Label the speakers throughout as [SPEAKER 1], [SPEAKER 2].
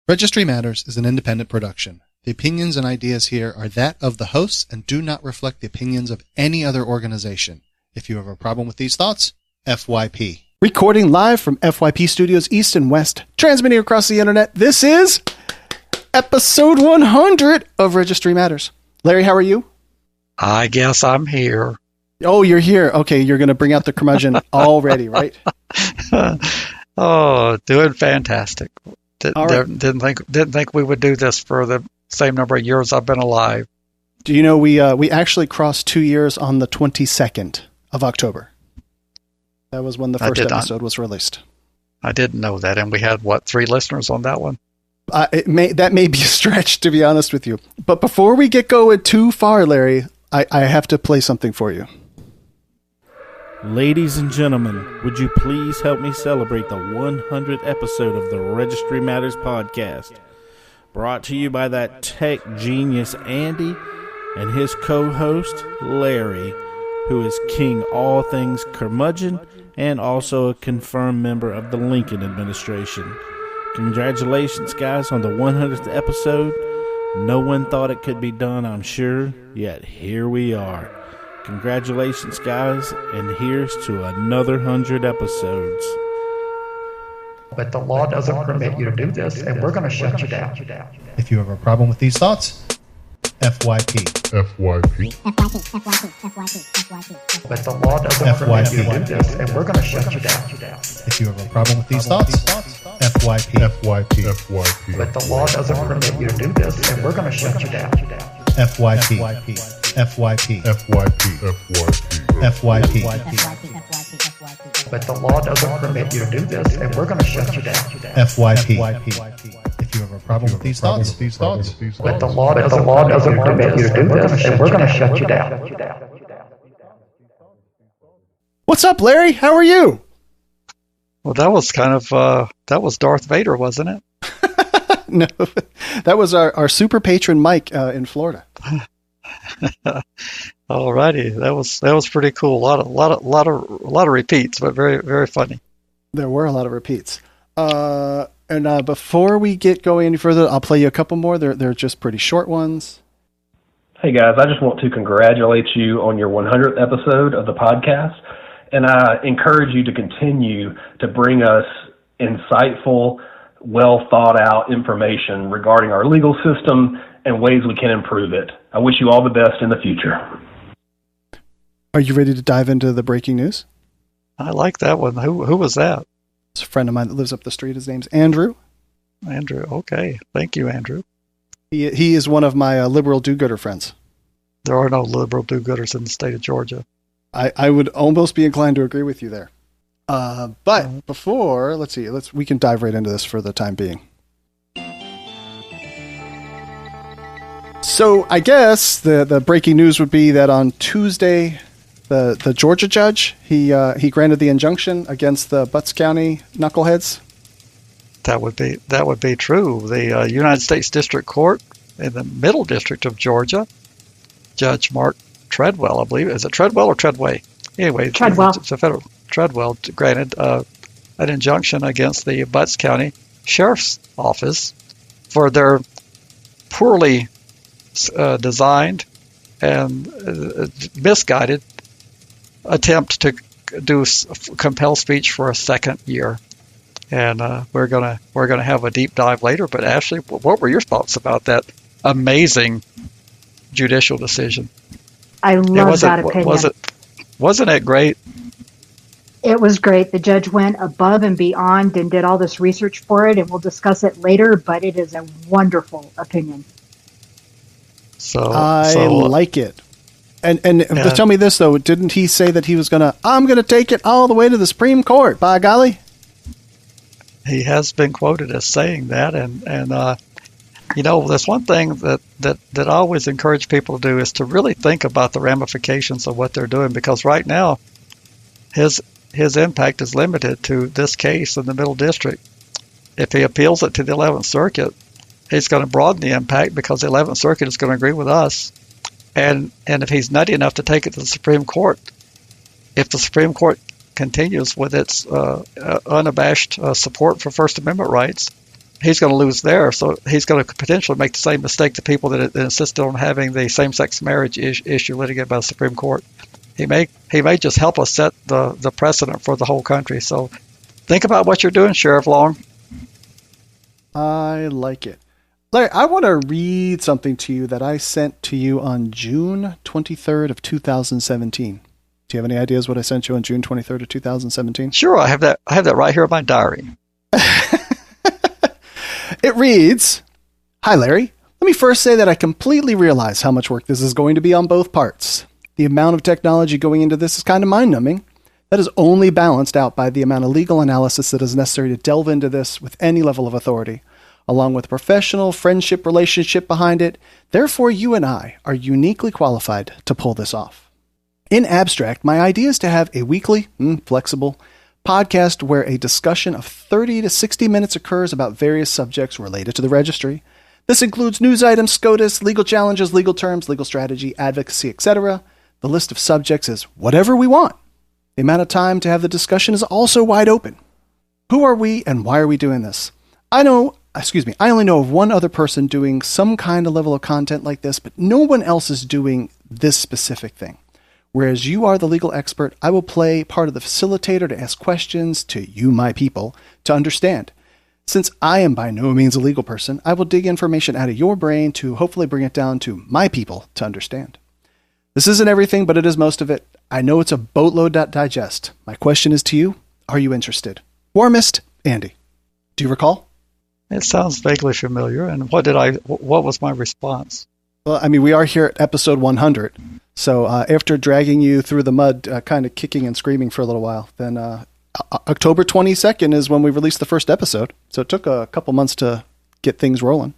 [SPEAKER 1] Registry Matters is an independent production. The opinions and ideas here are that of the hosts and do not reflect the opinions of any other organization. If you have a problem with these thoughts, FYP.
[SPEAKER 2] Recording live from FYP Studios East and West, transmitting across the internet, this is episode 100 of Registry Matters. Larry, how are you?
[SPEAKER 3] I guess I'm here.
[SPEAKER 2] Oh, you're here. Okay, you're going to bring out the curmudgeon already, right?
[SPEAKER 3] Oh, doing fantastic.
[SPEAKER 2] Right.
[SPEAKER 3] Didn't think we would do this for the same number of years I've been alive.
[SPEAKER 2] Do you know we actually crossed 2 years on the 22nd of October. That was when the first episode was released.
[SPEAKER 3] I didn't know that, and we had 3 listeners on that one.
[SPEAKER 2] That may be a stretch, to be honest with you. But before we get going too far, Larry, I have to play something for you.
[SPEAKER 4] Ladies and gentlemen, would you please help me celebrate the 100th episode of the Registry Matters podcast? Brought to you by that tech genius Andy and his co-host Larry, who is king all things curmudgeon and also a confirmed member of the Lincoln administration. Congratulations, guys, on the 100th episode. No one thought it could be done, I'm sure, yet here we are. Congratulations, guys, and here's to another 100 episodes.
[SPEAKER 5] But the law doesn't permit you to do this, and we're going to shut you down.
[SPEAKER 1] If you have a problem with these thoughts, FYP.
[SPEAKER 6] FYP.
[SPEAKER 5] But the law doesn't permit you to do this, and we're going to shut you down.
[SPEAKER 1] If you have a problem with these thoughts, FYP.
[SPEAKER 6] FYP.
[SPEAKER 5] But the law doesn't permit you to do this, and we're going to shut you down.
[SPEAKER 1] FYP. FYP. FYP.
[SPEAKER 5] But the law doesn't permit you to do this, and we're going to shut you down.
[SPEAKER 1] FYP. If you have a problem with these thoughts,
[SPEAKER 5] But the law doesn't permit you to do this, and we're going to shut you down.
[SPEAKER 2] What's up, Larry? How are you?
[SPEAKER 3] Well, that was kind of that was Darth Vader, wasn't it?
[SPEAKER 2] No, that was our super patron Mike in Florida.
[SPEAKER 3] Alrighty, that was pretty cool. A lot of repeats, but very, very funny.
[SPEAKER 2] There were a lot of repeats. And before we get going any further, I'll play you a couple more. They're just pretty short ones.
[SPEAKER 7] Hey guys, I just want to congratulate you on your 100th episode of the podcast, and I encourage you to continue to bring us insightful, well thought out information regarding our legal system and ways we can improve it. I wish you all the best in the future.
[SPEAKER 2] Are you ready to dive into the breaking news?
[SPEAKER 3] I like that one. Who was that?
[SPEAKER 2] It's a friend of mine that lives up the street. His name's Andrew.
[SPEAKER 3] Andrew. Okay. Thank you, Andrew.
[SPEAKER 2] He is one of my liberal do-gooder friends.
[SPEAKER 3] There are no liberal do-gooders in the state of Georgia.
[SPEAKER 2] I would almost be inclined to agree with you there. But before, let's see, we can dive right into this for the time being. So I guess the breaking news would be that on Tuesday, the Georgia judge, he granted the injunction against the Butts County knuckleheads.
[SPEAKER 3] That would be true. The United States District Court in the Middle District of Georgia, Judge Mark Treadwell, I believe. Is it Treadwell or Treadway? Anyway,
[SPEAKER 6] Treadwell.
[SPEAKER 3] It's a federal. Treadwell granted an injunction against the Butts County Sheriff's Office for their poorly designed and misguided attempt to do compel speech for a second year. And we're gonna have a deep dive later. But Ashley, what were your thoughts about that amazing judicial decision?
[SPEAKER 6] I love that opinion.
[SPEAKER 3] Wasn't it great?
[SPEAKER 6] It was great. The judge went above and beyond and did all this research for it, and we'll discuss it later, but it is a wonderful opinion.
[SPEAKER 2] I like it. And tell me this, though. Didn't he say that he was I'm going to take it all the way to the Supreme Court, by golly?
[SPEAKER 3] He has been quoted as saying that. And there's one thing that I always encourage people to do is to really think about the ramifications of what they're doing, because right now his impact is limited to this case in the Middle District. If he appeals it to the 11th Circuit, he's going to broaden the impact because the 11th Circuit is going to agree with us. And if he's nutty enough to take it to the Supreme Court, if the Supreme Court continues with its unabashed support for First Amendment rights, he's going to lose there. So he's going to potentially make the same mistake to people that insisted on having the same-sex marriage issue litigated by the Supreme Court. He may just help us set the precedent for the whole country. So think about what you're doing, Sheriff Long.
[SPEAKER 2] I like it. Larry, I want to read something to you that I sent to you on June 23rd of 2017. Do you have any ideas what I sent you on June 23rd of 2017?
[SPEAKER 3] Sure, I have that right here in my diary.
[SPEAKER 2] It reads, "Hi, Larry. Let me first say that I completely realize how much work this is going to be on both parts. The amount of technology going into this is kind of mind-numbing. That is only balanced out by the amount of legal analysis that is necessary to delve into this with any level of authority, along with professional friendship relationship behind it. Therefore, you and I are uniquely qualified to pull this off. In abstract, my idea is to have a weekly, flexible, podcast where a discussion of 30 to 60 minutes occurs about various subjects related to the registry. This includes news items, SCOTUS, legal challenges, legal terms, legal strategy, advocacy, etc. The list of subjects is whatever we want. The amount of time to have the discussion is also wide open. Who are we and why are we doing this? I only know of one other person doing some kind of level of content like this, but no one else is doing this specific thing. Whereas you are the legal expert, I will play part of the facilitator to ask questions to you, my people, to understand. Since I am by no means a legal person, I will dig information out of your brain to hopefully bring it down to my people to understand. This isn't everything, but it is most of it. I know it's a boatload to digest. My question is to you, are you interested? Warmest, Andy." Do you recall?
[SPEAKER 3] It sounds vaguely familiar. And what was my response?
[SPEAKER 2] Well, I mean, we are here at episode 100. So after dragging you through the mud, kind of kicking and screaming for a little while, then October 22nd is when we released the first episode. So it took a couple months to get things rolling.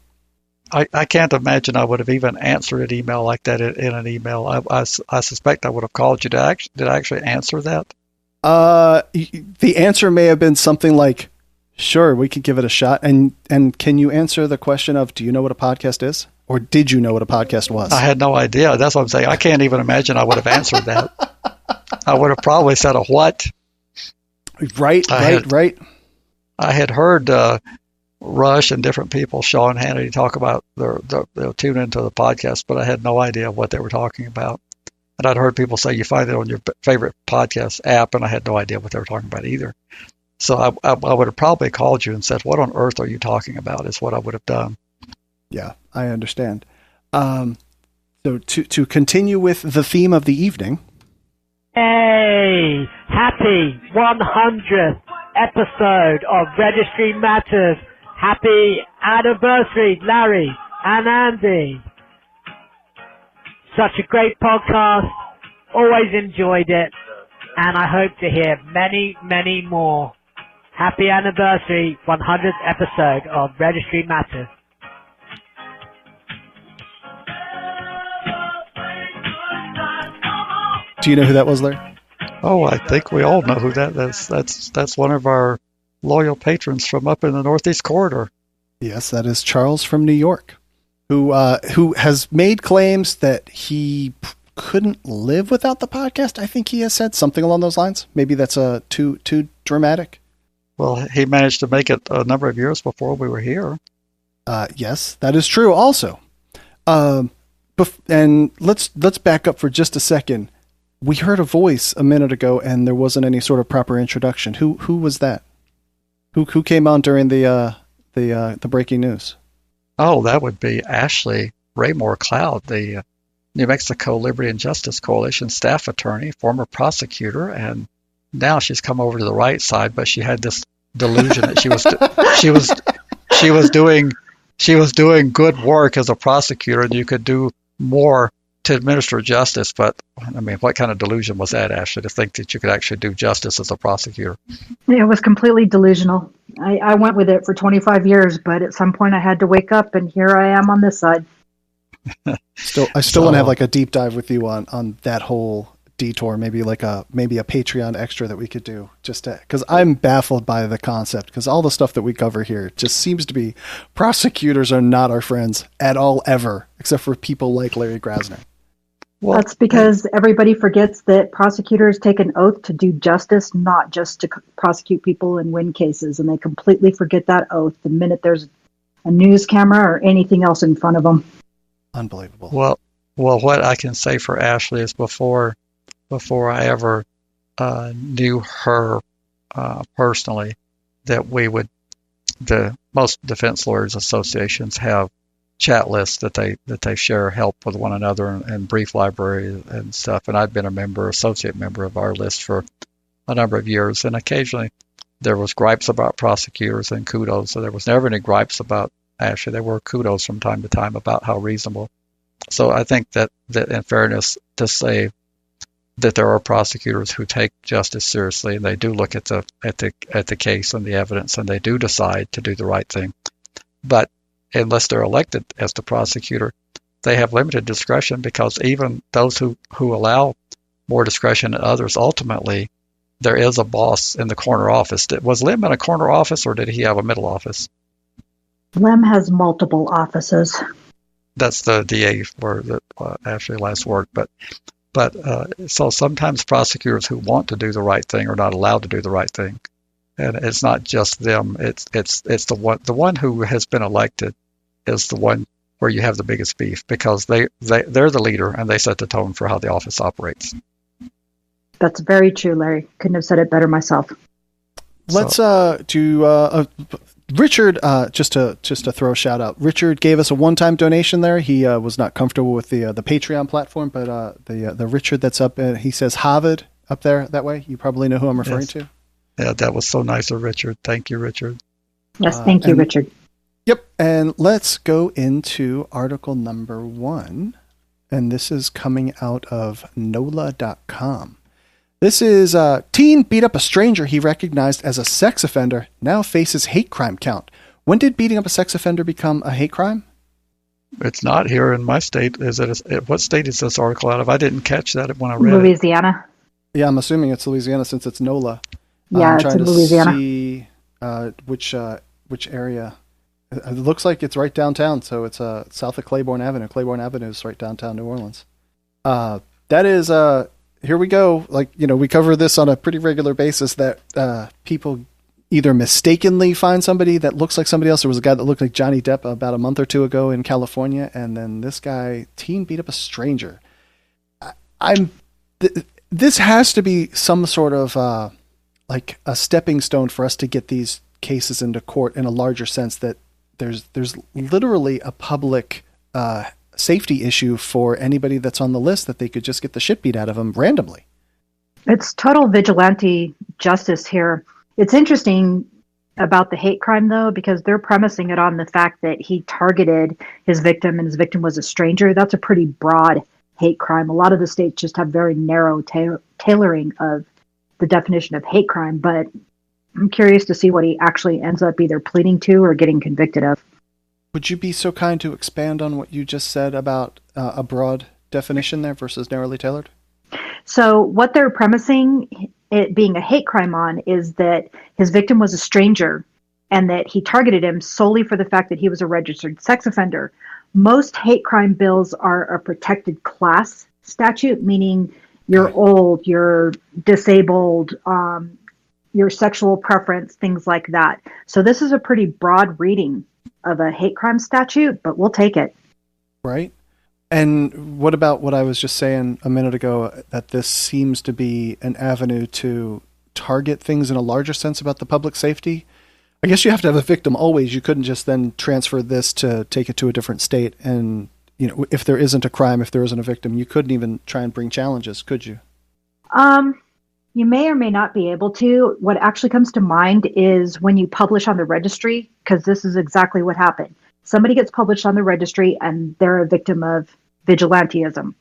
[SPEAKER 3] I can't imagine I would have even answered an email like that in an email. I suspect I would have called you. Did I actually answer that?
[SPEAKER 2] The answer may have been something like, "Sure, we could give it a shot." And can you answer the question of, do you know what a podcast is? Or did you know what a podcast was?
[SPEAKER 3] I had no idea. That's what I'm saying. I can't even imagine I would have answered that. I would have probably said a what?
[SPEAKER 2] Right.
[SPEAKER 3] I had heard Rush and different people, Sean Hannity, talk about they'll tune into the podcast, but I had no idea what they were talking about. And I'd heard people say you find it on your favorite podcast app, and I had no idea what they were talking about either. So I would have probably called you and said, "What on earth are you talking about?" is what I would have done.
[SPEAKER 2] Yeah, I understand. So to continue with the theme of the evening.
[SPEAKER 8] Hey, happy 100th episode of Registry Matters. Happy anniversary, Larry and Andy. Such a great podcast. Always enjoyed it. And I hope to hear many, many more. Happy anniversary, 100th episode of Registry Matters.
[SPEAKER 2] Do you know who that was, Larry?
[SPEAKER 3] Oh, I think we all know who that is. That's one of our loyal patrons from up in the Northeast Corridor.
[SPEAKER 2] Yes, that is Charles from New York, who has made claims that he couldn't live without the podcast. I think he has said something along those lines. Maybe that's too dramatic.
[SPEAKER 3] Well, he managed to make it a number of years before we were here.
[SPEAKER 2] Yes, that is true also. And let's back up for just a second. We heard a voice a minute ago, and there wasn't any sort of proper introduction. Who was that? Who came on during the breaking news?
[SPEAKER 3] Oh, that would be Ashley Raymore Cloud, the New Mexico Liberty and Justice Coalition staff attorney, former prosecutor, and now she's come over to the right side. But she had this delusion that she was doing good work as a prosecutor, and you could do more to administer justice. But I mean, what kind of delusion was that, Ashley, to think that you could actually do justice as a prosecutor?
[SPEAKER 6] It was completely delusional. I went with it for 25 years, but at some point I had to wake up, and here I am on this side.
[SPEAKER 2] I still want to have like a deep dive with you on that whole detour, maybe a Patreon extra that we could do, just because I'm baffled by the concept, because all the stuff that we cover here just seems to be prosecutors are not our friends at all, ever, except for people like Larry Grasner.
[SPEAKER 3] Well,
[SPEAKER 6] That's because everybody forgets that prosecutors take an oath to do justice, not just to prosecute people and win cases. And they completely forget that oath the minute there's a news camera or anything else in front of them.
[SPEAKER 2] Unbelievable.
[SPEAKER 3] well, what I can say for Ashley is before I ever knew her personally, that most defense lawyers associations have chat lists that they share help with one another and brief library and stuff. And I've been associate member of our list for a number of years. And occasionally there was gripes about prosecutors and kudos. So there was never any gripes about Ashley. There were kudos from time to time about how reasonable. So I think that in fairness, to say that there are prosecutors who take justice seriously and they do look at the case and the evidence and they do decide to do the right thing. But unless they're elected as the prosecutor, they have limited discretion, because even those who allow more discretion than others, ultimately there is a boss in the corner office. Was Lim in a corner office, or did he have a middle office?
[SPEAKER 6] Lem has multiple offices.
[SPEAKER 3] That's the DA where Ashley last worked. But so sometimes prosecutors who want to do the right thing are not allowed to do the right thing. And it's not just them. It's the one who has been elected is the one where you have the biggest beef, because they're the leader and they set the tone for how the office operates.
[SPEAKER 6] That's very true, Larry. Couldn't have said it better myself.
[SPEAKER 2] Let's do Richard. Just to throw a shout out. Richard gave us a one-time donation there. He was not comfortable with the Patreon platform, but the Richard that's up, he says Harvard up there that way. You probably know who I'm referring to.
[SPEAKER 3] Yeah, that was so nice of Richard. Thank you, Richard.
[SPEAKER 6] Yes, thank you, Richard.
[SPEAKER 2] Yep, and let's go into article number 1, and this is coming out of NOLA.com. This is teen beat up a stranger he recognized as a sex offender, now faces hate crime count. When did beating up a sex offender become a hate crime?
[SPEAKER 3] It's not here in my state. What state is this article out of? I didn't catch that when I read
[SPEAKER 6] Louisiana.
[SPEAKER 2] Yeah, I'm assuming it's Louisiana since it's NOLA.
[SPEAKER 6] Yeah, it's in Louisiana.
[SPEAKER 2] See which area. It looks like it's right downtown, so it's south of Claiborne Avenue. Claiborne Avenue is right downtown New Orleans. That is here we go. Like, we cover this on a pretty regular basis, that people either mistakenly find somebody that looks like somebody else. There was a guy that looked like Johnny Depp about a month or two ago in California, and then this guy, teen beat up a stranger. This has to be some sort of like a stepping stone for us to get these cases into court in a larger sense, that there's literally a public safety issue for anybody that's on the list, that they could just get the shit beat out of them randomly.
[SPEAKER 6] It's total vigilante justice here. It's interesting about the hate crime, though, because they're premising it on the fact that he targeted his victim and his victim was a stranger. That's a pretty broad hate crime. A lot of the states just have very narrow tailoring of the definition of hate crime, but I'm curious to see what he actually ends up either pleading to or getting convicted of.
[SPEAKER 2] Would you be so kind to expand on what you just said about a broad definition there versus narrowly tailored?
[SPEAKER 6] So what they're premising it being a hate crime on is that his victim was a stranger and that he targeted him solely for the fact that he was a registered sex offender. Most hate crime bills are a protected class statute, meaning you're old, you're disabled, your sexual preference, things like that. So this is a pretty broad reading of a hate crime statute, but we'll take it.
[SPEAKER 2] Right. And what about what I was just saying a minute ago, that this seems to be an avenue to target things in a larger sense about the public safety? I guess you have to have a victim always. You couldn't just then transfer this to take it to a different state. And, if there isn't a crime, if there isn't a victim, you couldn't even try and bring challenges, could you?
[SPEAKER 6] You may or may not be able to. What actually comes to mind is when you publish on the registry, because this is exactly what happened. Somebody gets published on the registry and they're a victim of vigilantism.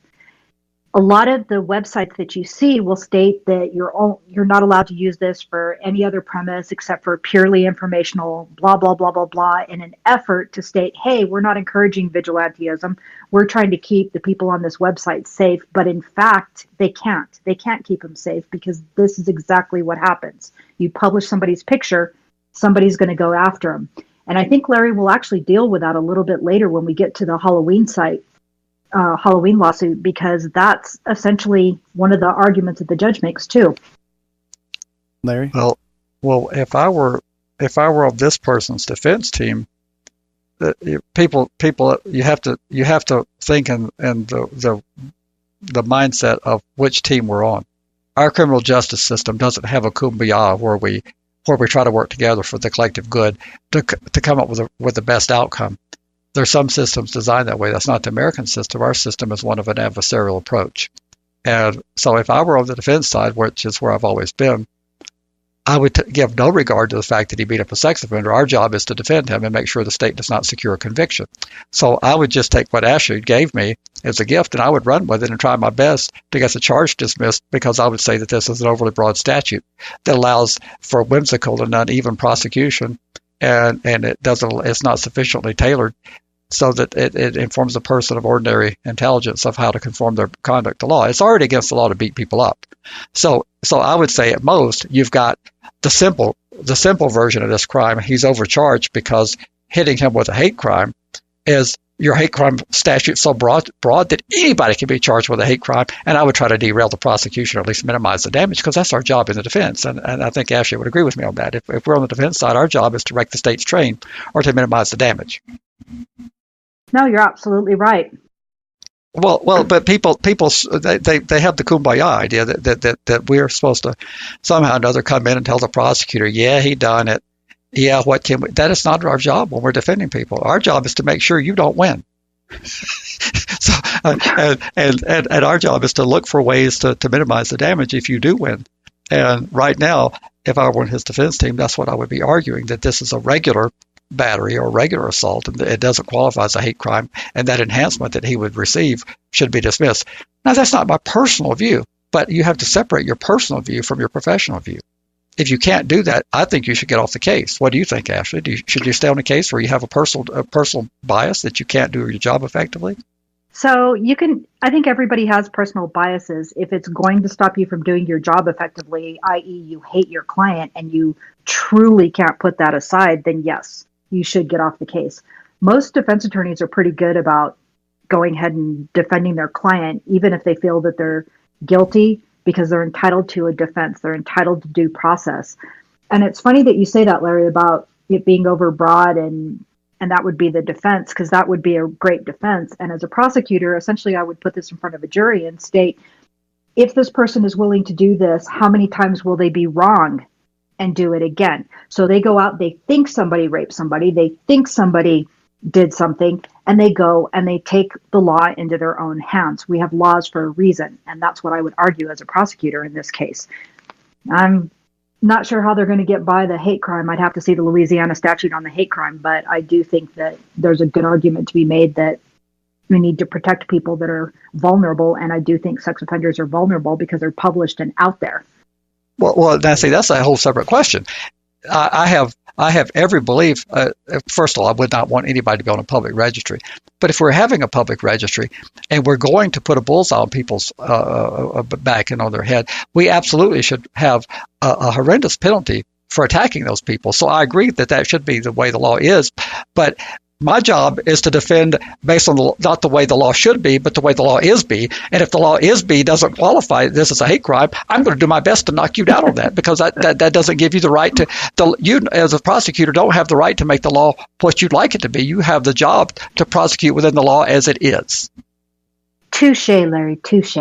[SPEAKER 6] A lot of the websites that you see will state that you're not allowed to use this for any other premise except for purely informational, blah, blah, blah, blah, blah, in an effort to state, hey, we're not encouraging vigilantism. We're trying to keep the people on this website safe. But in fact, they can't. They can't keep them safe because this is exactly what happens. You publish somebody's picture, somebody's going to go after them. And I think Larry will actually deal with that a little bit later when we get to the Halloween site. Halloween lawsuit, because that's essentially one of the arguments that the judge makes too.
[SPEAKER 2] Larry?
[SPEAKER 3] Well, if I were on this person's defense team, people, you have to think in the mindset of which team we're on. Our criminal justice system doesn't have a kumbaya where we try to work together for the collective good to come up with the best outcome. There's some systems designed that way. That's not the American system. Our system is one of an adversarial approach. And so if I were on the defense side, which is where I've always been, I would give no regard to the fact that he beat up a sex offender. Our job is to defend him and make sure the state does not secure a conviction. So I would just take what Ashley gave me as a gift, and I would run with it and try my best to get the charge dismissed, because I would say that this is an overly broad statute that allows for whimsical and uneven prosecution, and it's not sufficiently tailored so that it informs a person of ordinary intelligence of how to conform their conduct to law. It's already against the law to beat people up. So I would say at most you've got the simple version of this crime. He's overcharged because hitting him with a hate crime is your hate crime statute so broad that anybody can be charged with a hate crime, and I would try to derail the prosecution or at least minimize the damage, because that's our job in the defense. And I think Ashley would agree with me on that. If we're on the defense side, our job is to wreck the state's train or to minimize the damage.
[SPEAKER 6] No, you're absolutely right.
[SPEAKER 3] Well, but people, they have the kumbaya idea that we're supposed to somehow or another come in and tell the prosecutor, yeah, he done it. Yeah, what can we? That is not our job when we're defending people. Our job is to make sure you don't win. So, and our job is to look for ways to minimize the damage if you do win. And right now, if I were on his defense team, that's what I would be arguing, that this is a regular battery or regular assault, and it doesn't qualify as a hate crime, and that enhancement that he would receive should be dismissed. Now, that's not my personal view, but you have to separate your personal view from your professional view. If you can't do that, I think you should get off the case. What do you think, Ashley? Should you stay on the case where you have a personal bias that you can't do your job effectively?
[SPEAKER 6] So I think everybody has personal biases. If it's going to stop you from doing your job effectively, i.e. you hate your client and you truly can't put that aside, then yes, you should get off the case. Most defense attorneys are pretty good about going ahead and defending their client, even if they feel that they're guilty, because they're entitled to a defense. They're entitled to due process. And it's funny that you say that, Larry, about it being overbroad and that would be the defense, because that would be a great defense. And as a prosecutor, essentially, I would put this in front of a jury and state, if this person is willing to do this, how many times will they be wrong and do it again? So they go out, they think somebody raped somebody, they think somebody did something, and they go and they take the law into their own hands. We have laws for a reason, and that's what I would argue as a prosecutor in this case. I'm not sure how they're going to get by the hate crime. I'd have to see the Louisiana statute on the hate crime, but I do think that there's a good argument to be made that we need to protect people that are vulnerable, and I do think sex offenders are vulnerable because they're published and out there.
[SPEAKER 3] Well, Nancy, that's a whole separate question. I have every belief. First of all, I would not want anybody to be on a public registry. But if we're having a public registry and we're going to put a bullseye on people's back and on their head, we absolutely should have a horrendous penalty for attacking those people. So I agree that should be the way the law is. But my job is to defend based on not the way the law should be, but the way the law is be. And if the law is be doesn't qualify this as a hate crime, I'm going to do my best to knock you down on that, because that doesn't give you the right to. You as a prosecutor don't have the right to make the law what you'd like it to be. You have the job to prosecute within the law as it is.
[SPEAKER 6] Touche, Larry. Touche.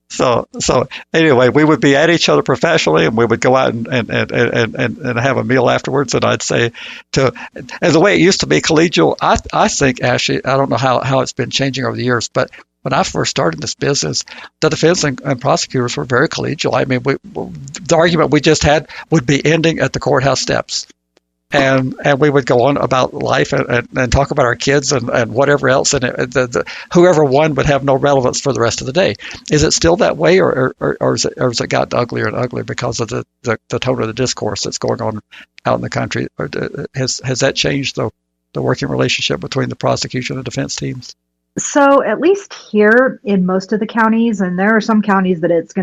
[SPEAKER 3] So anyway, we would be at each other professionally, and we would go out and have a meal afterwards. And I'd say and the way it used to be collegial, I think, Ashley, I don't know how it's been changing over the years, but when I first started this business, the defense and prosecutors were very collegial. I mean, the argument we just had would be ending at the courthouse steps. And we would go on about life and talk about our kids and whatever else, and whoever won would have no relevance for the rest of the day. Is it still that way, or has it gotten uglier and uglier because of the tone of the discourse that's going on out in the country? Or has that changed the working relationship between the prosecution and defense teams?
[SPEAKER 6] So at least here in most of the counties, and there are some counties that it's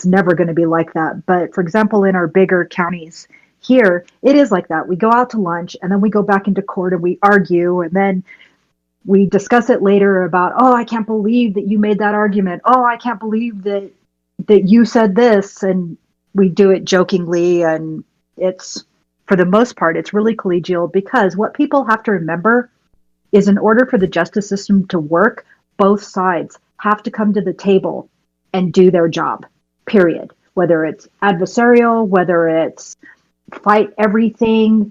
[SPEAKER 6] never going to be like that. But for example, in our bigger counties Here, it is like that. We go out to lunch, and then we go back into court, and we argue, and then we discuss it later about, oh, I can't believe that you made that argument. Oh, I can't believe that you said this. And we do it jokingly, and it's, for the most part, it's really collegial, because what people have to remember is, in order for the justice system to work, both sides have to come to the table and do their job, period. Whether it's adversarial, whether it's fight everything.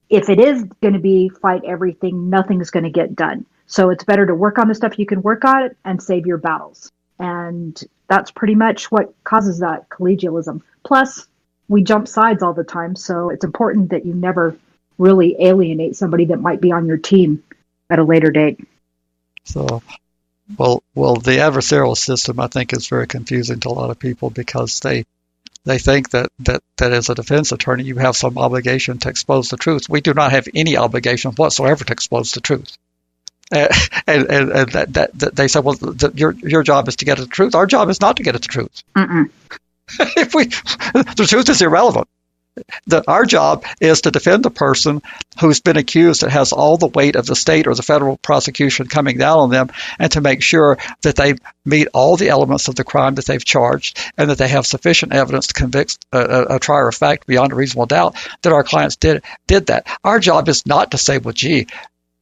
[SPEAKER 6] If it is going to be fight everything, nothing's going to get done. So it's better to work on the stuff you can work on and save your battles. And that's pretty much what causes that collegialism. Plus, we jump sides all the time, so it's important that you never really alienate somebody that might be on your team at a later date.
[SPEAKER 3] So, well, the adversarial system, I think, is very confusing to a lot of people, because they think that as a defense attorney, you have some obligation to expose the truth. We do not have any obligation whatsoever to expose the truth. And they say, well, your job is to get at the truth. Our job is not to get at the truth. The truth is irrelevant. Our job is to defend the person who's been accused, that has all the weight of the state or the federal prosecution coming down on them, and to make sure that they meet all the elements of the crime that they've charged, and that they have sufficient evidence to convict a trier of fact beyond a reasonable doubt that our clients did that. Our job is not to say, well, gee,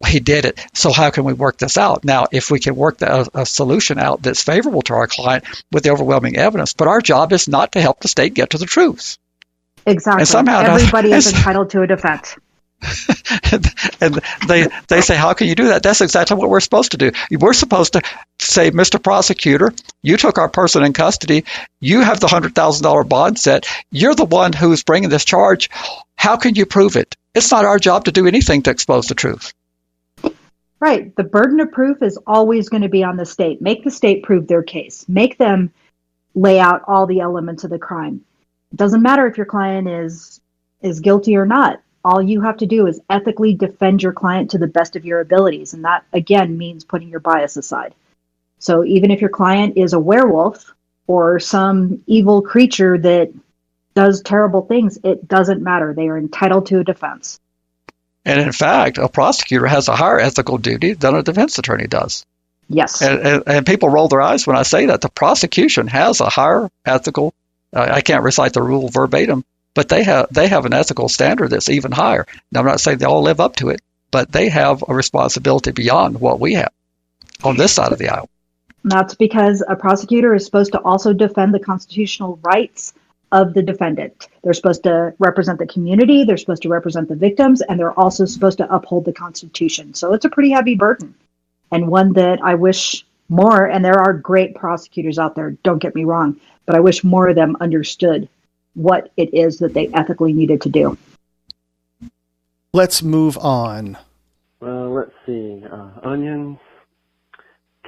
[SPEAKER 3] he did it, so how can we work this out? Now, if we can work a solution out that's favorable to our client with the overwhelming evidence, but our job is not to help the state get to the truth.
[SPEAKER 6] Exactly.
[SPEAKER 3] And somehow
[SPEAKER 6] everybody is entitled to a defense.
[SPEAKER 3] and they say, how can you do that? That's exactly what we're supposed to do. We're supposed to say, Mr. Prosecutor, you took our person in custody. You have the $100,000 bond set. You're the one who's bringing this charge. How can you prove it? It's not our job to do anything to expose the truth.
[SPEAKER 6] Right. The burden of proof is always going to be on the state. Make the state prove their case. Make them lay out all the elements of the crime. It doesn't matter if your client is guilty or not. All you have to do is ethically defend your client to the best of your abilities. And that, again, means putting your bias aside. So even if your client is a werewolf or some evil creature that does terrible things, it doesn't matter. They are entitled to a defense.
[SPEAKER 3] And in fact, a prosecutor has a higher ethical duty than a defense attorney does.
[SPEAKER 6] Yes.
[SPEAKER 3] And people roll their eyes when I say that. The prosecution has a higher ethical, I can't recite the rule verbatim, but they have an ethical standard that's even higher. Now, I'm not saying they all live up to it, but they have a responsibility beyond what we have on this side of the aisle.
[SPEAKER 6] And that's because a prosecutor is supposed to also defend the constitutional rights of the defendant. They're supposed to represent the community, they're supposed to represent the victims, and they're also supposed to uphold the Constitution. So it's a pretty heavy burden, and one that I wish more, and there are great prosecutors out there, don't get me wrong, but I wish more of them understood what it is that they ethically needed to do.
[SPEAKER 2] Let's move on.
[SPEAKER 9] Well, let's see. Onions,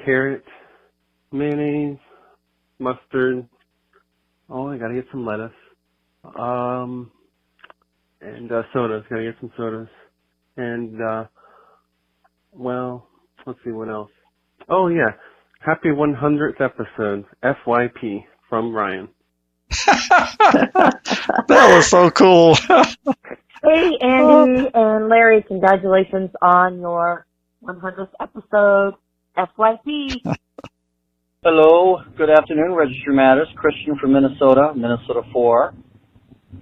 [SPEAKER 9] carrot, mayonnaise, mustard. Oh, I gotta get some lettuce. And sodas. Gotta get some sodas. And, well, let's see what else. Oh, yeah. Happy 100th episode. FYP from Ryan.
[SPEAKER 3] That was so cool.
[SPEAKER 10] Hey, Andy and Larry, congratulations on your 100th episode. FYP.
[SPEAKER 11] Hello, good afternoon, Registry Matters. Christian from Minnesota, Minnesota 4.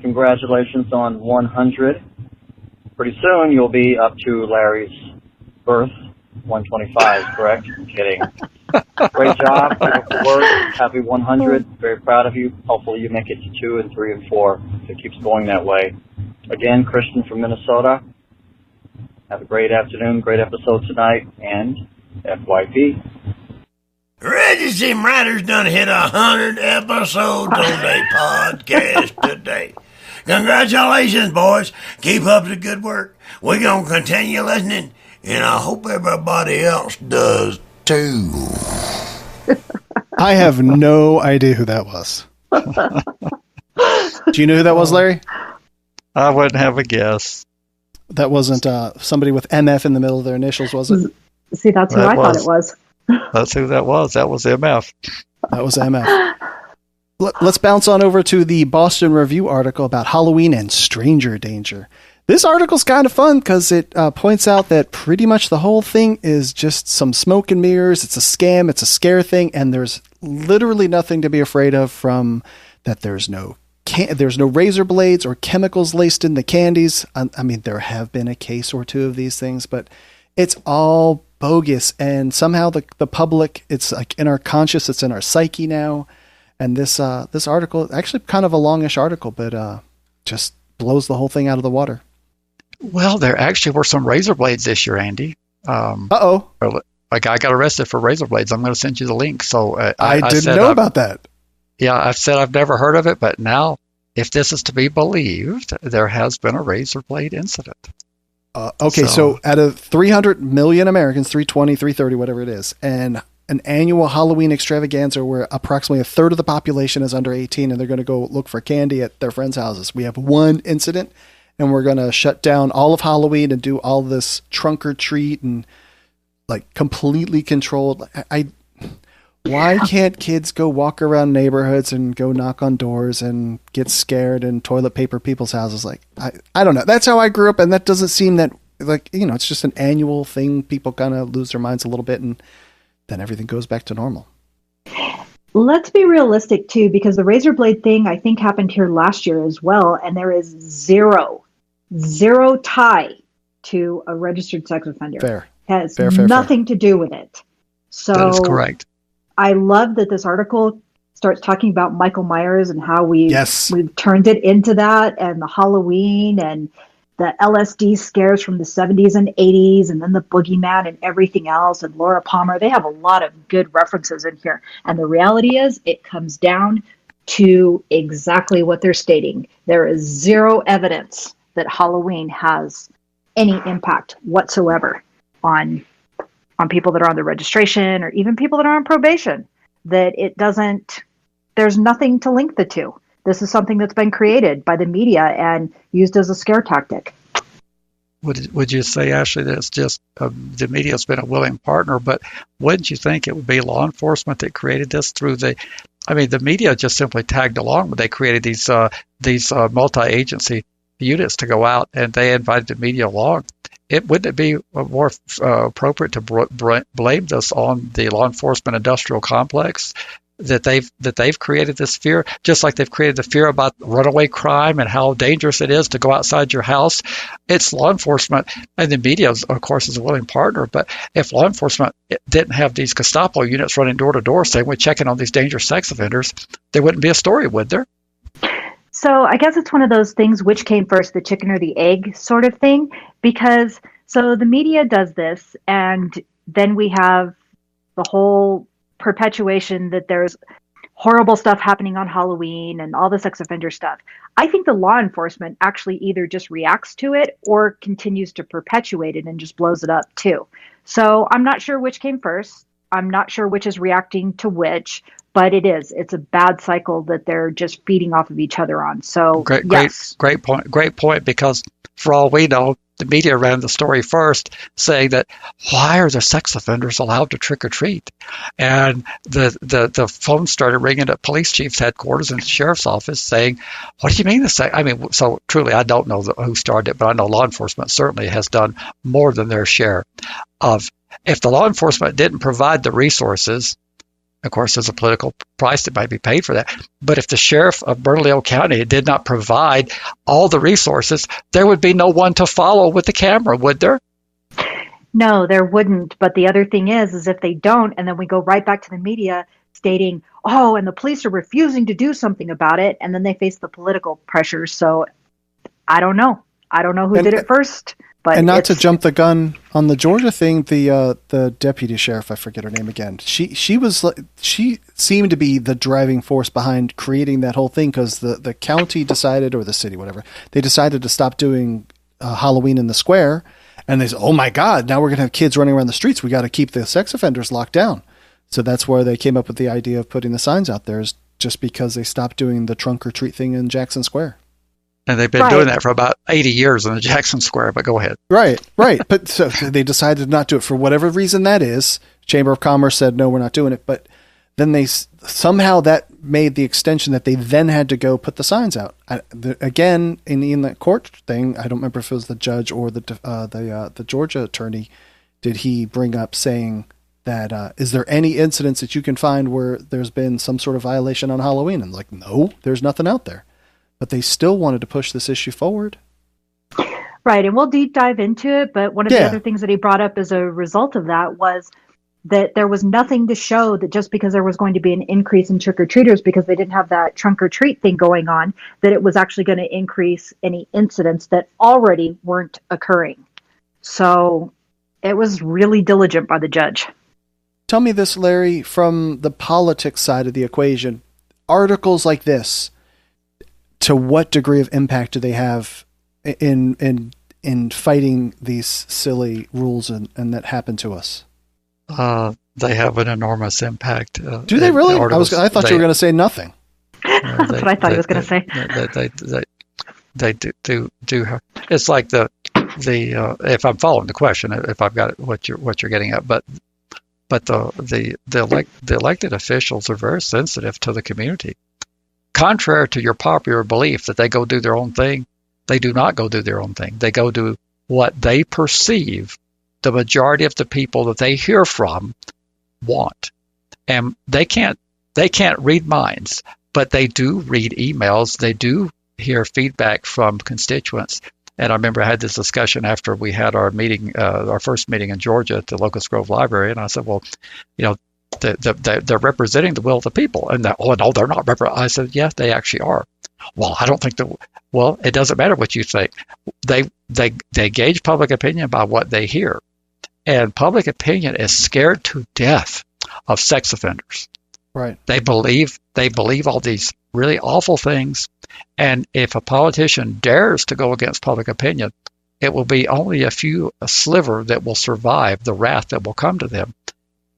[SPEAKER 11] Congratulations on 100. Pretty soon you'll be up to Larry's birth, 125, correct? Kidding. Great job, keep up the work, happy 100, very proud of you. Hopefully you make it to 2 and 3 and 4, if it keeps going that way. Again, Christian from Minnesota. Have a great afternoon, great episode tonight, and FYP.
[SPEAKER 12] Registry Matters done hit 100 episodes on their podcast today. Congratulations, boys. Keep up the good work. We're going to continue listening, and I hope everybody else does, too.
[SPEAKER 2] I have no idea who that was. Do you know who that was, Larry?
[SPEAKER 3] I wouldn't have a guess.
[SPEAKER 2] That wasn't somebody with MF in the middle of their initials, was it?
[SPEAKER 6] See, that's who I thought it was.
[SPEAKER 3] That's who that was. That was MF.
[SPEAKER 2] That was MF. Let's bounce on over to the Boston Review article about Halloween and stranger danger. This article's kind of fun because it points out that pretty much the whole thing is just some smoke and mirrors. It's a scam. It's a scare thing. And there's literally nothing to be afraid of from that. There's no razor blades or chemicals laced in the candies. I mean, there have been a case or two of these things, but it's all bogus. And somehow the public, it's like in our conscious, it's in our psyche now. And this article, actually kind of a longish article, but just blows the whole thing out of the water.
[SPEAKER 3] Well, there actually were some razor blades this year, Andy.
[SPEAKER 2] Uh-oh.
[SPEAKER 3] A guy got arrested for razor blades. I'm going to send you the link. So
[SPEAKER 2] I didn't know about that.
[SPEAKER 3] Yeah, I've said I've never heard of it, but now, if this is to be believed, there has been a razor blade incident.
[SPEAKER 2] Okay, so out of 300 million Americans, 320, 330, whatever it is, and an annual Halloween extravaganza where approximately a third of the population is under 18 and they're going to go look for candy at their friends' houses. We have one incident and we're going to shut down all of Halloween and do all this trunk or treat and like completely controlled. Why can't kids go walk around neighborhoods and go knock on doors and get scared and toilet paper people's houses? Like, I don't know. That's how I grew up. And that doesn't seem that like, it's just an annual thing. People kind of lose their minds a little bit and then everything goes back to normal.
[SPEAKER 6] Let's be realistic too, because the razor blade thing I think happened here last year as well, and there is zero tie to a registered sex offender.
[SPEAKER 2] Fair.
[SPEAKER 6] Has nothing to do with it. So
[SPEAKER 3] that is correct.
[SPEAKER 6] I love that this article starts talking about Michael Myers and how we've turned it into that, and the Halloween and the LSD scares from the 70s and 80s, and then the boogeyman and everything else, and Laura Palmer. They have a lot of good references in here. And the reality is it comes down to exactly what they're stating. There is zero evidence that Halloween has any impact whatsoever on people that are on the registration or even people that are on probation. That it doesn't, there's nothing to link the two. This is something that's been created by the media and used as a scare tactic.
[SPEAKER 3] Would you say, Ashley, that it's just the media has been a willing partner, but wouldn't you think it would be law enforcement that created this through the media just simply tagged along, but they created these multi-agency units to go out and they invited the media along. Wouldn't it be more appropriate to blame this on the law enforcement industrial complex? That they've created this fear, just like they've created the fear about runaway crime and how dangerous it is to go outside your house. It's law enforcement, and the media, of course, is a willing partner. But if law enforcement didn't have these Gestapo units running door to door saying we're checking on these dangerous sex offenders, there wouldn't be a story, would there?
[SPEAKER 6] So I guess it's one of those things, which came first, the chicken or the egg sort of thing, because so the media does this, and then we have the whole perpetuation that there's horrible stuff happening on Halloween and all the sex offender stuff. I think the law enforcement actually either just reacts to it or continues to perpetuate it and just blows it up too. So I'm not sure which came first. I'm not sure which is reacting to which, but it's a bad cycle that they're just feeding off of each other on. So
[SPEAKER 3] great point, because for all we know, the media ran the story first saying that why are the sex offenders allowed to trick or treat? And the phone started ringing at police chief's headquarters and the sheriff's office saying, what do you mean so truly I don't know who started it, but I know law enforcement certainly has done more than their share of. If the law enforcement didn't provide the resources, of course, there's a political price that might be paid for that. But if the sheriff of Bernalillo County did not provide all the resources, there would be no one to follow with the camera, would there?
[SPEAKER 6] No, there wouldn't. But the other thing is if they don't, and then we go right back to the media stating, oh, and the police are refusing to do something about it, and then they face the political pressures. So I don't know. I don't know who did it first.
[SPEAKER 2] And not to jump the gun on the Georgia thing, the deputy sheriff, I forget her name again. She seemed to be the driving force behind creating that whole thing because the county decided, or the city, whatever, they decided to stop doing Halloween in the square, and they said, "Oh my God, now we're going to have kids running around the streets. We got to keep the sex offenders locked down." So that's where they came up with the idea of putting the signs out there, is just because they stopped doing the trunk or treat thing in Jackson Square.
[SPEAKER 3] And they've been doing that for about 80 years in the Jackson Square, but go ahead.
[SPEAKER 2] Right. But so they decided not to do it for whatever reason that is. Chamber of Commerce said, no, we're not doing it. But then somehow that made the extension that they then had to go put the signs out. Again, in the court thing, I don't remember if it was the judge or the Georgia attorney. Did he bring up saying that is there any incidents that you can find where there's been some sort of violation on Halloween? And like, no, there's nothing out there. But they still wanted to push this issue forward.
[SPEAKER 6] Right, and we'll deep dive into it, but one of the other things that he brought up as a result of that was that there was nothing to show that just because there was going to be an increase in trick-or-treaters because they didn't have that trunk-or-treat thing going on, that it was actually going to increase any incidents that already weren't occurring. So it was really diligent by the judge.
[SPEAKER 2] Tell me this, Larry, from the politics side of the equation, articles like this, to what degree of impact do they have in fighting these silly rules and that happen to us?
[SPEAKER 3] They have an enormous impact.
[SPEAKER 2] Do they really? I thought you were going to say nothing.
[SPEAKER 6] That's what I thought he was going to say.
[SPEAKER 3] They do have. It's like the if I'm following the question, if I've got what you're getting at, but the elected officials are very sensitive to the community. Contrary to your popular belief that they go do their own thing, they do not go do their own thing. They go do what they perceive the majority of the people that they hear from want. And they can't read minds, but they do read emails. They do hear feedback from constituents. And I remember I had this discussion after we had our meeting, our first meeting in Georgia at the Locust Grove Library. And I said, well, they're representing the will of the people. And no, they're not. I said, yes, they actually are. Well, I don't think well, it doesn't matter what you think. They gauge public opinion by what they hear. And public opinion is scared to death of sex offenders.
[SPEAKER 2] Right.
[SPEAKER 3] They believe all these really awful things. And if a politician dares to go against public opinion, it will be only a sliver that will survive the wrath that will come to them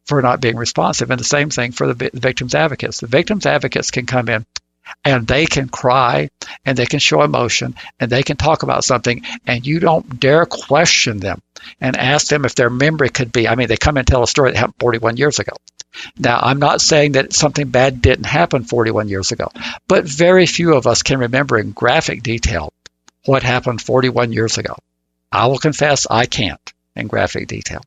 [SPEAKER 3] for not being responsive. And the same thing for the victims advocates. The victims advocates can come in and they can cry and they can show emotion and they can talk about something, and you don't dare question them and ask them if their memory could be. I mean, they come and tell a story that happened 41 years ago. Now, I'm not saying that something bad didn't happen 41 years ago, but very few of us can remember in graphic detail what happened 41 years ago. I will confess I can't in graphic detail.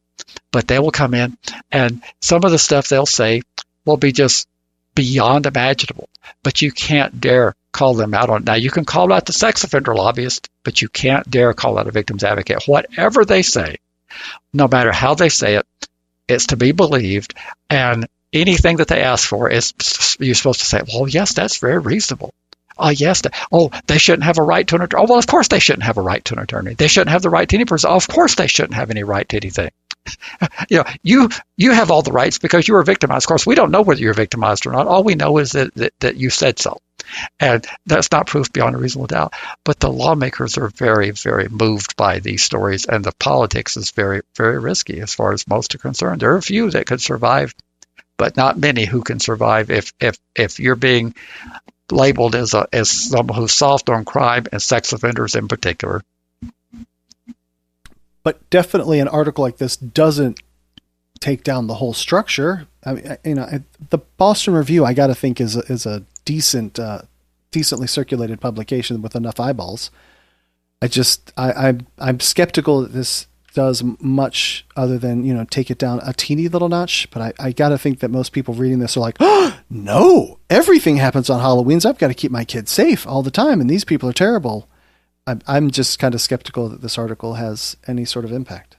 [SPEAKER 3] But they will come in, and some of the stuff they'll say will be just beyond imaginable. But you can't dare call them out on it. Now, you can call out the sex offender lobbyist, but you can't dare call out a victim's advocate. Whatever they say, no matter how they say it, it's to be believed. And anything that they ask for is you're supposed to say, well, yes, that's very reasonable. Yes. They shouldn't have a right to an attorney. Oh, well, of course they shouldn't have a right to an attorney. They shouldn't have the right to any person. Of course they shouldn't have any right to anything. You have all the rights because you were victimized. Of course, we don't know whether you're victimized or not. All we know is that you said so. And that's not proof beyond a reasonable doubt. But the lawmakers are very, very moved by these stories, and the politics is very, very risky as far as most are concerned. There are a few that could survive, but not many who can survive if you're being labeled as someone who's soft on crime and sex offenders in particular.
[SPEAKER 2] But definitely an article like this doesn't take down the whole structure. I mean, the Boston Review, I got to think is a decently circulated publication with enough eyeballs. I'm skeptical that this does much other than, take it down a teeny little notch. But I got to think that most people reading this are like, oh, no, everything happens on Halloween's. I've got to keep my kids safe all the time. And these people are terrible. I'm just kind of skeptical that this article has any sort of impact.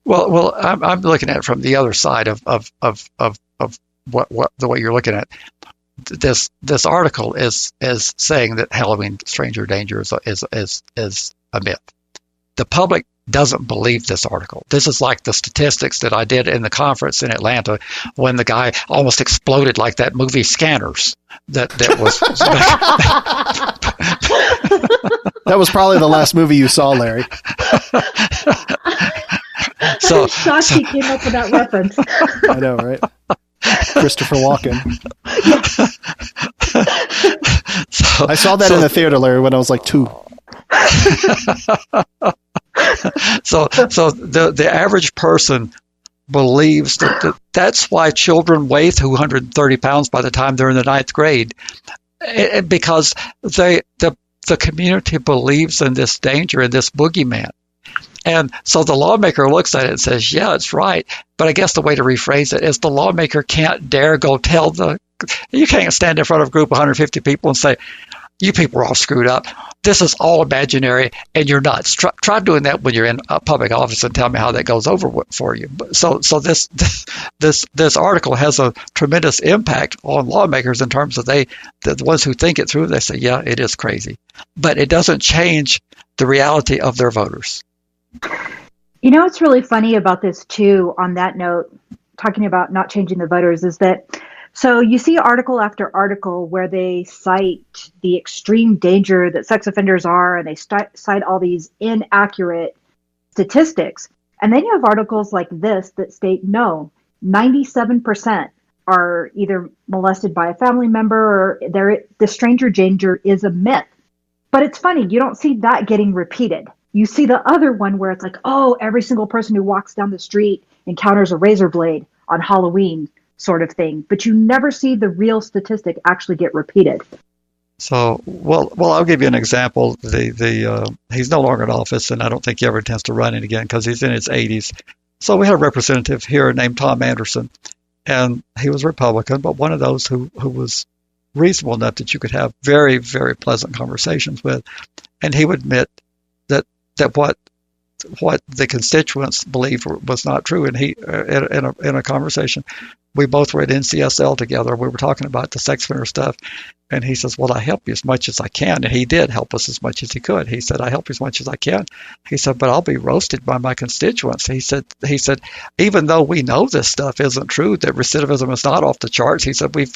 [SPEAKER 3] Well, I'm looking at it from the other side of what the way you're looking at this article is saying that Halloween Stranger Danger is a myth. The public doesn't believe this article. This is like the statistics that I did in the conference in Atlanta when the guy almost exploded like that movie Scanners. That was
[SPEAKER 2] that was probably the last movie you saw, Larry.
[SPEAKER 6] I'm shocked he came up with that reference.
[SPEAKER 2] I know, right? Christopher Walken. I saw that in the theater, Larry, when I was like 2.
[SPEAKER 3] So the average person believes that's why children weigh 230 pounds by the time they're in the ninth grade, because the community believes in this danger, in this boogeyman. And so the lawmaker looks at it and says, yeah, it's right. But I guess the way to rephrase it is the lawmaker can't dare go tell you can't stand in front of a group of 150 people and say, you people are all screwed up. This is all imaginary and you're nuts. Try doing that when you're in a public office and tell me how that goes over for you. So this article has a tremendous impact on lawmakers in terms of the ones who think it through, they say, yeah, it is crazy. But it doesn't change the reality of their voters.
[SPEAKER 6] You know what's really funny about this too, on that note, talking about not changing the voters, is that so you see article after article where they cite the extreme danger that sex offenders are, and they cite all these inaccurate statistics. And then you have articles like this that state, no, 97% are either molested by a family member or the stranger danger is a myth. But it's funny, you don't see that getting repeated. You see the other one where it's like, oh, every single person who walks down the street encounters a razor blade on Halloween sort of thing. But you never see the real statistic actually get repeated.
[SPEAKER 3] So, well, I'll give you an example. He's no longer in office, and I don't think he ever intends to run it again because he's in his 80s. So we had a representative here named Tom Anderson, and he was Republican, but one of those who was reasonable enough that you could have very, very pleasant conversations with. And he would admit that what the constituents believed was not true. And he, in a conversation, we both were at NCSL together. We were talking about the sex offender stuff. And he says, well, I help you as much as I can. And he did help us as much as he could. He said, I help you as much as I can. He said, but I'll be roasted by my constituents. He said, even though we know this stuff isn't true, that recidivism is not off the charts. He said, we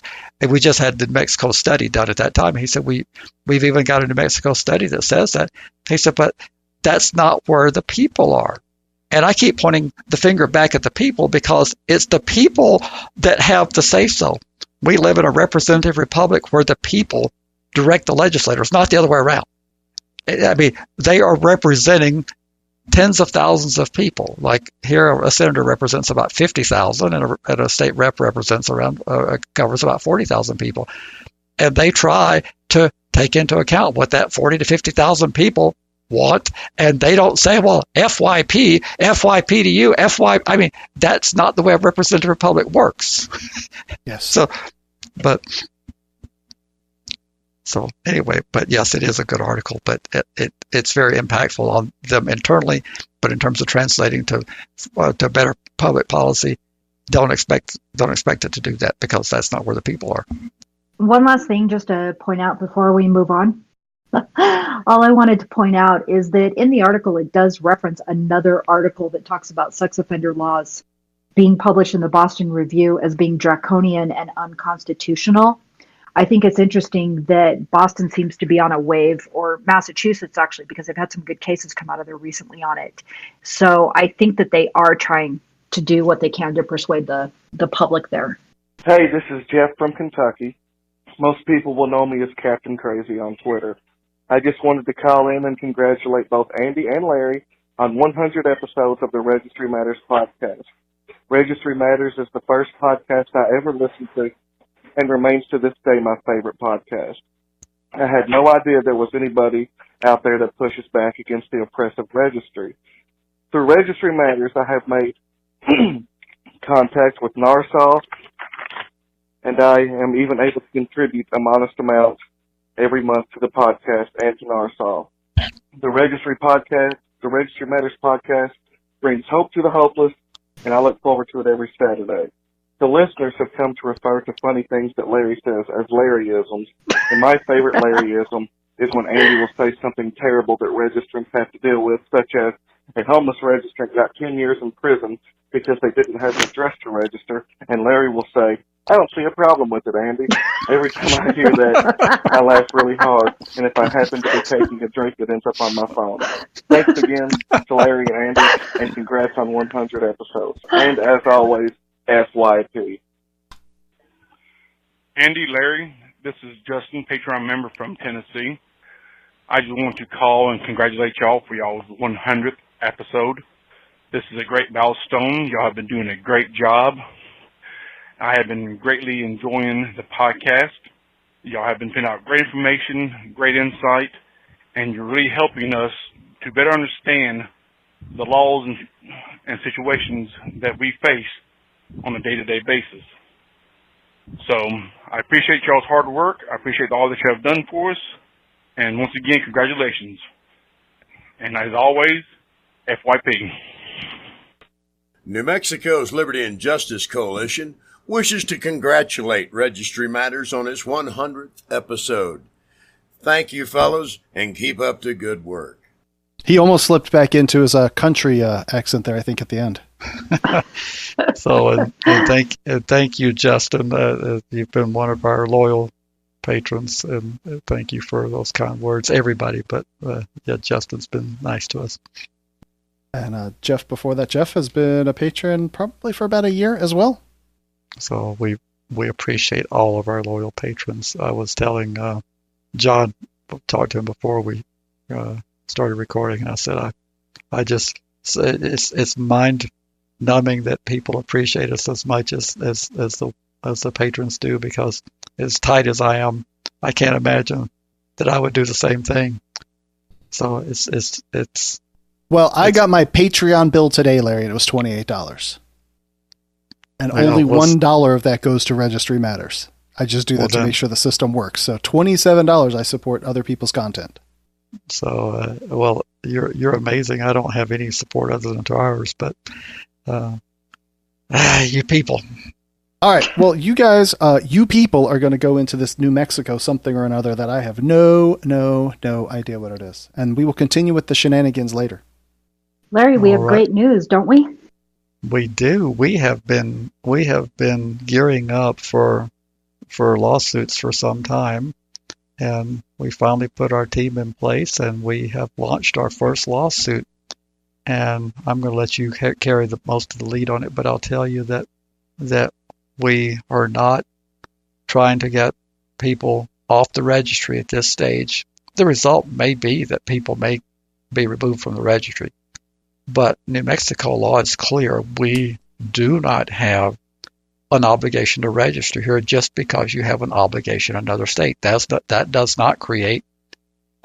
[SPEAKER 3] just had the New Mexico study done at that time. He said, we've even got a New Mexico study that says that. He said, but that's not where the people are. And I keep pointing the finger back at the people because it's the people that have the say-so. We live in a representative republic where the people direct the legislators, not the other way around. I mean, they are representing tens of thousands of people. Like here, a senator represents about 50,000, and a state rep represents covers about 40,000 people. And they try to take into account what that 40 to 50,000 people want, and they don't say, well, FYP to you, I mean, that's not the way a representative republic works.
[SPEAKER 2] Yes.
[SPEAKER 3] So anyway, but yes, it is a good article, but it's very impactful on them internally, but in terms of translating to better public policy, don't expect it to do that because that's not where the people are.
[SPEAKER 6] One last thing just to point out before we move on. All I wanted to point out is that in the article, it does reference another article that talks about sex offender laws being published in the Boston Review as being draconian and unconstitutional. I think it's interesting that Boston seems to be on a wave, or Massachusetts actually, because they've had some good cases come out of there recently on it. So I think that they are trying to do what they can to persuade the public there.
[SPEAKER 13] Hey, this is Jeff from Kentucky. Most people will know me as Captain Crazy on Twitter. I just wanted to call in and congratulate both Andy and Larry on 100 episodes of the Registry Matters podcast. Registry Matters is the first podcast I ever listened to and remains to this day my favorite podcast. I had no idea there was anybody out there that pushes back against the oppressive registry. Through Registry Matters, I have made contact with NARSOL, and I am even able to contribute a modest amount every month to the podcast and to NARSOL. The Registry Matters podcast brings hope to the hopeless, and I look forward to it every Saturday. The listeners have come to refer to funny things that Larry says as Larry-isms, and my favorite Larry-ism is when Andy will say something terrible that registrants have to deal with, such as a homeless registrant got 10 years in prison because they didn't have an address to register, and Larry will say, I don't see a problem with it, Andy. Every time I hear that, I laugh really hard, and if I happen to be taking a drink, it ends up on my phone. Thanks again to Larry and Andy, and congrats on 100 episodes. And as always, FYP.
[SPEAKER 14] Andy, Larry, this is Justin, Patreon member from Tennessee. I just want to call and congratulate y'all for y'all's 100th episode. This is a great milestone. Y'all have been doing a great job. I have been greatly enjoying the podcast. Y'all have been putting out great information, great insight, and you're really helping us to better understand the laws and situations that we face on a day-to-day basis. So I appreciate y'all's hard work. I appreciate all that you have done for us. And once again, congratulations. And as always, FYP.
[SPEAKER 12] New Mexico's Liberty and Justice Coalition wishes to congratulate Registry Matters on its 100th episode. Thank you, fellas, and keep up the good work.
[SPEAKER 2] He almost slipped back into his country accent there, I think, at the end.
[SPEAKER 3] So, and thank you, Justin. You've been one of our loyal patrons, and thank you for those kind words, everybody. But yeah, Justin's been nice to us.
[SPEAKER 2] And Jeff, before that, Jeff has been a patron probably for about a year as well.
[SPEAKER 3] So we appreciate all of our loyal patrons. I was telling John, talked to him before we started recording, and I said I just it's mind numbing that people appreciate us as much as the patrons do, because as tight as I am, I can't imagine that I would do the same thing. So it's
[SPEAKER 2] well, I got my Patreon bill today, Larry, and it was $28. And only $1 of that goes to Registry Matters. I just do that to make sure the system works. So $27, I support other people's content.
[SPEAKER 3] So, well, you're amazing. I don't have any support other than to ours, but you people.
[SPEAKER 2] All right. Well, you guys, you people are going to go into this New Mexico something or another that I have no idea what it is. And we will continue with the shenanigans later.
[SPEAKER 6] Larry, we have great news, don't we?
[SPEAKER 3] We do. We have been gearing up for lawsuits for some time, and we finally put our team in place, and we have launched our first lawsuit. And I'm going to let you carry most of the lead on it, but I'll tell you that we are not trying to get people off the registry at this stage. The result may be that people may be removed from the registry. But New Mexico law is clear. We do not have an obligation to register here just because you have an obligation in another state. That does not create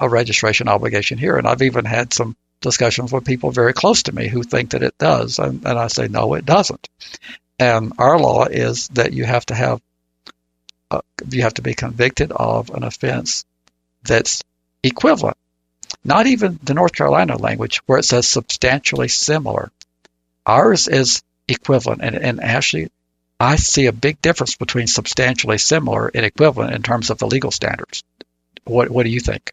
[SPEAKER 3] a registration obligation here. And I've even had some discussions with people very close to me who think that it does. And I say, no, it doesn't. And our law is that you have to be convicted of an offense that's equivalent. Not even the North Carolina language where it says substantially similar. Ours is equivalent. And actually, I see a big difference between substantially similar and equivalent in terms of the legal standards. What do you think?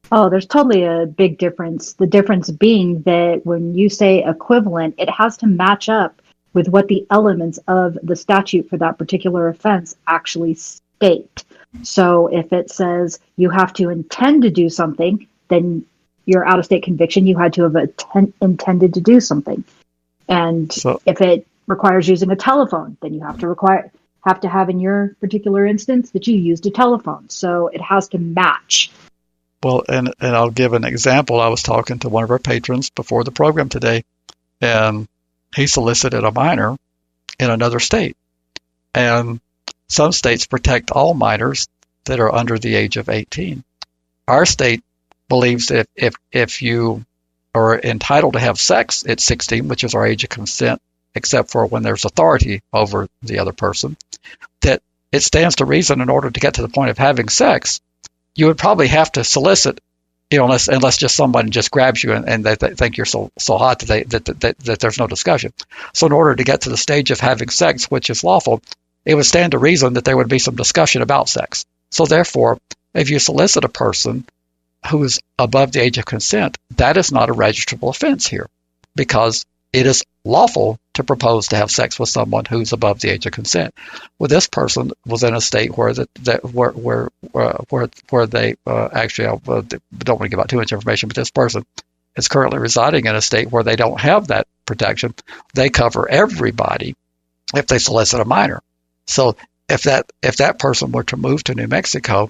[SPEAKER 6] Oh, there's totally a big difference. The difference being that when you say equivalent, it has to match up with what the elements of the statute for that particular offense actually state. So if it says you have to intend to do something, then your out-of-state conviction, you had to have intended to do something. And if it requires using a telephone, then you have to have in your particular instance that you used a telephone. So it has to match.
[SPEAKER 3] Well, and I'll give an example. I was talking to one of our patrons before the program today, and he solicited a minor in another state. And some states protect all minors that are under the age of 18. Our state believes that if you are entitled to have sex at 16, which is our age of consent, except for when there's authority over the other person, that it stands to reason in order to get to the point of having sex, you would probably have to solicit, unless just somebody just grabs you and they think you're so hot that there's no discussion. So in order to get to the stage of having sex, which is lawful, it would stand to reason that there would be some discussion about sex. So therefore, if you solicit a person who is above the age of consent, that is not a registrable offense here, because it is lawful to propose to have sex with someone who's above the age of consent. Well, this person was in a state where they actually, I don't want to give out too much information, but this person is currently residing in a state where they don't have that protection. They cover everybody if they solicit a minor. So if that person were to move to New Mexico,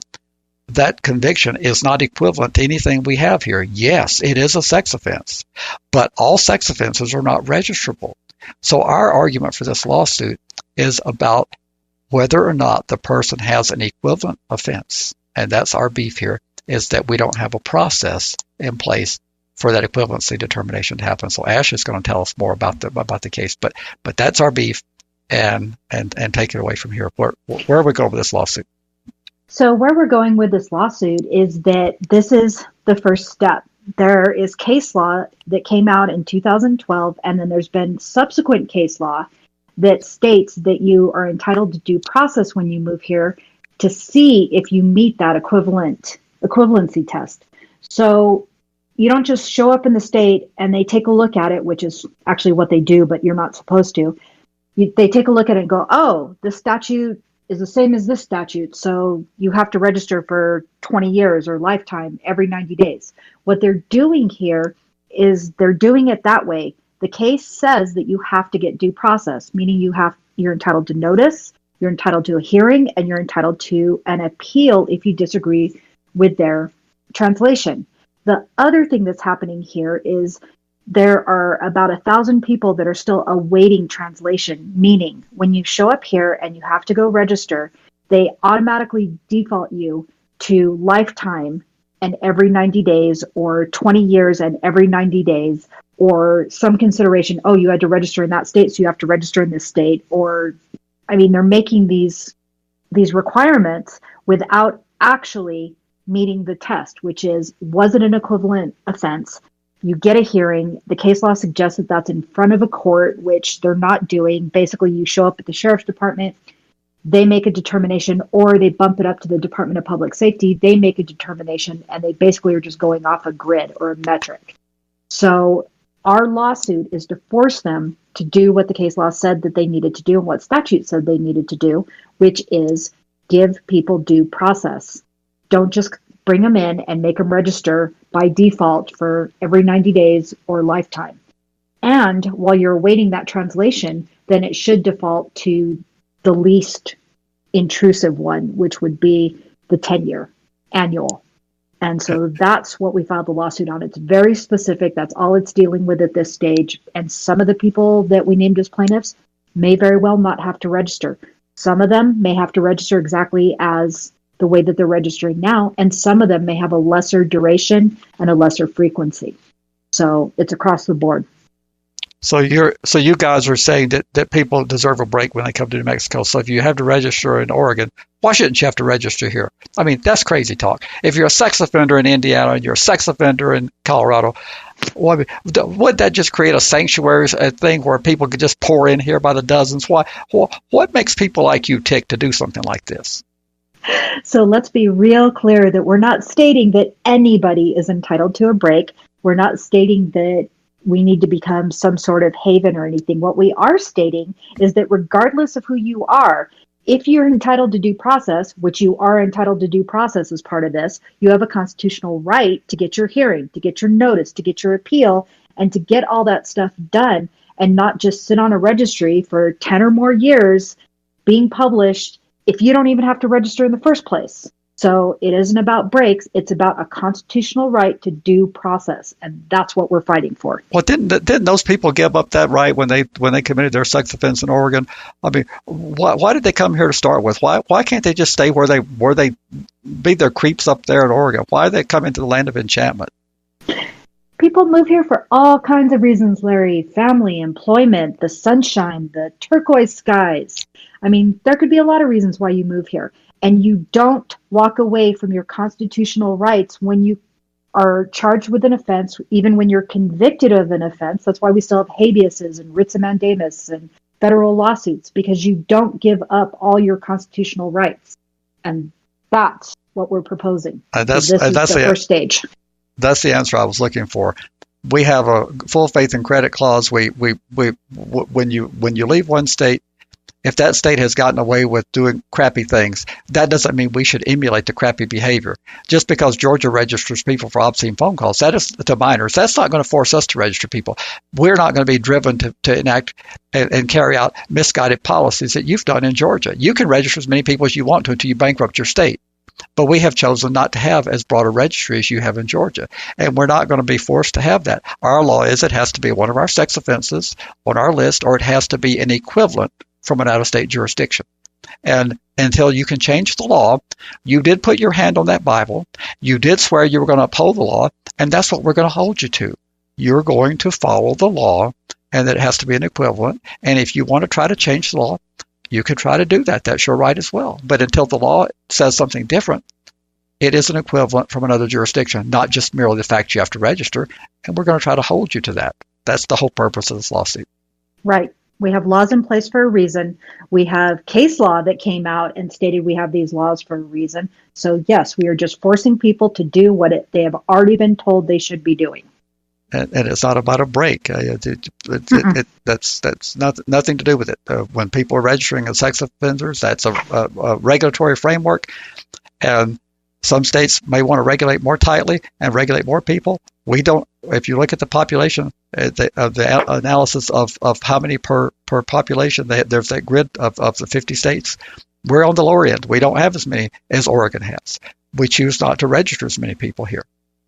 [SPEAKER 3] that conviction is not equivalent to anything we have here. Yes, it is a sex offense, but all sex offenses are not registrable. So our argument for this lawsuit is about whether or not the person has an equivalent offense. And that's our beef here, is that we don't have a process in place for that equivalency determination to happen. So Ash is going to tell us more about the case, but that's our beef, and take it away from here. Where are we going with this lawsuit?
[SPEAKER 6] So where we're going with this lawsuit is that this is the first step. There is case law that came out in 2012, and then there's been subsequent case law that states that you are entitled to due process when you move here to see if you meet that equivalency test. So you don't just show up in the state and they take a look at it, which is actually what they do, but you're not supposed to. They take a look at it and go, oh, this statute is the same as this statute, so you have to register for 20 years or lifetime every 90 days. What they're doing here is they're doing it that way. The case says that you have to get due process, meaning you're entitled to notice, you're entitled to a hearing, and you're entitled to an appeal if you disagree with their translation. The other thing that's happening here is there are about 1,000 people that are still awaiting translation, meaning when you show up here and you have to go register, they automatically default you to lifetime and every 90 days, or 20 years and every 90 days, or some consideration, oh, you had to register in that state, so you have to register in this state. Or, I mean, they're making these requirements without actually meeting the test, which is, was it an equivalent offense? You get a hearing. The case law suggests that that's in front of a court, which they're not doing. Basically, you show up at the sheriff's department, they make a determination, or they bump it up to the Department of Public Safety, they make a determination, and they basically are just going off a grid or a metric. So our lawsuit is to force them to do what the case law said that they needed to do and what statute said they needed to do, which is give people due process. Don't just bring them in and make them register by default for every 90 days or lifetime. And while you're awaiting that translation, then it should default to the least intrusive one, which would be the 10-year annual. And so that's what we filed the lawsuit on. It's very specific. That's all it's dealing with at this stage. And some of the people that we named as plaintiffs may very well not have to register. Some of them may have to register exactly as the way that they're registering now, and some of them may have a lesser duration and a lesser frequency. So it's across the board.
[SPEAKER 3] So you guys are saying that people deserve a break when they come to New Mexico. So if you have to register in Oregon, why shouldn't you have to register here? I mean, that's crazy talk. If you're a sex offender in Indiana and you're a sex offender in Colorado, would that just create a sanctuary, a thing where people could just pour in here by the dozens? What makes people like you tick to do something like this?
[SPEAKER 6] So let's be real clear that we're not stating that anybody is entitled to a break. We're not stating that we need to become some sort of haven or anything. What we are stating is that regardless of who you are, if you're entitled to due process, which you are entitled to due process as part of this, you have a constitutional right to get your hearing, to get your notice, to get your appeal, and to get all that stuff done and not just sit on a registry for 10 or more years being published if you don't even have to register in the first place. So it isn't about breaks. It's about a constitutional right to due process, and that's what we're fighting for.
[SPEAKER 3] Well, didn't those people give up that right when they committed their sex offense in Oregon? I mean, why did they come here to start with? Why can't they just stay where they be their creeps up there in Oregon? Why did they come into the land of enchantment?
[SPEAKER 6] People move here for all kinds of reasons, Larry. Family, employment, the sunshine, the turquoise skies. I mean, there could be a lot of reasons why you move here. And you don't walk away from your constitutional rights when you are charged with an offense, even when you're convicted of an offense. That's why we still have habeases and writs of mandamus and federal lawsuits, because you don't give up all your constitutional rights. And that's what we're proposing. This is the first stage.
[SPEAKER 3] That's the answer I was looking for. We have a full faith and credit clause. When you leave one state, if that state has gotten away with doing crappy things, that doesn't mean we should emulate the crappy behavior. Just because Georgia registers people for obscene phone calls, that is to minors, that's not going to force us to register people. We're not going to be driven to enact and carry out misguided policies that you've done in Georgia. You can register as many people as you want to until you bankrupt your state. But we have chosen not to have as broad a registry as you have in Georgia. And we're not going to be forced to have that. Our law is it has to be one of our sex offenses on our list, or it has to be an equivalent from an out-of-state jurisdiction. And until you can change the law, you did put your hand on that Bible. You did swear you were going to uphold the law, and that's what we're going to hold you to. You're going to follow the law, and that it has to be an equivalent. And if you want to try to change the law, you can try to do that. That's your right as well. But until the law says something different, it is an equivalent from another jurisdiction, not just merely the fact you have to register. And we're going to try to hold you to that. That's the whole purpose of this lawsuit.
[SPEAKER 6] Right. We have laws in place for a reason. We have case law that came out and stated we have these laws for a reason. So yes, we are just forcing people to do what they have already been told they should be doing.
[SPEAKER 3] And it's not about a break. That's nothing to do with it. When people are registering as sex offenders, that's a regulatory framework. And some states may want to regulate more tightly and regulate more people. We don't. If you look at the population, the analysis of how many per population, there's that grid of the 50 states. We're on the lower end. We don't have as many as Oregon has. We choose not to register as many people here.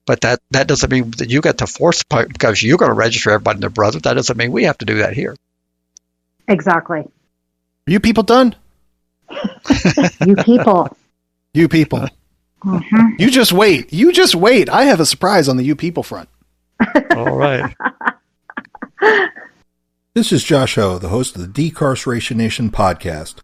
[SPEAKER 3] But that doesn't mean that you get to force, because you're going to register everybody and their brother. That doesn't mean we have to do that here.
[SPEAKER 6] Exactly.
[SPEAKER 2] Are you people done?
[SPEAKER 6] You people.
[SPEAKER 2] You people.
[SPEAKER 6] Mm-hmm.
[SPEAKER 2] You just wait. You just wait. I have a surprise on the you people front.
[SPEAKER 3] All right.
[SPEAKER 15] This is Josh Ho, the host of the Decarceration Nation podcast.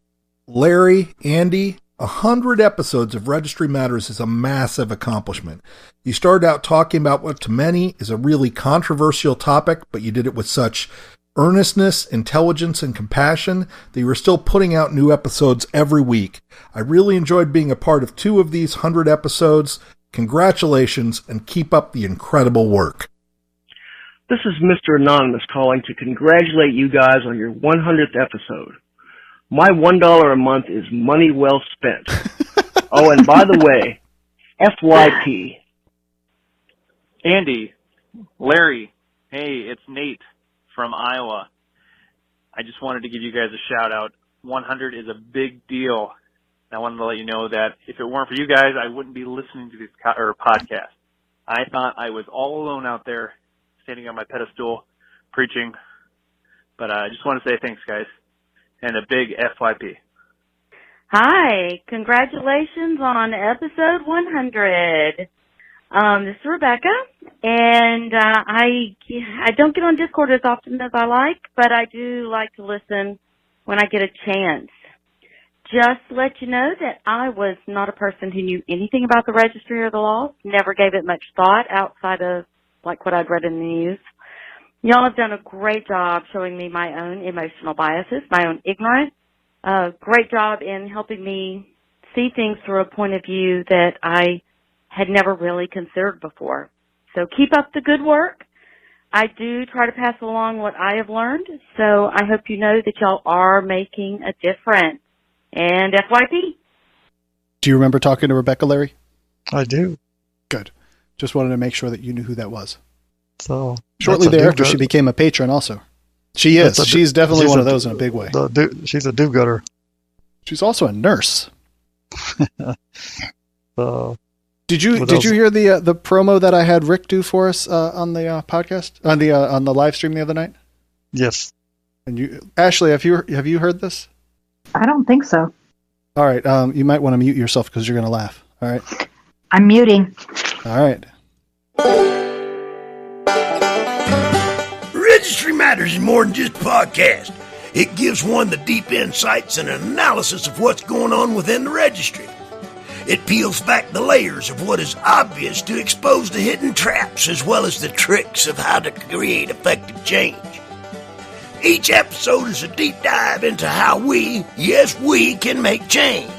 [SPEAKER 15] Larry, Andy, 100 episodes of Registry Matters is a massive accomplishment. You started out talking about what to many is a really controversial topic, but you did it with such earnestness, intelligence, and compassion that you were still putting out new episodes every week. I really enjoyed being a part of 2 of these 100 episodes. Congratulations, and keep up the incredible work.
[SPEAKER 16] This is Mr. Anonymous calling to congratulate you guys on your 100th episode. My $1 a month is money well spent. Oh, and by the way, FYP.
[SPEAKER 17] Andy, Larry, hey, it's Nate from Iowa. I just wanted to give you guys a shout out. 100 is a big deal. I wanted to let you know that if it weren't for you guys, I wouldn't be listening to this podcast. I thought I was all alone out there, standing on my pedestal, preaching. But I just want to say thanks, guys, and a big FYP.
[SPEAKER 10] Hi, congratulations on episode 100. This is Rebecca, and I don't get on Discord as often as I like, but I do like to listen when I get a chance. Just to let you know that I was not a person who knew anything about the registry or the laws, never gave it much thought outside of like what I'd read in the news. Y'all have done a great job showing me my own emotional biases, my own ignorance. Great job in helping me see things through a point of view that I had never really considered before. So keep up the good work. I do try to pass along what I have learned, so I hope you know that y'all are making a difference. And FYP.
[SPEAKER 2] Do you remember talking to Rebecca, Larry?
[SPEAKER 3] I do.
[SPEAKER 2] Good. Just wanted to make sure that you knew who that was.
[SPEAKER 3] So
[SPEAKER 2] shortly thereafter, she became a patron also. She is. She's definitely one of those in a big way.
[SPEAKER 3] She's a do-gooder.
[SPEAKER 2] She's also a nurse. Did you
[SPEAKER 3] What else?
[SPEAKER 2] hear the promo that I had Rick do for us on the podcast on the live stream the other night?
[SPEAKER 3] Yes.
[SPEAKER 2] And you, Ashley, have you heard this?
[SPEAKER 6] I don't think so.
[SPEAKER 2] All right. You might want to mute yourself because you're going to laugh. All right.
[SPEAKER 6] I'm muting.
[SPEAKER 2] All right.
[SPEAKER 12] Registry Matters is more than just a podcast. It gives one the deep insights and analysis of what's going on within the registry. It peels back the layers of what is obvious to expose the hidden traps as well as the tricks of how to create effective change. Each episode is a deep dive into how we can make change.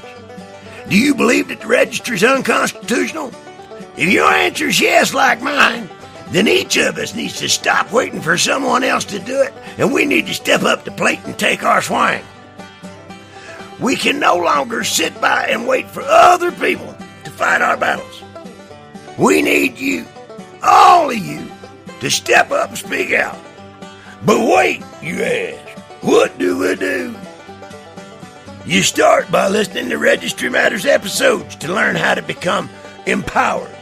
[SPEAKER 12] Do you believe that the registry is unconstitutional? If your answer is yes, like mine, then each of us needs to stop waiting for someone else to do it, and we need to step up to the plate and take our swing. We can no longer sit by and wait for other people to fight our battles. We need you, all of you, to step up and speak out. But wait, you ask, what do we do? You start by listening to Registry Matters episodes to learn how to become empowered,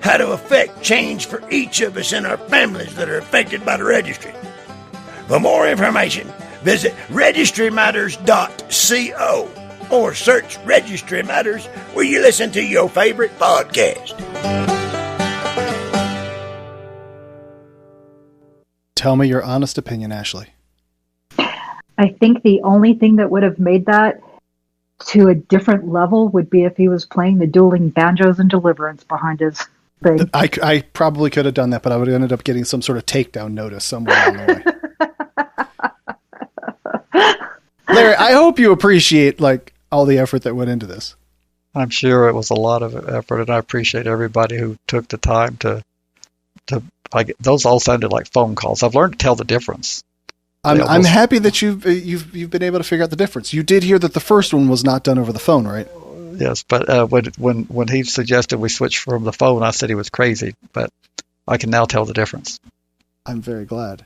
[SPEAKER 12] how to affect change for each of us and our families that are affected by the registry. For more information, visit registrymatters.co or search Registry Matters where you listen to your favorite podcast.
[SPEAKER 2] Tell me your honest opinion, Ashley.
[SPEAKER 6] I think the only thing that would have made that to a different level would be if he was playing the dueling banjos and deliverance behind his thing.
[SPEAKER 2] I probably could have done that, but I would have ended up getting some sort of takedown notice somewhere along the way. Larry, I hope you appreciate all the effort that went into this.
[SPEAKER 3] I'm sure it was a lot of effort, and I appreciate everybody who took the time to those all sounded like phone calls. I've learned to tell the difference.
[SPEAKER 2] I'm happy that you've been able to figure out the difference. You did hear that the first one was not done over the phone, right?
[SPEAKER 3] Yes, but when he suggested we switch from the phone, I said he was crazy, but I can now tell the difference.
[SPEAKER 2] I'm very glad.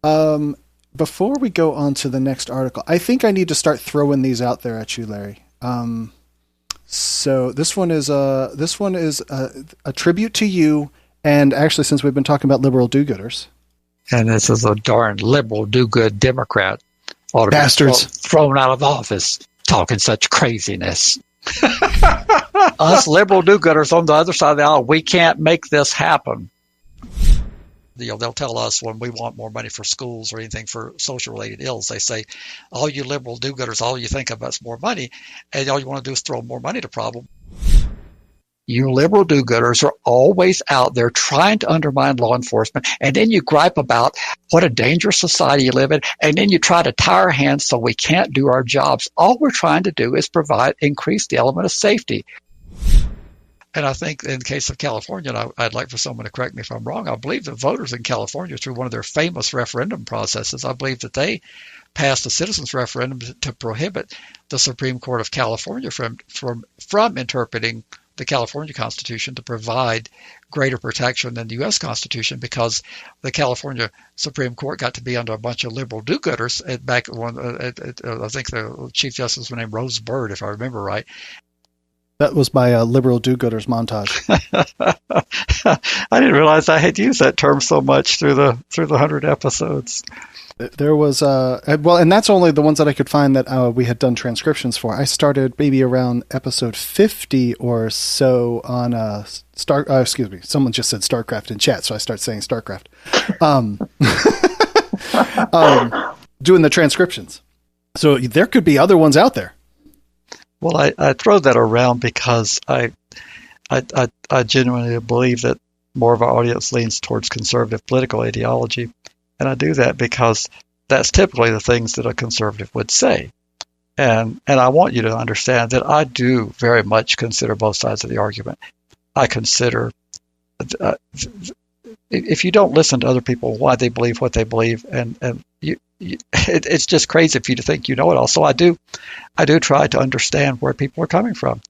[SPEAKER 2] Before we go on to the next article, I think I need to start throwing these out there at you, Larry. So this one is a tribute to you, and actually, since we've been talking about liberal do-gooders.
[SPEAKER 18] And this is a darn liberal do-good Democrat.
[SPEAKER 2] Bastards.
[SPEAKER 18] Thrown out of office, talking such craziness. Us liberal do-gooders on the other side of the aisle, we can't make this happen. They'll tell us when we want more money for schools or anything for social-related ills, they say, all you liberal do-gooders, all you think about is more money, and all you want to do is throw more money at a problem. You liberal do-gooders are always out there trying to undermine law enforcement, and then you gripe about what a dangerous society you live in, and then you try to tie our hands so we can't do our jobs. All we're trying to do is increase the element of safety. And I think in the case of California, and I'd like for someone to correct me if I'm wrong, I believe the voters in California, through one of their famous referendum processes, I believe that they passed a citizens' referendum to prohibit the Supreme Court of California from interpreting the California Constitution to provide greater protection than the U.S. Constitution, because the California Supreme Court got to be under a bunch of liberal do-gooders back when I think the Chief Justice was named Rose Byrd, if I remember right.
[SPEAKER 2] That was my liberal do-gooders montage.
[SPEAKER 3] I didn't realize I had used that term so much through the 100 episodes.
[SPEAKER 2] There was and that's only the ones that I could find that we had done transcriptions for. I started maybe around episode 50 or so on someone just said StarCraft in chat, so I start saying StarCraft. Doing the transcriptions. So there could be other ones out there.
[SPEAKER 3] Well, I throw that around because I genuinely believe that more of our audience leans towards conservative political ideology. And I do that because that's typically the things that a conservative would say. And I want you to understand that I do very much consider both sides of the argument. I consider, if you don't listen to other people, why they believe what they believe, and it's just crazy for you to think you know it all. So I do try to understand where people are coming from,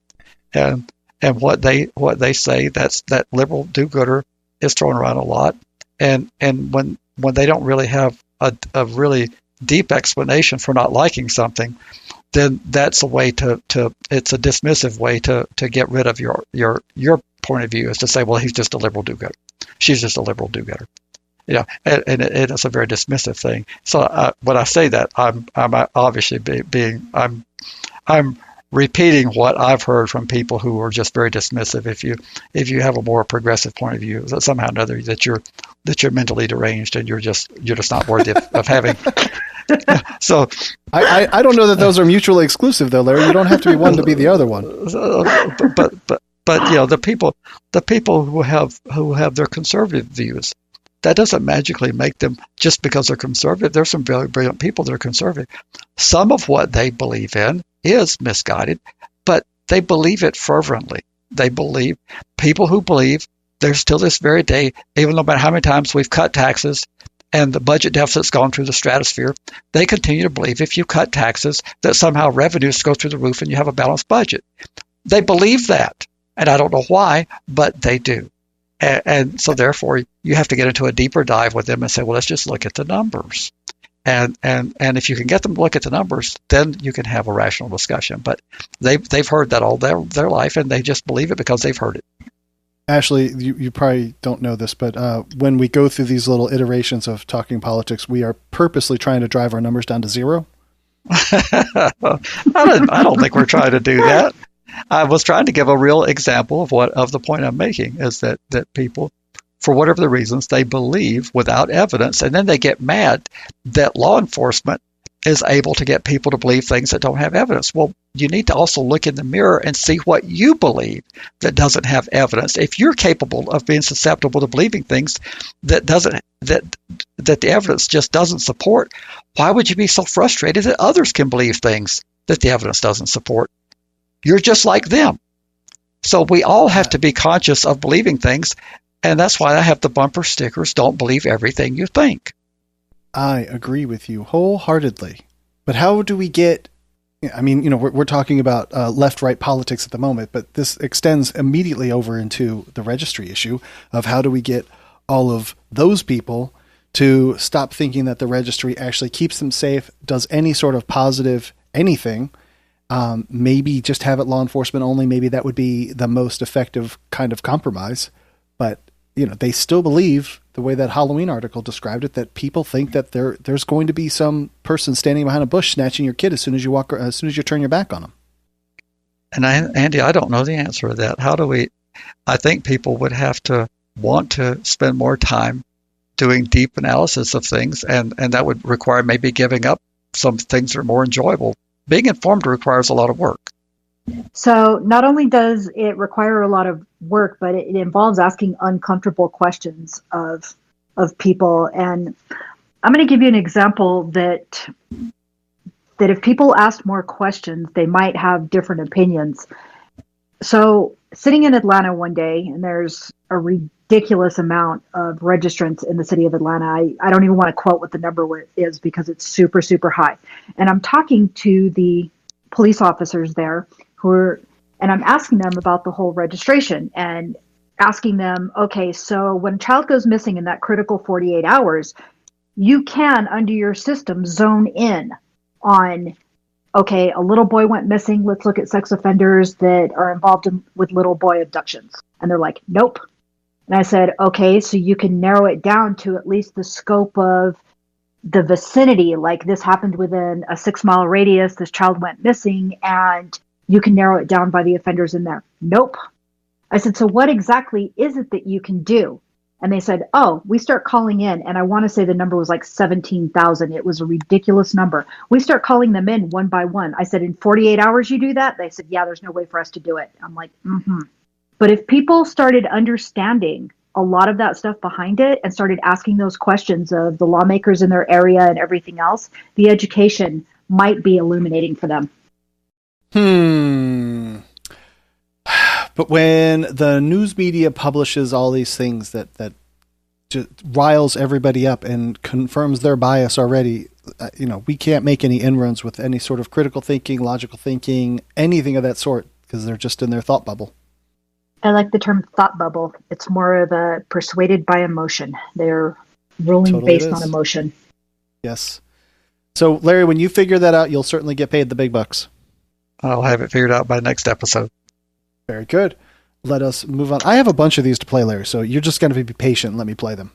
[SPEAKER 3] and what they say. That liberal do-gooder is thrown around a lot, and when they don't really have a really deep explanation for not liking something, then that's a way it's a dismissive way to get rid of your point of view, is to say, well, he's just a liberal do-gooder. She's just a liberal do-gooder. And it's a very dismissive thing. So when I say that, I'm obviously I'm repeating what I've heard from people who are just very dismissive. If you have a more progressive point of view, that somehow or another that you're mentally deranged and you're just not worthy of having. So
[SPEAKER 2] I don't know that those are mutually exclusive, though, Larry. You don't have to be one to be the other one.
[SPEAKER 3] But the people who have their conservative views, that doesn't magically make them, just because they're conservative. There's some very brilliant people that are conservative. Some of what they believe in is misguided, but they believe it fervently. People who believe there's still this very day, even no matter how many times we've cut taxes and the budget deficit's gone through the stratosphere, they continue to believe if you cut taxes that somehow revenues go through the roof and you have a balanced budget. They believe that, and I don't know why, but they do. And so therefore you have to get into a deeper dive with them and say, well, let's just look at the numbers.
[SPEAKER 18] And if you can get them to look at the numbers, then you can have a rational discussion. But they've heard that all their life, and they just believe it because they've heard it.
[SPEAKER 2] Ashley, you probably don't know this, but when we go through these little iterations of talking politics, we are purposely trying to drive our numbers down to zero.
[SPEAKER 18] I don't think we're trying to do that. I was trying to give a real example of the point I'm making, is that people, for whatever the reasons, they believe without evidence, and then they get mad that law enforcement is able to get people to believe things that don't have evidence. Well, you need to also look in the mirror and see what you believe that doesn't have evidence. If you're capable of being susceptible to believing things that the evidence just doesn't support, why would you be so frustrated that others can believe things that the evidence doesn't support? You're just like them. So we all have to be conscious of believing things, and that's why I have the bumper stickers, "Don't believe everything you think."
[SPEAKER 2] I agree with you wholeheartedly. But how do we get, I mean, we're talking about left-right politics at the moment, but this extends immediately over into the registry issue of how do we get all of those people to stop thinking that the registry actually keeps them safe, does any sort of positive anything. Maybe just have it law enforcement only. Maybe that would be the most effective kind of compromise. But, they still believe, the way that Halloween article described it, that people think that there's going to be some person standing behind a bush snatching your kid as soon as you turn your back on them.
[SPEAKER 18] And Andy, I don't know the answer to that. How do we? I think people would have to want to spend more time doing deep analysis of things, and that would require maybe giving up some things that are more enjoyable. Being informed requires a lot of work.
[SPEAKER 6] So not only does it require a lot of work, but it involves asking uncomfortable questions of people. And I'm going to give you an example that if people asked more questions, they might have different opinions. So sitting in Atlanta one day, and there's a ridiculous amount of registrants in the city of Atlanta. I don't even want to quote what the number is because it's super, super high. And I'm talking to the police officers there and I'm asking them about the whole registration and asking them, okay, so when a child goes missing in that critical 48 hours, you can, under your system, zone in on, okay, a little boy went missing. Let's look at sex offenders that are involved with little boy abductions. And they're like, nope. And I said, okay, so you can narrow it down to at least the scope of the vicinity. Like, this happened within a 6-mile radius. This child went missing, and you can narrow it down by the offenders in there. Nope. I said, so what exactly is it that you can do? And they said, oh, we start calling in. And I want to say the number was like 17,000. It was a ridiculous number. We start calling them in one by one. I said, in 48 hours you do that? They said, yeah, there's no way for us to do it. I'm like, mm-hmm. But if people started understanding a lot of that stuff behind it and started asking those questions of the lawmakers in their area and everything else, the education might be illuminating for them.
[SPEAKER 2] But when the news media publishes all these things that just riles everybody up and confirms their bias already, we can't make any inroads with any sort of critical thinking, logical thinking, anything of that sort, because they're just in their thought bubble.
[SPEAKER 6] I like the term thought bubble. It's more of a persuaded by emotion. They're ruling
[SPEAKER 2] Totally
[SPEAKER 6] based
[SPEAKER 2] it
[SPEAKER 6] on
[SPEAKER 2] is.
[SPEAKER 6] emotion.
[SPEAKER 2] Yes. So, Larry, when you figure that out, you'll certainly get paid the big bucks.
[SPEAKER 18] I'll have it figured out by next episode.
[SPEAKER 2] Very good. Let us move on. I have a bunch of these to play, Larry, so you're just going to be patient and let me play them.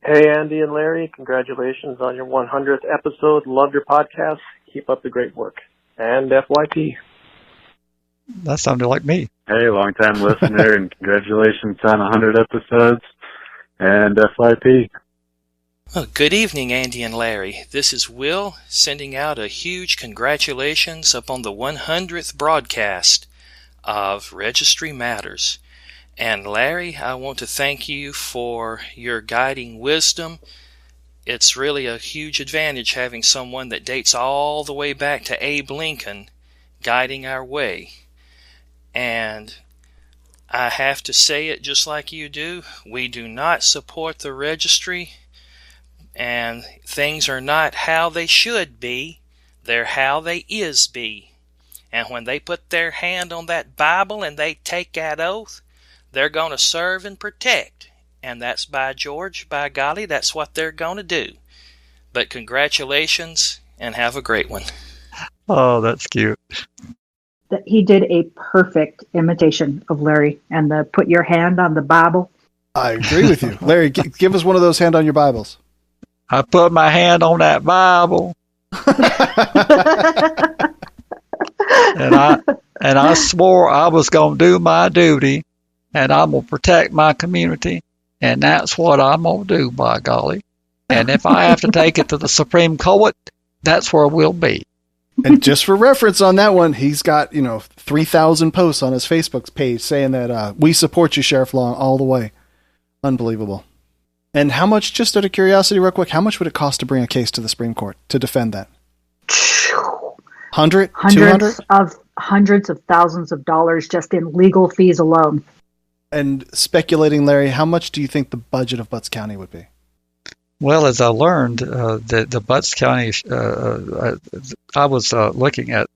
[SPEAKER 19] Hey, Andy and Larry, congratulations on your 100th episode. Love your podcast. Keep up the great work. And FYP.
[SPEAKER 18] That sounded like me.
[SPEAKER 20] Hey, long-time listener, and congratulations on 100 episodes. And FYP.
[SPEAKER 21] Well, good evening, Andy and Larry. This is Will sending out a huge congratulations upon the 100th broadcast of Registry Matters. And Larry, I want to thank you for your guiding wisdom. It's really a huge advantage having someone that dates all the way back to Abe Lincoln guiding our way. And I have to say it just like you do. We do not support the registry, and things are not how they should be. They're how they is be. And when they put their hand on that Bible and they take that oath, they're going to serve and protect. And that's by George, by golly, that's what they're going to do. But congratulations, and have a great one.
[SPEAKER 18] Oh, that's cute.
[SPEAKER 6] That he did a perfect imitation of Larry and the put your hand on the Bible.
[SPEAKER 2] I agree with you. Larry, give us one of those hand on your Bibles.
[SPEAKER 18] I put my hand on that Bible. and I swore I was going to do my duty, and I'm going to protect my community, and that's what I'm going to do, by golly. And if I have to take it to the Supreme Court, that's where we'll be.
[SPEAKER 2] And just for reference on that one, he's got, 3,000 posts on his Facebook page saying that we support you, Sheriff Long, all the way. Unbelievable. And how much, just out of curiosity real quick, how much would it cost to bring a case to the Supreme Court to defend that? 100? 200?
[SPEAKER 6] Hundreds of thousands of dollars just in legal fees alone.
[SPEAKER 2] And speculating, Larry, how much do you think the budget of Butts County would be?
[SPEAKER 18] Well, as I learned, the Butts County, I was looking at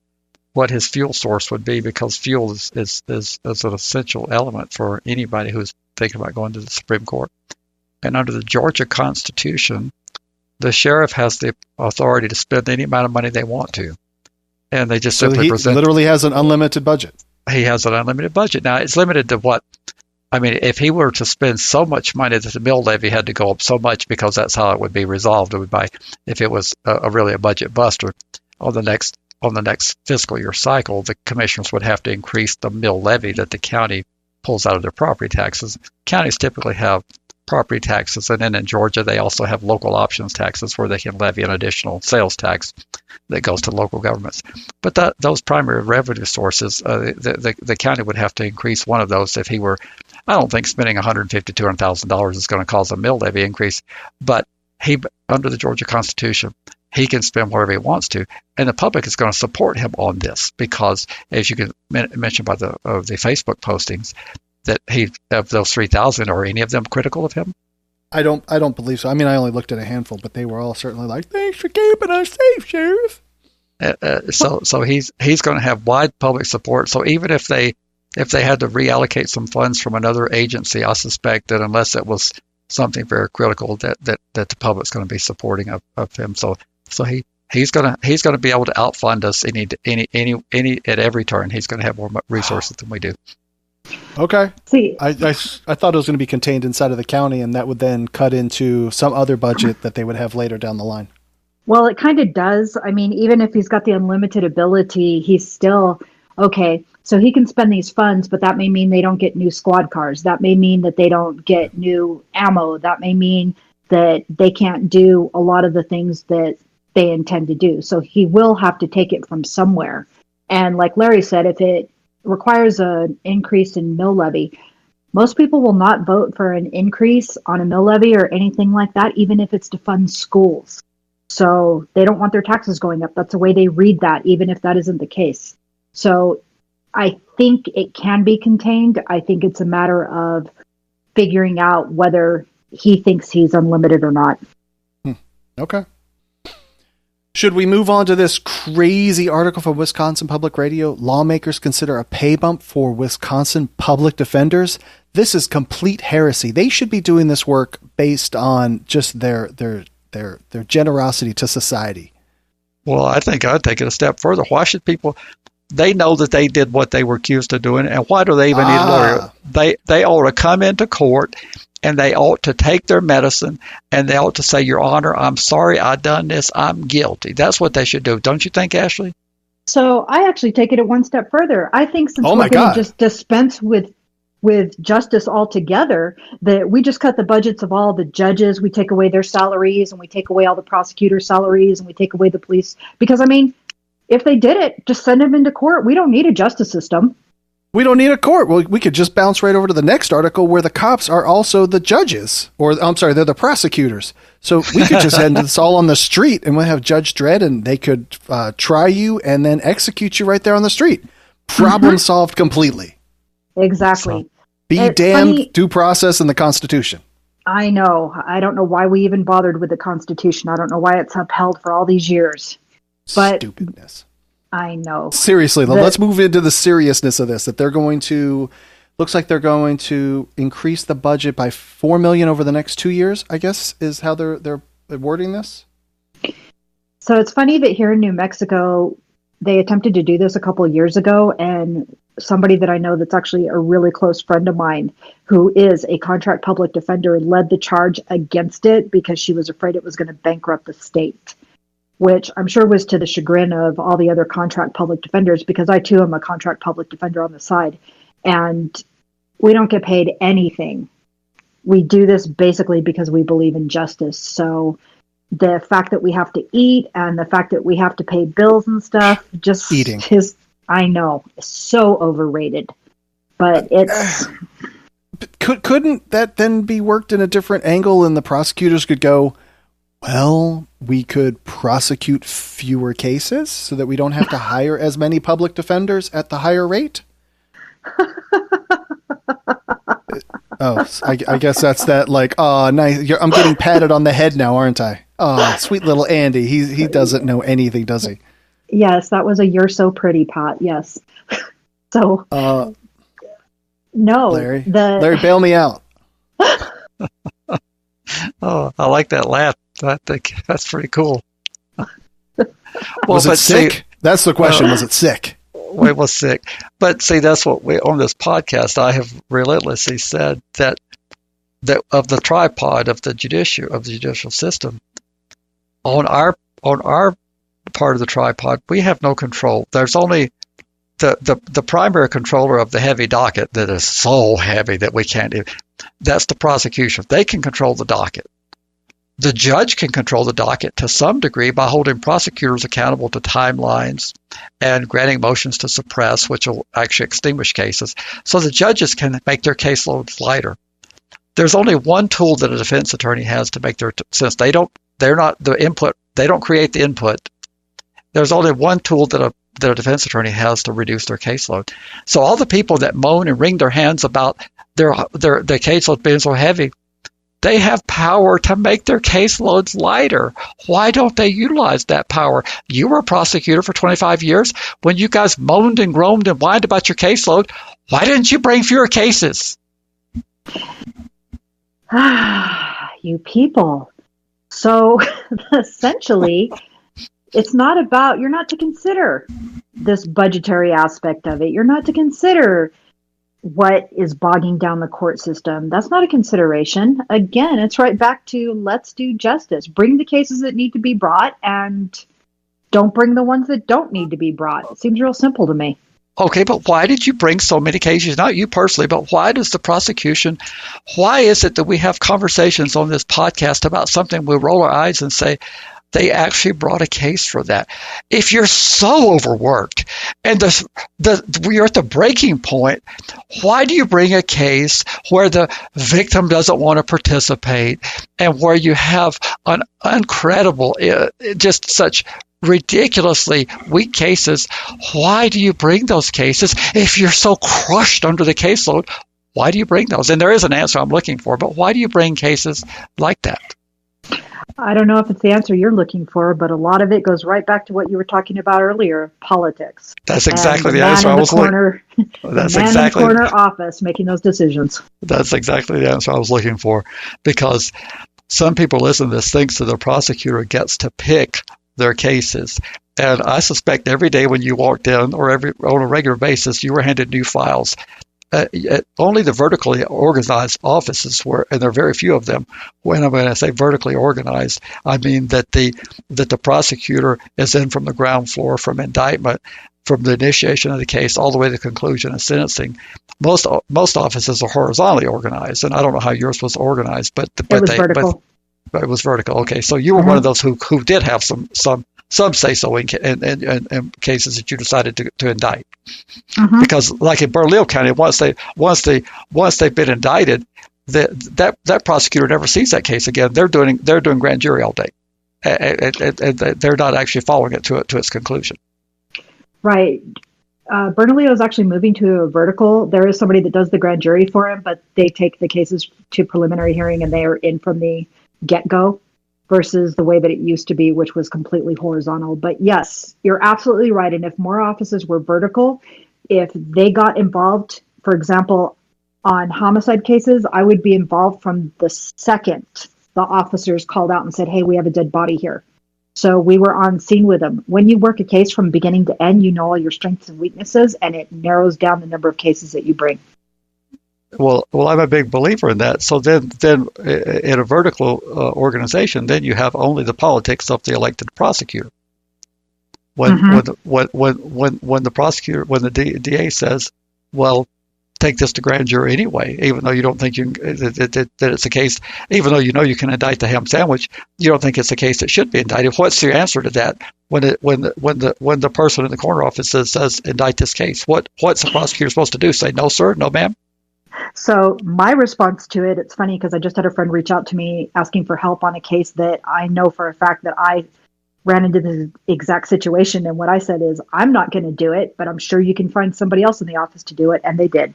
[SPEAKER 18] what his fuel source would be, because fuel is an essential element for anybody who's thinking about going to the Supreme Court. And under the Georgia Constitution, the sheriff has the authority to spend any amount of money they want to. And they just simply present.
[SPEAKER 2] Literally has an unlimited budget.
[SPEAKER 18] He has an unlimited budget. Now, it's limited to what? I mean, if he were to spend so much money that the mill levy had to go up so much, because that's how it would be resolved. It would be, if it was really a budget buster, on the next fiscal year cycle, the commissioners would have to increase the mill levy that the county pulls out of their property taxes. Counties typically have property taxes, and then in Georgia they also have local options taxes where they can levy an additional sales tax that goes to local governments. But those primary revenue sources, the county would have to increase one of those if he were. I don't think spending $150,000 to $200,000 is going to cause a mill levy increase, but under the Georgia Constitution, he can spend whatever he wants to, and the public is going to support him on this, because, as you can mention by the Facebook postings, that of those 3,000, are any of them critical of him?
[SPEAKER 2] I don't believe so. I mean, I only looked at a handful, but they were all certainly like, "Thanks for keeping us safe, Sheriff."
[SPEAKER 18] So he's going to have wide public support. So even if they had to reallocate some funds from another agency, I suspect that unless it was something very critical, that the public's going to be supporting of him. So he's going to be able to outfund us any at every turn. He's going to have more resources than we do.
[SPEAKER 2] Okay.
[SPEAKER 6] See,
[SPEAKER 2] I thought it was going to be contained inside of the county, and that would then cut into some other budget that they would have later down the line.
[SPEAKER 6] Well, it kind of does. I mean, even if he's got the unlimited ability, he's still okay. So he can spend these funds, but that may mean they don't get new squad cars. That may mean that they don't get new ammo. That may mean that they can't do a lot of the things that they intend to do. So he will have to take it from somewhere. And like Larry said, if it requires an increase in mill levy, most people will not vote for an increase on a mill levy or anything like that, even if it's to fund schools. So they don't want their taxes going up. That's the way they read that, even if that isn't the case. So I think it can be contained. I think it's a matter of figuring out whether he thinks he's unlimited or not.
[SPEAKER 2] Okay. Should we move on to this crazy article from Wisconsin Public Radio? Lawmakers consider a pay bump for Wisconsin public defenders. This is complete heresy. They should be doing this work based on just their generosity to society.
[SPEAKER 18] Well, I think I'd take it a step further. Why should people? They know that they did what they were accused of doing, and why do they even need a lawyer? They ought to come into court, and they ought to take their medicine, and they ought to say, "Your Honor, I'm sorry I done this. I'm guilty." That's what they should do. Don't you think, Ashley?
[SPEAKER 6] So I actually take it one step further. I think since we're going to just dispense with justice altogether, that we just cut the budgets of all the judges, we take away their salaries, and we take away all the prosecutors' salaries, and we take away the police. Because, I mean, if they did it, just send them into court. We don't need a justice system.
[SPEAKER 2] We don't need a court. Well, we could just bounce right over to the next article where the cops are also the judges. Or, I'm sorry, they're the prosecutors. So we could just end this all on the street, and we'll have Judge Dredd, and they could try you and then execute you right there on the street. Problem solved completely.
[SPEAKER 6] Exactly.
[SPEAKER 2] So, be damned, due process, and the Constitution.
[SPEAKER 6] I know. I don't know why we even bothered with the Constitution. I don't know why it's upheld for all these years. But
[SPEAKER 2] stupidness.
[SPEAKER 6] I know.
[SPEAKER 2] Seriously, let's move into the seriousness of this. That they're going to, looks like they're going to increase the budget by $4 million over the next 2 years, I guess, is how they're wording this.
[SPEAKER 6] So it's funny that here in New Mexico, they attempted to do this a couple of years ago, and somebody that I know that's actually a really close friend of mine who is a contract public defender led the charge against it because she was afraid it was going to bankrupt the state, which I'm sure was to the chagrin of all the other contract public defenders, because I too am a contract public defender on the side, and we don't get paid anything. We do this basically because we believe in justice. So the fact that we have to eat and the fact that we have to pay bills and stuff just
[SPEAKER 2] Eating.
[SPEAKER 6] is, I know, so overrated. But it's
[SPEAKER 2] Couldn't that then be worked in a different angle, and the prosecutors could go, well, we could prosecute fewer cases so that we don't have to hire as many public defenders at the higher rate? Oh, I guess that's that, like, oh, nice. I'm getting patted on the head now, aren't I? Oh, sweet little Andy. He doesn't know anything, does he?
[SPEAKER 6] yes, that was a "you're so pretty" Pat. Yes. So no,
[SPEAKER 2] Larry, bail me out.
[SPEAKER 18] Oh, I like that laugh. I think that's pretty cool.
[SPEAKER 2] Was it sick? That's the question. Was it sick?
[SPEAKER 18] It was sick. But see, that's what we, on this podcast, I have relentlessly said that of the tripod of the judicial system, on our part of the tripod, we have no control. There's only the primary controller of the heavy docket that is so heavy that we can't even. That's the prosecution. They can control the docket. The judge can control the docket to some degree by holding prosecutors accountable to timelines and granting motions to suppress, which will actually extinguish cases. So the judges can make their caseloads lighter. There's only one tool that a defense attorney has to make since they're not the input, they don't create the input. There's only one tool that a defense attorney has to reduce their caseload. So all the people that moan and wring their hands about their caseload being so heavy, they have power to make their caseloads lighter. Why don't they utilize that power? You were a prosecutor for 25 years. When you guys moaned and groaned and whined about your caseload, why didn't you bring fewer cases?
[SPEAKER 6] You people. So essentially, it's not about, you're not to consider this budgetary aspect of it. You're not to consider what is bogging down the court system. That's not a consideration. Again, it's right back to let's do justice. Bring the cases that need to be brought and don't bring the ones that don't need to be brought. It seems real simple to me.
[SPEAKER 18] Okay, but why did you bring so many cases? Not you personally, but why does the prosecution, why is it that we have conversations on this podcast about something, we roll our eyes and say, they actually brought a case for that? If you're so overworked and we're at the breaking point, why do you bring a case where the victim doesn't want to participate and where you have an incredible, just such ridiculously weak cases? Why do you bring those cases if you're so crushed under the caseload? Why do you bring those? And there is an answer I'm looking for, but why do you bring cases like that?
[SPEAKER 6] I don't know if it's the answer you're looking for, but a lot of it goes right back to what you were talking about earlier, politics.
[SPEAKER 18] That's exactly the answer I was looking for.
[SPEAKER 6] That's exactly in the corner office making those decisions.
[SPEAKER 18] That's exactly the answer I was looking for, because some people listen to this thinks that the prosecutor gets to pick their cases. And I suspect every day when you walked in or on a regular basis, you were handed new files. Only the vertically organized offices were, and there are very few of them. When I say vertically organized, I mean that the prosecutor is in from the ground floor, from indictment, from the initiation of the case all the way to the conclusion of sentencing. Most offices are horizontally organized, and I don't know how yours was organized, but
[SPEAKER 6] it was vertical.
[SPEAKER 18] But it was vertical. Okay, so you were one of those who did have some say so in cases that you decided to indict. Because like in Bernalillo County, once they've been indicted, that prosecutor never sees that case again. They're doing grand jury all day, and they're not actually following it to its conclusion.
[SPEAKER 6] Right. Bernalillo is actually moving to a vertical. There is somebody that does the grand jury for him, but they take the cases to preliminary hearing and they are in from the get-go versus the way that it used to be, which was completely horizontal. But yes, you're absolutely right. And if more offices were vertical, if they got involved, for example, on homicide cases, I would be involved from the second the officers called out and said, hey, we have a dead body here. So we were on scene with them. When you work a case from beginning to end, you know all your strengths and weaknesses, and it narrows down the number of cases that you bring.
[SPEAKER 2] Well, I'm a big believer in that. So then in a vertical organization, then you have only the politics of the elected prosecutor. When the DA says, well, take this to grand jury anyway, even though you don't think that it's a case, even though you know you can indict the ham sandwich, you don't think it's a case that should be indicted. What's your answer to that? When the person in the corner office says indict this case, what's the prosecutor supposed to do? Say no, sir, no, ma'am?
[SPEAKER 6] So my response to it, it's funny because I just had a friend reach out to me asking for help on a case that I know for a fact that I ran into this exact situation. And what I said is, I'm not going to do it, but I'm sure you can find somebody else in the office to do it. And they did.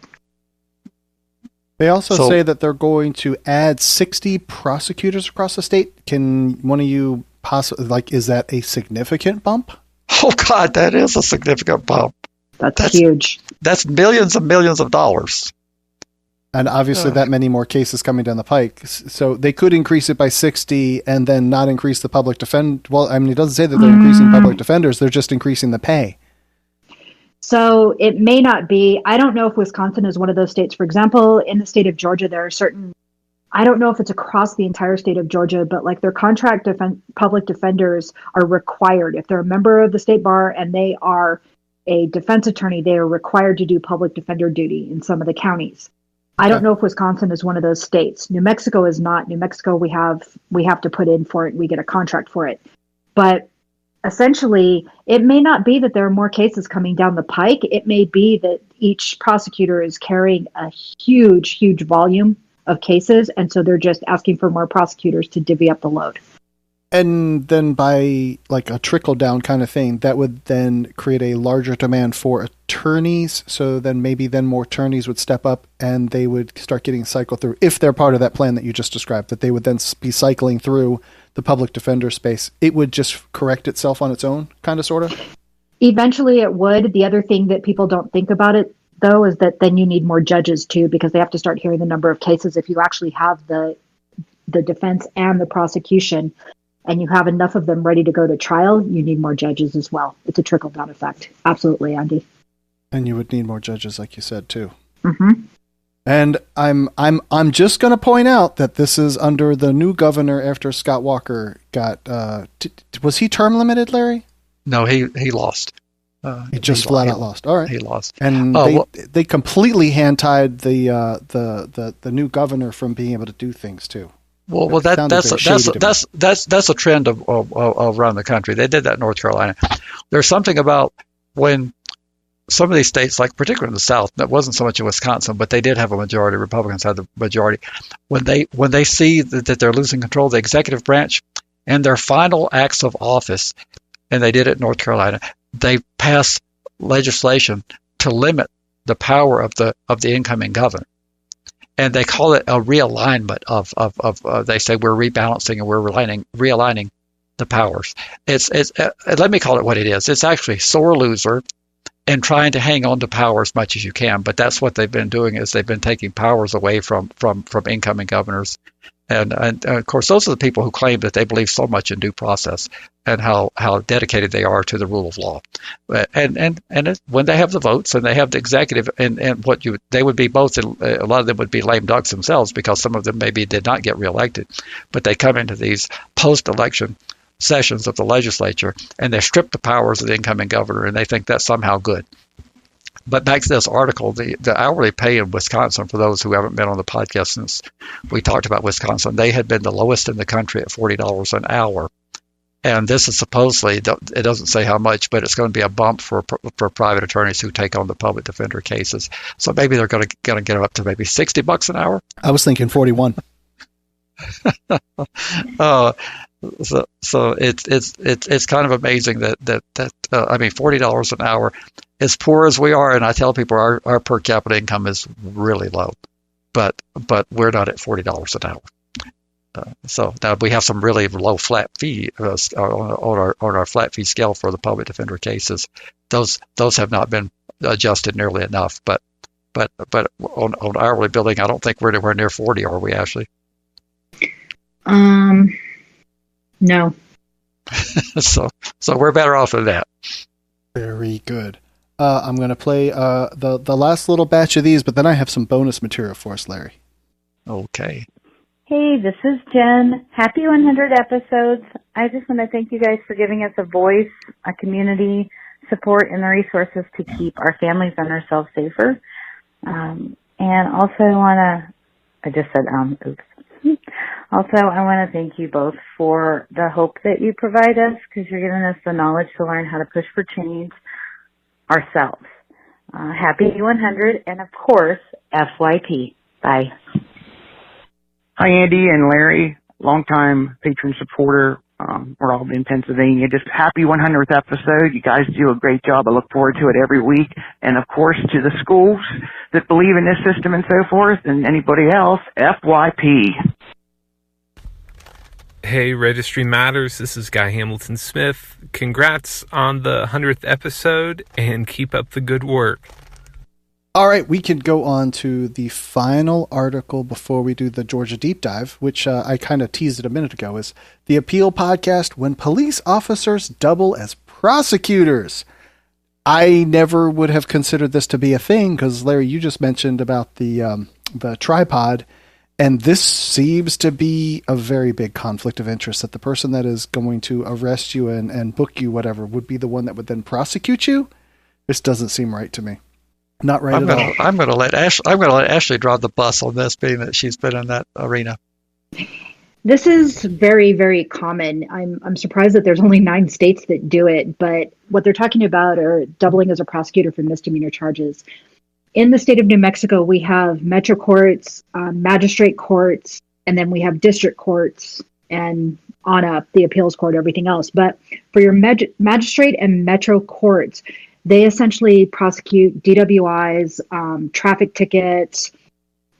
[SPEAKER 2] They also
[SPEAKER 4] say that they're going to add 60 prosecutors across the state. Can one of you possibly, is that a significant bump?
[SPEAKER 2] Oh, God, that is a significant bump.
[SPEAKER 6] That's huge.
[SPEAKER 2] That's millions and millions of dollars.
[SPEAKER 4] And obviously that many more cases coming down the pike. So they could increase it by 60 and then not increase the public defend. Well, I mean, it doesn't say that they're increasing public defenders. They're just increasing the pay.
[SPEAKER 6] So it may not be. I don't know if Wisconsin is one of those states. For example, in the state of Georgia, there are certain, I don't know if it's across the entire state of Georgia, but like their contract public defenders are required. If they're a member of the state bar and they are a defense attorney, they are required to do public defender duty in some of the counties. I don't know if Wisconsin is one of those states. New Mexico is not. New Mexico, we have to put in for it. We get a contract for it. But essentially, it may not be that there are more cases coming down the pike. It may be that each prosecutor is carrying a huge, huge volume of cases. And so they're just asking for more prosecutors to divvy up the load.
[SPEAKER 4] And then by like a trickle down kind of thing, that would then create a larger demand for attorneys. So then maybe more attorneys would step up and they would start getting cycled through, if they're part of that plan that you just described, that they would then be cycling through the public defender space. It would just correct itself on its own, kind of, sort of?
[SPEAKER 6] Eventually it would. The other thing that people don't think about it, though, is that then you need more judges too, because they have to start hearing the number of cases. If you actually have the defense and the prosecution, and you have enough of them ready to go to trial, you need more judges as well. It's a trickle-down effect. Absolutely, Andy.
[SPEAKER 4] And you would need more judges, like you said, too.
[SPEAKER 6] Mm-hmm.
[SPEAKER 4] And I'm just going to point out that this is under the new governor after Scott Walker got. Was he term limited, Larry?
[SPEAKER 2] No, he lost.
[SPEAKER 4] He just flat out lost. All right,
[SPEAKER 2] he lost,
[SPEAKER 4] and they completely hand-tied the new governor from being able to do things too.
[SPEAKER 2] Well, that's a trend of around the country. They did that in North Carolina. There's something about when some of these states, like particularly in the South, that wasn't so much in Wisconsin, but they did have a majority. Republicans had the majority. When they see that they're losing control of the executive branch and their final acts of office, and they did it in North Carolina, they pass legislation to limit the power of the incoming governor. And they call it a realignment of they say we're rebalancing and we're realigning the powers. It's let me call it what it is. It's actually sore loser and trying to hang on to power as much as you can. But that's what they've been doing, is they've been taking powers away from incoming governors. And of course, those are the people who claim that they believe so much in due process and how dedicated they are to the rule of law. And when they have the votes and they have the executive and they would be both, a lot of them would be lame ducks themselves because some of them maybe did not get reelected, but they come into these post-election sessions of the legislature and they strip the powers of the incoming governor and they think that's somehow good. But back to this article, the hourly pay in Wisconsin, for those who haven't been on the podcast since we talked about Wisconsin, they had been the lowest in the country at $40 an hour. And this is supposedly, it doesn't say how much, but it's going to be a bump for private attorneys who take on the public defender cases. So maybe they're going to get them up to maybe $60 an hour.
[SPEAKER 4] I was thinking 41.
[SPEAKER 2] So it's kind of amazing that I mean, $40 an hour, as poor as we are, and I tell people our per capita income is really low, but we're not at $40 an hour. So now we have some really low flat fee on our flat fee scale for the public defender cases. Those have not been adjusted nearly enough, but on hourly billing, I don't think we're anywhere near 40, are we, Ashley?
[SPEAKER 6] No.
[SPEAKER 18] so we're better off than that.
[SPEAKER 2] Very good. I'm going to play the last little batch of these, but then I have some bonus material for us, Larry.
[SPEAKER 18] Okay.
[SPEAKER 1] Hey, this is Jen. Happy 100 episodes. I just want to thank you guys for giving us a voice, a community, support, and the resources to keep our families and ourselves safer. And also I just said, oops. Also, I want to thank you both for the hope that you provide us, because you're giving us the knowledge to learn how to push for change ourselves. Happy 100, and of course, FYP. Bye.
[SPEAKER 22] Hi, Andy and Larry, longtime patron supporter. We're all in Pennsylvania. Just happy 100th episode. You guys do a great job. I look forward to it every week. And of course, to the schools that believe in this system and so forth, and anybody else, FYP.
[SPEAKER 23] Hey, Registry Matters. This is Guy Hamilton Smith. Congrats on the 100th episode, and keep up the good work.
[SPEAKER 2] All right, we can go on to the final article before we do the Georgia deep dive, which I kind of teased it a minute ago, is the Appeal Podcast, When Police Officers Double as Prosecutors. I never would have considered this to be a thing, because, Larry, you just mentioned about the tripod, and this seems to be a very big conflict of interest, that the person that is going to arrest you and book you, whatever, would be the one that would then prosecute you. This doesn't seem right to me. Not right at all.
[SPEAKER 18] I'm going to let Ashley drive the bus on this, being that she's been in that arena.
[SPEAKER 6] This is very, very common. I'm surprised that there's only 9 states that do it, but what they're talking about are doubling as a prosecutor for misdemeanor charges. In the state of New Mexico, we have metro courts, magistrate courts, and then we have district courts, and on up, the appeals court, everything else. But for your magistrate and metro courts, they essentially prosecute DWIs, traffic tickets,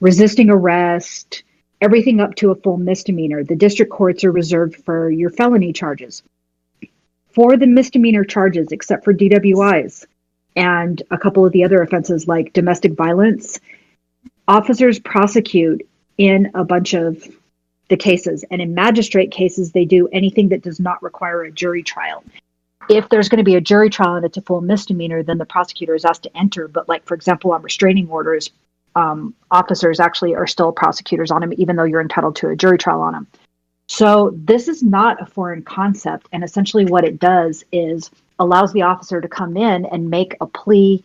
[SPEAKER 6] resisting arrest, everything up to a full misdemeanor. The district courts are reserved for your felony charges. For the misdemeanor charges, except for DWIs and a couple of the other offenses like domestic violence, officers prosecute in a bunch of the cases. And in magistrate cases, they do anything that does not require a jury trial. If there's going to be a jury trial and it's a full misdemeanor, then the prosecutor is asked to enter. But like, for example, on restraining orders, officers actually are still prosecutors on them, even though you're entitled to a jury trial on them. So this is not a foreign concept. And essentially what it does is allows the officer to come in and make a plea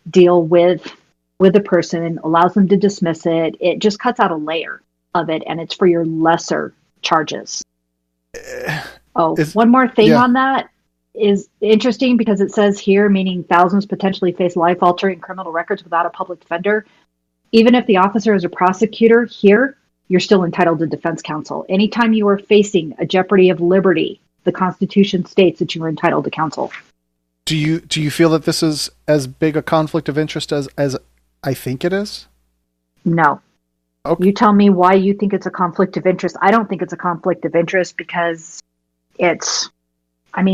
[SPEAKER 6] deal with the person, allows them to dismiss it. It just cuts out a layer of it, and it's for your lesser charges. One more thing on that is interesting, because it says here, meaning thousands potentially face life-altering criminal records without a public defender. Even if the officer is a prosecutor here, you're still entitled to defense counsel. Anytime you are facing a jeopardy of liberty, the Constitution states that you are entitled to counsel.
[SPEAKER 2] Do you feel that this is as big a conflict of interest as I think it is?
[SPEAKER 6] No. Okay. You tell me why you think it's a conflict of interest. I don't think it's a conflict of interest, because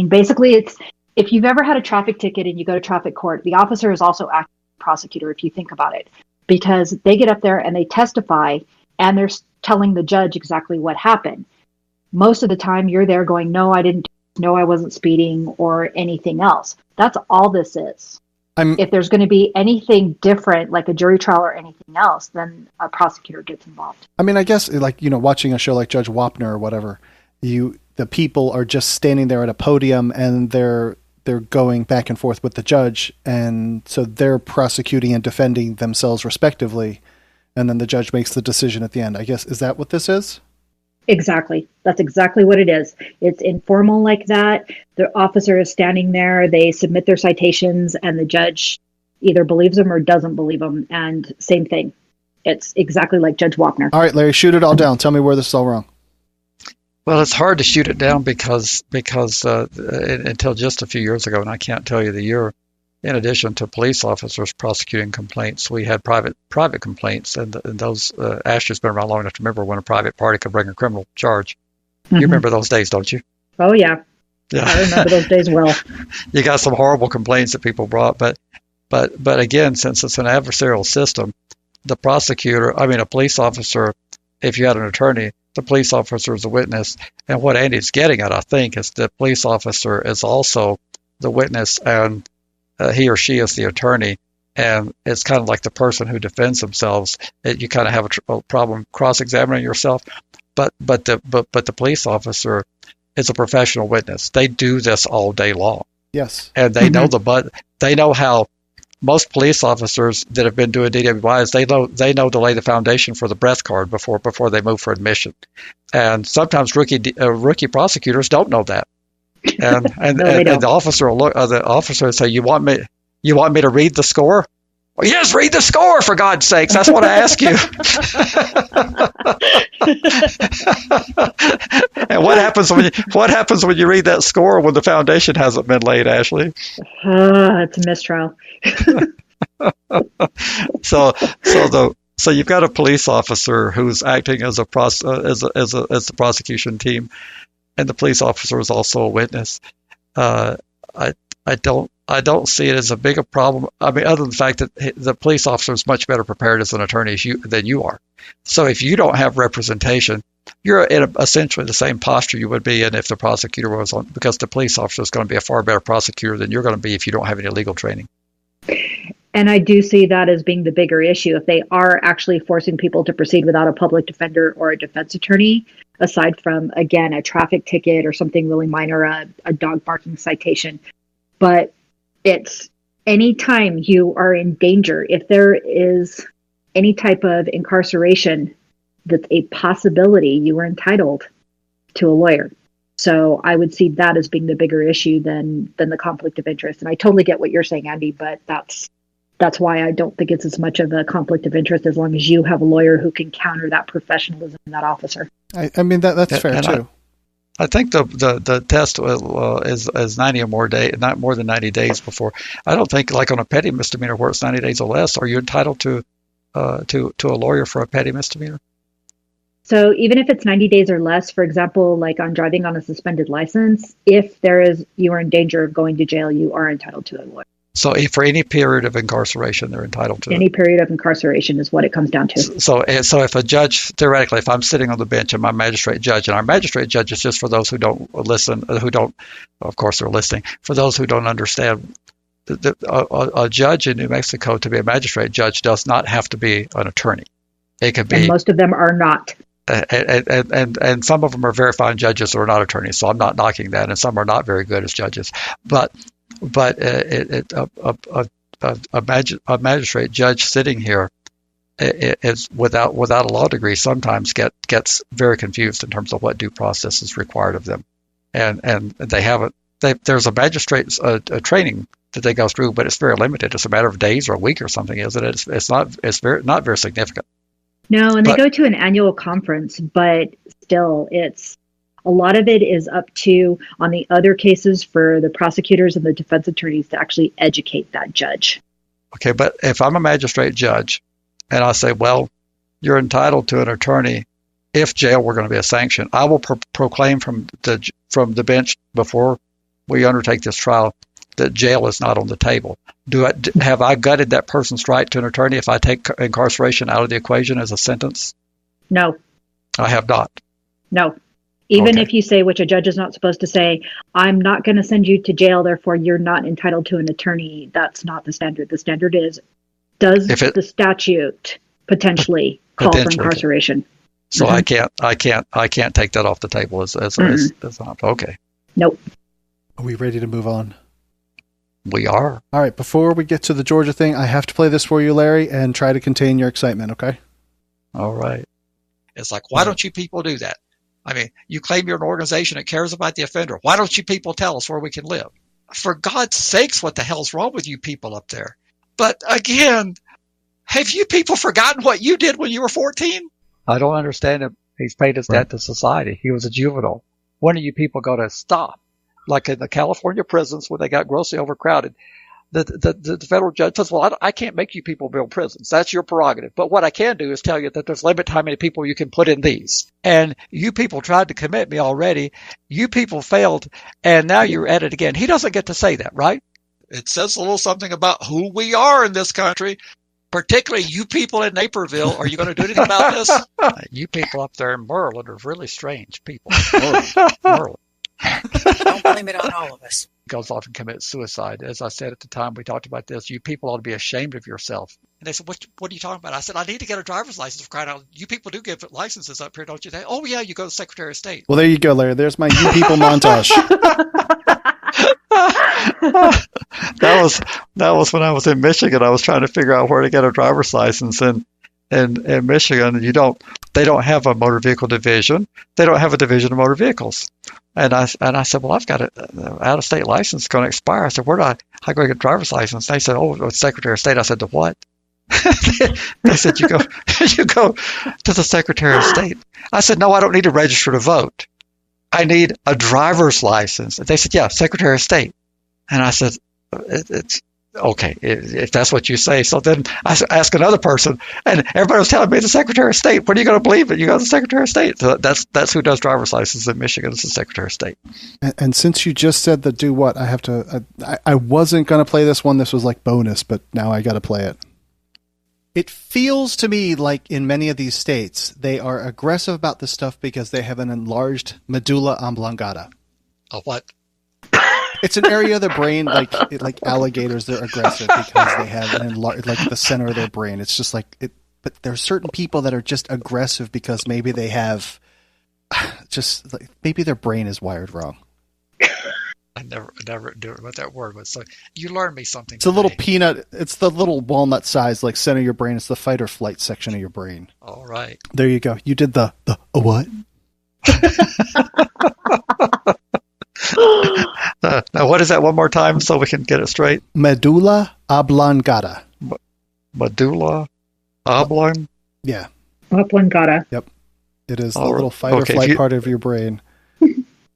[SPEAKER 6] basically it's, if you've ever had a traffic ticket and you go to traffic court, the officer is also acting as a prosecutor, if you think about it, because they get up there and they testify and they're telling the judge exactly what happened. Most of the time you're there going, no, I didn't, no, I wasn't speeding, or anything else. That's all this is. If there's going to be anything different, like a jury trial or anything else, then a prosecutor gets involved.
[SPEAKER 2] I mean, I guess, like, watching a show like Judge Wapner or whatever, the people are just standing there at a podium and they're going back and forth with the judge, and so they're prosecuting and defending themselves respectively, and then the judge makes the decision at the end. I guess, is that what this is?
[SPEAKER 6] Exactly. That's exactly what it is. It's informal like that. The officer is standing there, they submit their citations, and the judge either believes them or doesn't believe them, and same thing. It's exactly like Judge Wapner.
[SPEAKER 2] All right, Larry, shoot it all down. Tell me where this is all wrong.
[SPEAKER 18] Well, it's hard to shoot it down because until just a few years ago, and I can't tell you the year, in addition to police officers prosecuting complaints, we had private complaints, and those, Ashley's been around long enough to remember when a private party could bring a criminal charge. Mm-hmm. You remember those days, don't you?
[SPEAKER 6] Oh, yeah. I remember those days well.
[SPEAKER 18] You got some horrible complaints that people brought, but again, since it's an adversarial system, a police officer if you had an attorney, the police officer is a witness. And what Andy's getting at, I think, is the police officer is also the witness, and he or she is the attorney. And it's kind of like the person who defends themselves. You kind of have a problem cross-examining yourself. But the police officer is a professional witness. They do this all day long.
[SPEAKER 2] Yes.
[SPEAKER 18] And they know they know how most police officers that have been doing DWIs, they know to lay the foundation for the breath card before they move for admission. And sometimes rookie prosecutors don't know that. And the officer will look, the officer will say, "You want me to read the score?" Well, yes, read the score, for God's sakes. That's what I ask you. And what happens when you read that score when the foundation hasn't been laid, Ashley?
[SPEAKER 6] It's a mistrial.
[SPEAKER 18] So you've got a police officer who's acting as a the prosecution team, and the police officer is also a witness. I don't see it as a bigger problem. I mean, other than the fact that the police officer is much better prepared as an attorney than you are. So if you don't have representation, you're in essentially the same posture you would be in if the prosecutor was on, because the police officer is going to be a far better prosecutor than you're going to be if you don't have any legal training.
[SPEAKER 6] And I do see that as being the bigger issue. If they are actually forcing people to proceed without a public defender or a defense attorney, aside from, again, a traffic ticket or something really minor, a dog barking citation. But it's any time you are in danger, if there is any type of incarceration that's a possibility, you are entitled to a lawyer. So I would see that as being the bigger issue than the conflict of interest. And I totally get what you're saying, Andy, but that's why I don't think it's as much of a conflict of interest as long as you have a lawyer who can counter that professionalism in that officer.
[SPEAKER 2] I mean, that's fair too.
[SPEAKER 18] I think the test is 90 or more days, not more than 90 days before. I don't think, like on a petty misdemeanor where it's 90 days or less, are you entitled to a lawyer for a petty misdemeanor?
[SPEAKER 6] So even if it's 90 days or less, for example, like on driving on a suspended license, if you are in danger of going to jail, you are entitled to a lawyer.
[SPEAKER 18] So for any period of incarceration, they're entitled to
[SPEAKER 6] any period of incarceration is what it comes down to.
[SPEAKER 18] So if a judge, theoretically, if I'm sitting on the bench and my magistrate judge, and our magistrate judge is just for those who don't listen, of course they're listening, for those who don't understand, a judge in New Mexico, to be a magistrate judge, does not have to be an attorney. It could be.
[SPEAKER 6] And most of them are not.
[SPEAKER 18] And some of them are very fine judges who are not attorneys, so I'm not knocking that, and some are not very good as judges. But a magistrate judge sitting here is without a law degree sometimes gets very confused in terms of what due process is required of them, and they haven't. There's a magistrate's training that they go through, but it's very limited. It's a matter of days or a week or something, isn't it? It's not very significant.
[SPEAKER 6] No, and they go to an annual conference, but still, a lot of it is up to, on the other cases, for the prosecutors and the defense attorneys to actually educate that judge.
[SPEAKER 18] Okay, but if I'm a magistrate judge and I say, well, you're entitled to an attorney if jail were going to be a sanction, I will proclaim from the bench before we undertake this trial that jail is not on the table. Have I gutted that person's right to an attorney if I take incarceration out of the equation as a sentence?
[SPEAKER 6] No.
[SPEAKER 18] I have not.
[SPEAKER 6] No. Even if you say, which a judge is not supposed to say, I'm not going to send you to jail, therefore you're not entitled to an attorney. That's not the standard. The standard is, the statute potentially call for incarceration?
[SPEAKER 18] So I can't take that off the table as okay.
[SPEAKER 6] Nope.
[SPEAKER 2] Are we ready to move on?
[SPEAKER 18] We are.
[SPEAKER 2] All right. Before we get to the Georgia thing, I have to play this for you, Larry, and try to contain your excitement. Okay.
[SPEAKER 18] All right. It's like, why don't you people do that? I mean, you claim you're an organization that cares about the offender. Why don't you people tell us where we can live? For God's sakes, what the hell's wrong with you people up there? But again, have you people forgotten what you did when you were 14? I don't understand him. He's paid his debt to society. He was a juvenile. When are you people going to stop? Like in the California prisons where they got grossly overcrowded, the federal judge says, well, I can't make you people build prisons. That's your prerogative. But what I can do is tell you that there's a limit to how many people you can put in these. And you people tried to commit me already. You people failed, and now you're at it again. He doesn't get to say that, right? It says a little something about who we are in this country. particularly you people in Naperville. Are you going to do anything about this? You people up there in Maryland are really strange people. Maryland.
[SPEAKER 5] Don't blame it on all of us.
[SPEAKER 18] Goes off and commits suicide. As I said at the time we talked about this, you people ought to be ashamed of yourself. And they said, what are you talking about? I said, I need to get a driver's license for crying out. You people do give licenses up here, don't you? Oh, yeah, you go to the Secretary of State.
[SPEAKER 2] Well, there you go, Larry. There's my you people montage.
[SPEAKER 3] That was when I was in Michigan. I was trying to figure out where to get a driver's license, and in Michigan, they don't have a motor vehicle division. They don't have a division of motor vehicles. And I said, well, I've got an out-of-state license going to expire. I said, how do I get a driver's license? They said, oh, it's Secretary of State. I said, to what? They said, you go to the Secretary of State. I said, no, I don't need to register to vote. I need a driver's license. They said, yeah, Secretary of State. And I said, it's okay, if that's what you say. So then I asked another person, and everybody was telling me the Secretary of State. When are you going to believe it? You go to the Secretary of State. So that's who does driver's licenses in Michigan. It's the Secretary of State.
[SPEAKER 2] And since you just said the do what, I have to. I wasn't going to play this one. This was like bonus, but now I got to play it. It feels to me like in many of these states, they are aggressive about this stuff because they have an enlarged medulla oblongata.
[SPEAKER 18] A what?
[SPEAKER 2] It's an area of the brain, like alligators, they're aggressive because they have an enlarged, like the center of their brain. It's just like it. But there are certain people that are just aggressive because maybe they have just like, maybe their brain is wired wrong.
[SPEAKER 18] I never do it with that word. But so you learned me something.
[SPEAKER 2] It's a little peanut. It's the little walnut size, like center of your brain. It's the fight or flight section of your brain.
[SPEAKER 18] All right.
[SPEAKER 2] There you go. You did the what?
[SPEAKER 3] Now, what is that one more time so we can get it straight?
[SPEAKER 2] Medulla oblongata.
[SPEAKER 3] Medulla oblong?
[SPEAKER 2] Yeah.
[SPEAKER 6] Oblongata.
[SPEAKER 2] Yep. It is the little fight or flight part of your brain.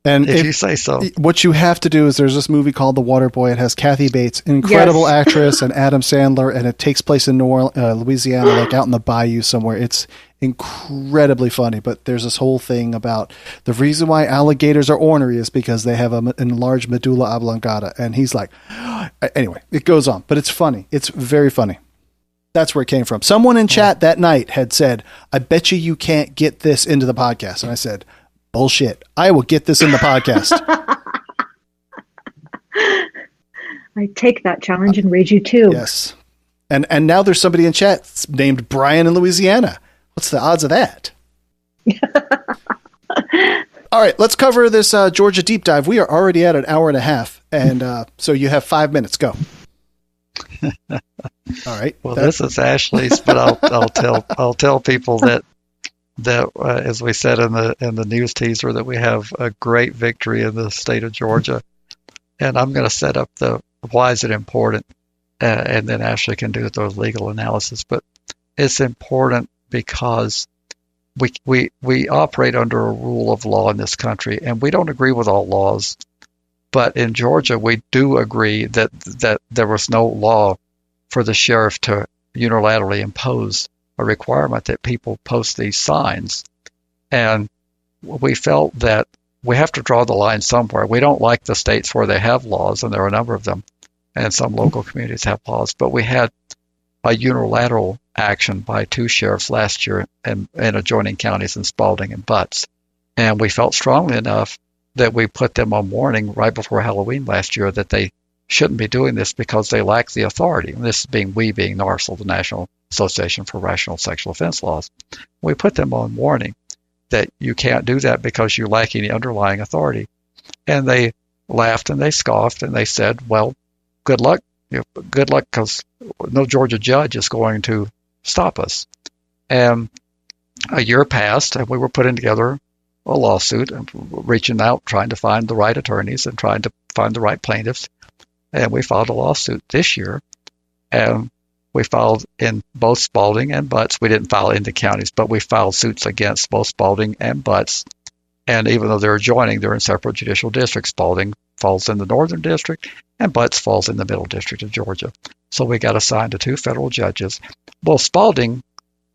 [SPEAKER 2] And
[SPEAKER 3] if you say so.
[SPEAKER 2] What you have to do is there's this movie called The Waterboy. It has Kathy Bates, an incredible actress, and Adam Sandler, and it takes place in Louisiana, like out in the bayou somewhere. It's incredibly funny, but there's this whole thing about the reason why alligators are ornery is because they have an enlarged medulla oblongata. And he's like, anyway, it goes on, but it's funny. It's very funny. That's where it came from. Someone in chat that night had said, I bet you can't get this into the podcast. And I said, bullshit. I will get this in the podcast.
[SPEAKER 6] I take that challenge and raid you too.
[SPEAKER 2] Yes. And now there's somebody in chat named Brian in Louisiana. What's the odds of that? All right, let's cover this Georgia deep dive. We are already at an hour and a half, and so you have 5 minutes. Go. All right.
[SPEAKER 3] Well, this is Ashley's, but I'll tell people that as we said in the news teaser, that we have a great victory in the state of Georgia, and I'm going to set up the why is it important, and then Ashley can do those legal analysis. But it's important because we operate under a rule of law in this country, and we don't agree with all laws. But in Georgia, we do agree that there was no law for the sheriff to unilaterally impose a requirement that people post these signs. And we felt that we have to draw the line somewhere. We don't like the states where they have laws, and there are a number of them, and some local communities have laws. But we had a unilateral action by 2 sheriffs last year in adjoining counties in Spalding and Butts. And we felt strongly enough that we put them on warning right before Halloween last year that they shouldn't be doing this because they lack the authority. And this being NARSL, the National Association for Rational Sexual Offense Laws. We put them on warning that you can't do that because you lack any underlying authority. And they laughed and they scoffed and they said, well, good luck. Good luck, because no Georgia judge is going to stop us. And a year passed, and we were putting together a lawsuit, and reaching out, trying to find the right attorneys and trying to find the right plaintiffs. And we filed a lawsuit this year, and we filed in both Spalding and Butts. We didn't file in the counties, but we filed suits against both Spalding and Butts. And even though they're adjoining, they're in separate judicial districts. Spalding falls in the Northern District, and Butts falls in the Middle District of Georgia. So we got assigned to 2 federal judges. Well, Spalding,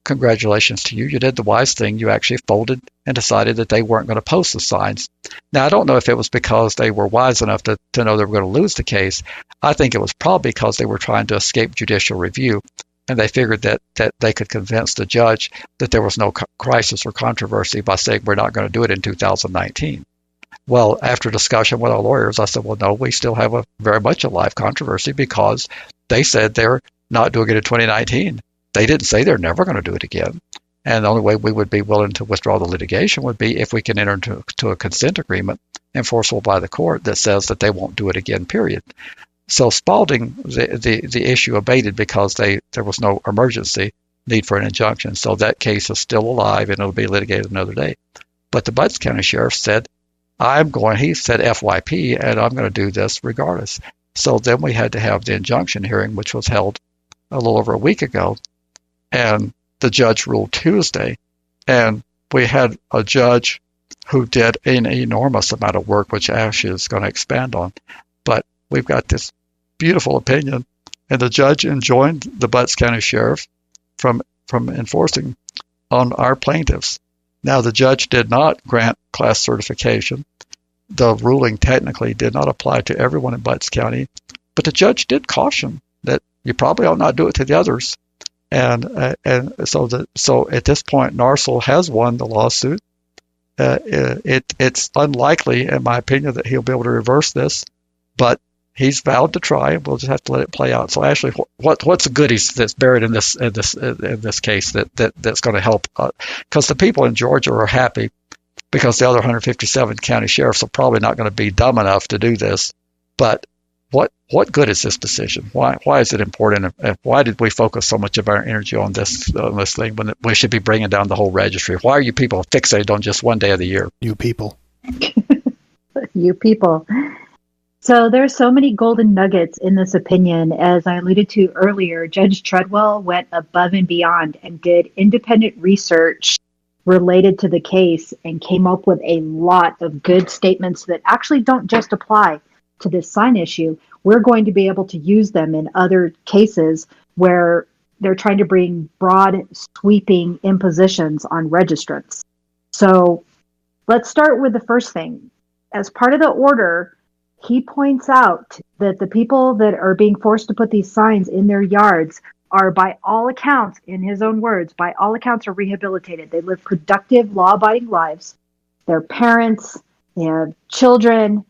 [SPEAKER 3] congratulations to you. You did the wise thing. You actually folded and decided that they weren't going to post the signs. Now, I don't know if it was because they were wise enough to know they were going to lose the case. I think it was probably because they were trying to escape judicial review.
[SPEAKER 18] and they figured that they could convince the judge that there was no crisis or controversy by saying we're not going to do it in 2019. Well, after discussion with our lawyers, I said, well, no, we still have a very much a live controversy because they said they're not doing it in 2019. They didn't say they're never going to do it again. And the only way we would be willing to withdraw the litigation would be if we can enter into a consent agreement enforceable by the court that says that they won't do it again, period. So Spalding, the issue abated because there was no emergency need for an injunction. So that case is still alive and it'll be litigated another day. But the Butts County Sheriff said, he said FYP, and I'm going to do this regardless. So then we had to have the injunction hearing, which was held a little over a week ago. And the judge ruled Tuesday, and we had a judge who did an enormous amount of work, which Ash is going to expand on. But we've got this beautiful opinion, and the judge enjoined the Butts County Sheriff from enforcing on our plaintiffs. Now, the judge did not grant class certification. The ruling technically did not apply to everyone in Butts County, but the judge did caution that you probably ought not do it to the others. And so at this point, Narsel has won the lawsuit. It's unlikely, in my opinion, that he'll be able to reverse this, but he's vowed to try. We'll just have to let it play out. So, Ashley, what's the goodies that's buried in this case that's going to help? Because the people in Georgia are happy because the other 157 county sheriffs are probably not going to be dumb enough to do this. But what good is this decision? Why is it important? And why did we focus so much of our energy on this thing when we should be bringing down the whole registry? Why are you people fixated on just one day of the year?
[SPEAKER 2] You people.
[SPEAKER 6] You people. So there's so many golden nuggets in this opinion. As I alluded to earlier, Judge Treadwell went above and beyond and did independent research related to the case and came up with a lot of good statements that actually don't just apply to this sign issue. We're going to be able to use them in other cases where they're trying to bring broad, sweeping impositions on registrants. So let's start with the first thing. As part of the order, he points out that the people that are being forced to put these signs in their yards are, by all accounts, in his own words, by all accounts are rehabilitated. They live productive, law-abiding lives. They're parents, they have children,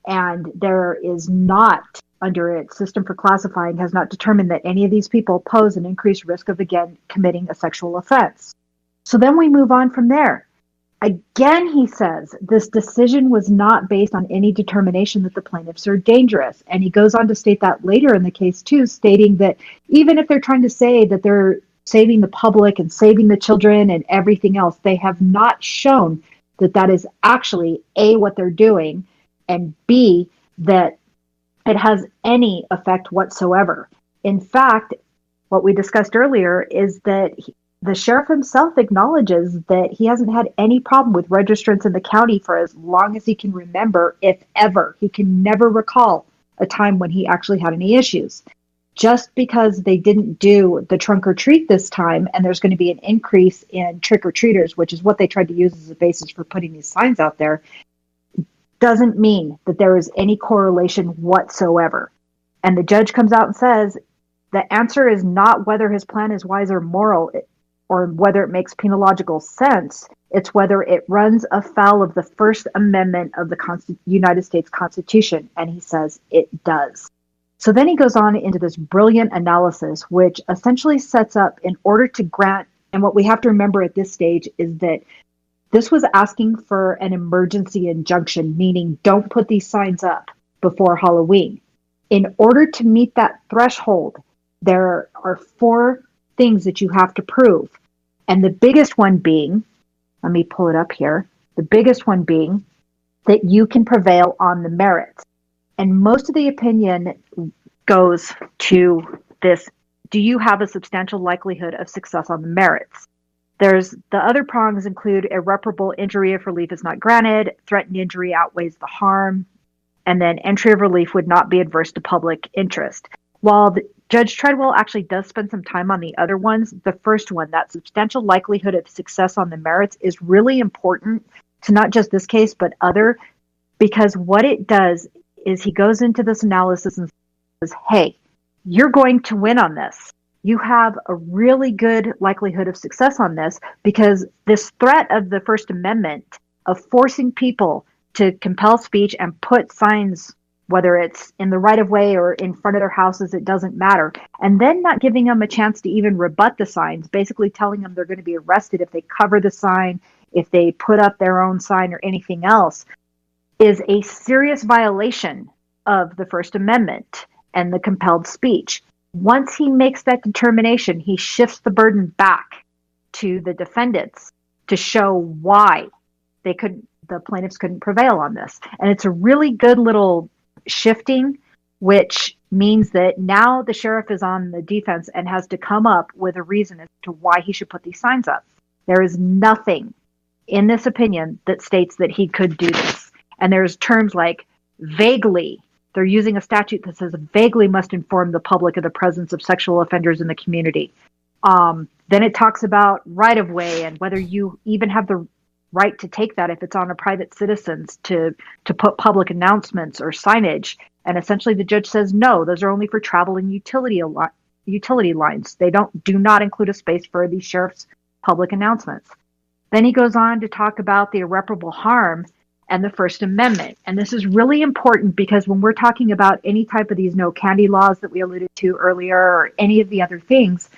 [SPEAKER 6] and there is not, under its system for classifying, has not determined that any of these people pose an increased risk of, again, committing a sexual offense. So then we move on from there. Again, he says this decision was not based on any determination that the plaintiffs are dangerous. And he goes on to state that later in the case, too, stating that even if they're trying to say that they're saving the public and saving the children and everything else, they have not shown that that is actually, A, what they're doing, and B, that it has any effect whatsoever. In fact, what we discussed earlier is that the sheriff himself acknowledges that he hasn't had any problem with registrants in the county for as long as he can remember, if ever. He can never recall a time when he actually had any issues. Just because they didn't do the trunk or treat this time, and there's going to be an increase in trick-or-treaters, which is what they tried to use as a basis for putting these signs out there, doesn't mean that there is any correlation whatsoever. And the judge comes out and says the answer is not whether his plan is wise or moral or whether it makes penological sense. It's whether it runs afoul of the First Amendment of the United States Constitution. And he says it does. So then he goes on into this brilliant analysis, which essentially sets up, in order to grant, and what we have to remember at this stage is that this was asking for an emergency injunction, meaning don't put these signs up before Halloween. In order to meet that threshold, there are 4 things that you have to prove. And the biggest one being, let me pull it up here, the biggest one being that you can prevail on the merits. And most of the opinion goes to this: do you have a substantial likelihood of success on the merits? There's the other prongs include irreparable injury if relief is not granted, threatened injury outweighs the harm, and then entry of relief would not be adverse to public interest. While Judge Treadwell actually does spend some time on the other ones, the first one, that substantial likelihood of success on the merits, is really important to not just this case, but other, because what it does is he goes into this analysis and says, hey, you're going to win on this. you have a really good likelihood of success on this, because this threat of the First Amendment of forcing people to compel speech and put signs, whether it's in the right of way or in front of their houses, it doesn't matter, and then not giving them a chance to even rebut the signs, basically telling them they're going to be arrested if they cover the sign, if they put up their own sign or anything else, is a serious violation of the First Amendment and the compelled speech. Once he makes that determination, he shifts the burden back to the defendants to show why the plaintiffs couldn't prevail on this. And it's a really good little shifting, which means that now the sheriff is on the defense and has to come up with a reason as to why he should put these signs up. There is nothing in this opinion that states that he could do this. And there's terms like vaguely. They're using a statute that says vaguely must inform the public of the presence of sexual offenders in the community. Then it talks about right of way and whether you even have the right to take that if it's on a private citizen's to put public announcements or signage. And essentially the judge says, no, those are only for traveling utility lines. They do not include a space for the sheriff's public announcements. Then he goes on to talk about the irreparable harm and the First Amendment. And this is really important because when we're talking about any type of these no candy laws that we alluded to earlier or any of the other things,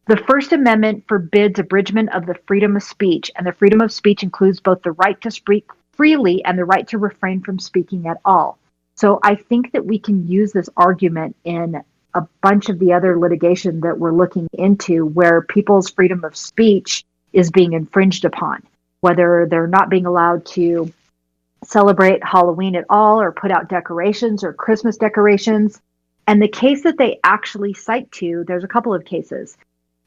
[SPEAKER 6] the First Amendment forbids abridgment of the freedom of speech. And the freedom of speech includes both the right to speak freely and the right to refrain from speaking at all. So I think that we can use this argument in a bunch of the other litigation that we're looking into where people's freedom of speech is being infringed upon, whether they're not being allowed to celebrate Halloween at all or put out decorations or Christmas decorations. And the case that they actually cite to, there's a couple of cases.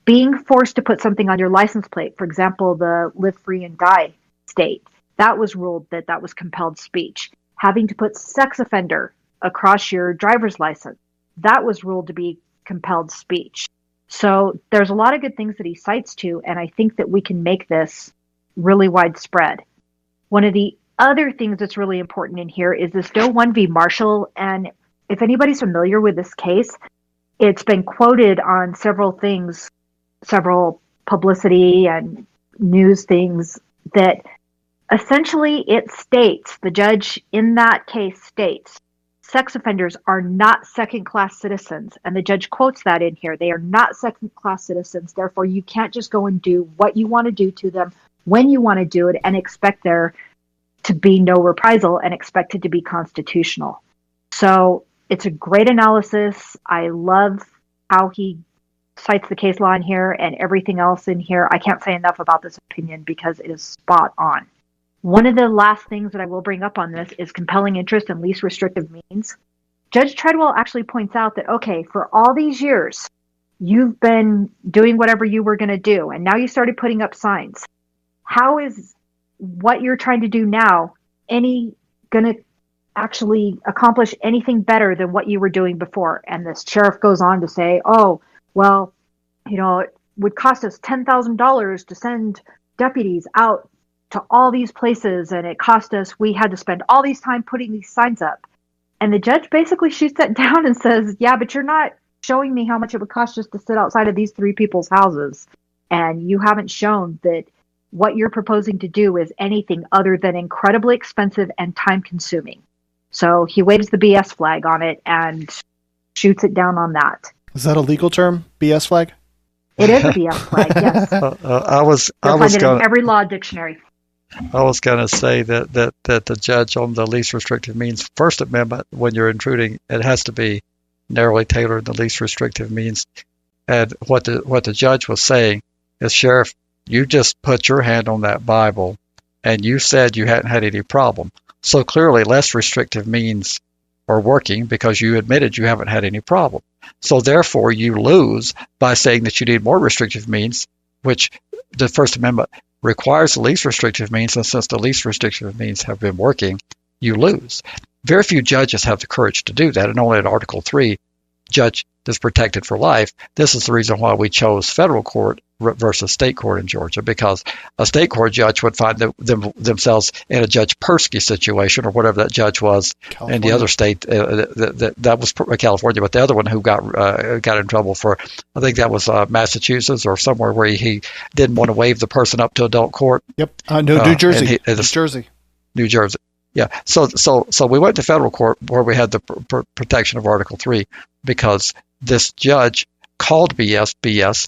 [SPEAKER 6] Being forced to put something on your license plate, for example, the Live Free and Die state, that was ruled that was compelled speech. Having to put sex offender across your driver's license, that was ruled to be compelled speech. So there's a lot of good things that he cites to, and I think that we can make this really widespread. One of the other things that's really important in here is this Doe 1 v. Marshall. And if anybody's familiar with this case, it's been quoted on several things, several publicity and news things that essentially it states, the judge in that case states, sex offenders are not second-class citizens. And the judge quotes that in here. They are not second-class citizens. Therefore, you can't just go and do what you want to do to them when you want to do it and expect there to be no reprisal and expect it to be constitutional. So it's a great analysis. I love how he cites the case law in here and everything else in here. I can't say enough about this opinion because it is spot on. One of the last things that I will bring up on this is compelling interest and least restrictive means. Judge Treadwell actually points out that, okay, for all these years, you've been doing whatever you were going to do, and now you started putting up signs. How is what you're trying to do now going to actually accomplish anything better than what you were doing before? And this sheriff goes on to say, oh, well, it would cost us $10,000 to send deputies out to all these places, and we had to spend all these time putting these signs up. And the judge basically shoots that down and says, yeah, but you're not showing me how much it would cost just to sit outside of these three people's houses. And you haven't shown that what you're proposing to do is anything other than incredibly expensive and time consuming. So he waves the BS flag on it and shoots it down on that.
[SPEAKER 2] Is that a legal term, BS flag?
[SPEAKER 6] It is a BS flag, yes.
[SPEAKER 3] I was
[SPEAKER 6] going in every law dictionary.
[SPEAKER 3] I was going to say that the judge on the least restrictive means First Amendment, when you're intruding, it has to be narrowly tailored the least restrictive means. And what the judge was saying is, Sheriff, you just put your hand on that Bible and you said you hadn't had any problem. So clearly less restrictive means are working because you admitted you haven't had any problem. So therefore you lose by saying that you need more restrictive means, which the First Amendment requires the least restrictive means, and since the least restrictive means have been working, you lose. Very few judges have the courage to do that, and only in Article 3, judge is protected for life. This is the reason why we chose federal court
[SPEAKER 18] versus state court in Georgia, because a state court judge would find themselves in a Judge Persky situation, or whatever that judge was in the other state. That was California, but the other one who got in trouble for, I think that was Massachusetts or somewhere, where he didn't want to waive the person up to adult court.
[SPEAKER 4] Yep. No, New Jersey. New Jersey.
[SPEAKER 18] Yeah. So we went to federal court where we had the protection of Article 3, because this judge called BS.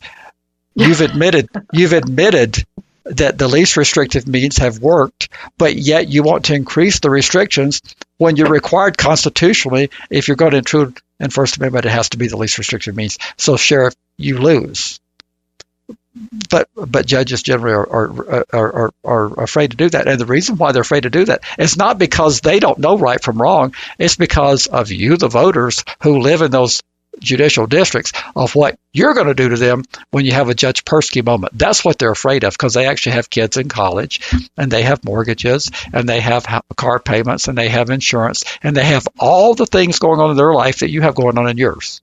[SPEAKER 18] You've admitted that the least restrictive means have worked, but yet you want to increase the restrictions when you're required constitutionally. If you're going to intrude in First Amendment, it has to be the least restrictive means. So, Sheriff, you lose. But judges generally are afraid to do that, and the reason why they're afraid to do that is not because they don't know right from wrong. It's because of you, the voters, who live in those judicial districts, of what you're going to do to them when you have a Judge Persky moment. That's what they're afraid of, because they actually have kids in college, and they have mortgages, and they have car payments, and they have insurance, and they have all the things going on in their life that you have going on in yours.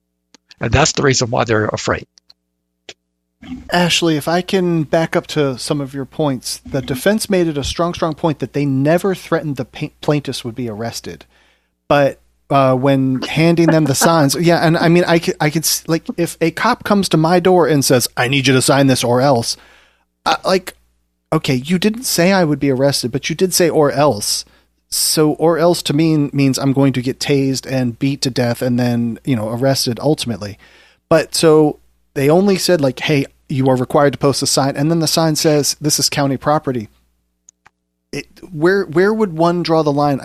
[SPEAKER 18] And that's the reason why they're afraid.
[SPEAKER 4] Ashley, if I can back up to some of your points, the defense made it a strong point that they never threatened the plaintiffs would be arrested. But when handing them the signs, yeah, and I mean, I could like, if a cop comes to my door and says, "I need you to sign this or else," okay, you didn't say I would be arrested, but you did say "or else." So "or else" to me means I'm going to get tased and beat to death and then, arrested ultimately. But so they only said like, "Hey, you are required to post a sign," and then the sign says, "This is county property." Where would one draw the line?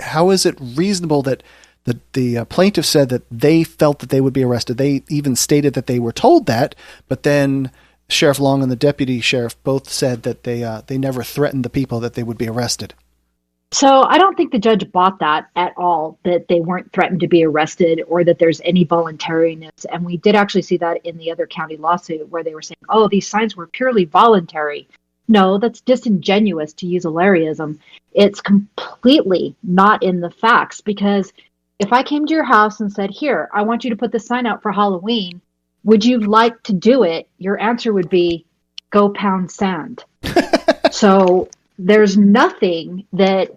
[SPEAKER 4] How is it reasonable that the plaintiff said that they felt that they would be arrested? They even stated that they were told that, but then Sheriff Long and the deputy sheriff both said that they never threatened the people that they would be arrested.
[SPEAKER 6] So I don't think the judge bought that at all, that they weren't threatened to be arrested or that there's any voluntariness. And we did actually see that in the other county lawsuit where they were saying, oh, these signs were purely voluntary. No, that's disingenuous, to use a Larry-ism. It's completely not in the facts, because if I came to your house and said, here, I want you to put this sign out for Halloween, would you like to do it? Your answer would be, go pound sand. So there's nothing that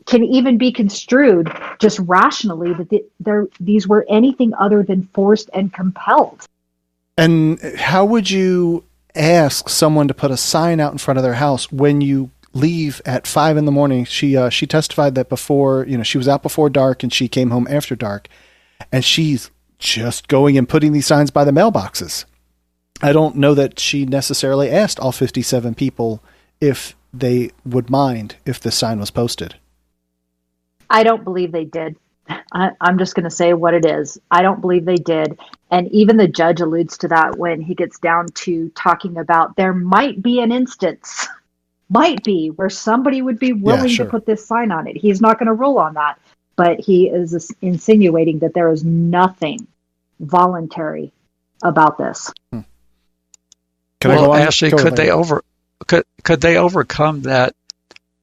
[SPEAKER 6] can even be construed just rationally that these were anything other than forced and compelled.
[SPEAKER 4] And how would you ask someone to put a sign out in front of their house when you leave at 5 a.m? She testified that before, she was out before dark and she came home after dark, and she's just going and putting these signs by the mailboxes. I don't know that she necessarily asked all 57 people if they would mind if the sign was posted.
[SPEAKER 6] I don't believe they did. I'm just going to say what it is. I don't believe they did. And even the judge alludes to that when he gets down to talking about there might be an instance, where somebody would be willing to put this sign on it. He's not going to rule on that, but he is insinuating that there is nothing voluntary about this.
[SPEAKER 18] Ashley, could they overcome that?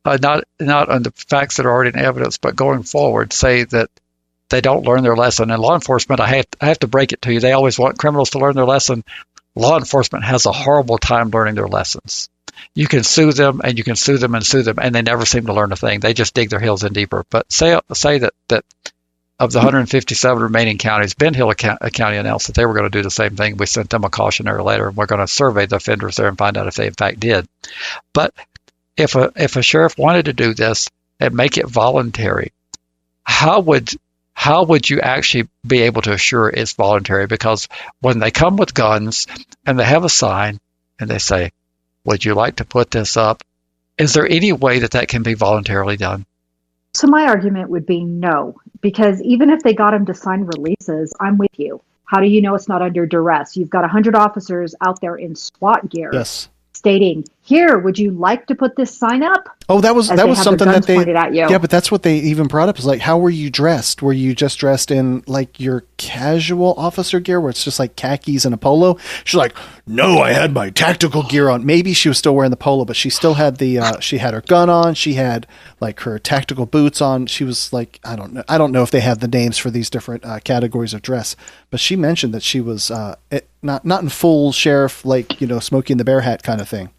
[SPEAKER 18] Not on the facts that are already in evidence, but going forward, say that they don't learn their lesson. And law enforcement, I have to break it to you, they always want criminals to learn their lesson. Law enforcement has a horrible time learning their lessons. You can sue them, and you can sue them, and they never seem to learn a thing. They just dig their heels in deeper. But say that of the 157 remaining counties, Ben Hill County announced that they were going to do the same thing. We sent them a cautionary letter, and we're going to survey the offenders there and find out if they in fact did. But if a sheriff wanted to do this and make it voluntary, how would you actually be able to assure it's voluntary? Because when they come with guns and they have a sign and they say, would you like to put this up? Is there any way that can be voluntarily done?
[SPEAKER 6] So my argument would be no, because even if they got him to sign releases, I'm with you. How do you know it's not under duress? You've got 100 officers out there in SWAT gear stating here, would you like to put this sign up?
[SPEAKER 2] Oh, that was something that they
[SPEAKER 6] pointed at you.
[SPEAKER 2] Yeah, but that's what they even brought up is like, how were you dressed? Were you just dressed in like your casual officer gear where it's just like khakis and a polo? She's like, no, I had my tactical gear on. Maybe she was still wearing the polo, but she still had she had her gun on. She had like her tactical boots on. She was like, I don't know if they have the names for these different categories of dress, but she mentioned that she was not in full sheriff, like, Smokey and the Bear hat kind of thing.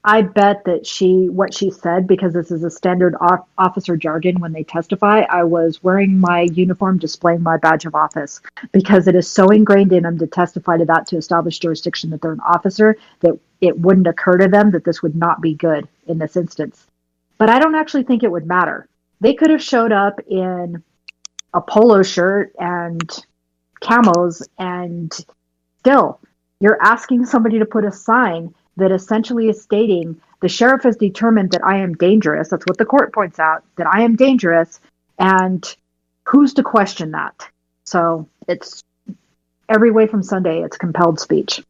[SPEAKER 6] I bet that what she said, because this is a standard officer jargon when they testify, I was wearing my uniform, displaying my badge of office, because it is so ingrained in them to testify to that, to establish jurisdiction that they're an officer, that it wouldn't occur to them that this would not be good in this instance. But I don't actually think it would matter. They could have showed up in a polo shirt and camos, and still, you're asking somebody to put a sign that essentially is stating the sheriff has determined that I am dangerous. That's what the court points out, that I am dangerous, and who's to question that? So it's every way from Sunday, it's compelled speech.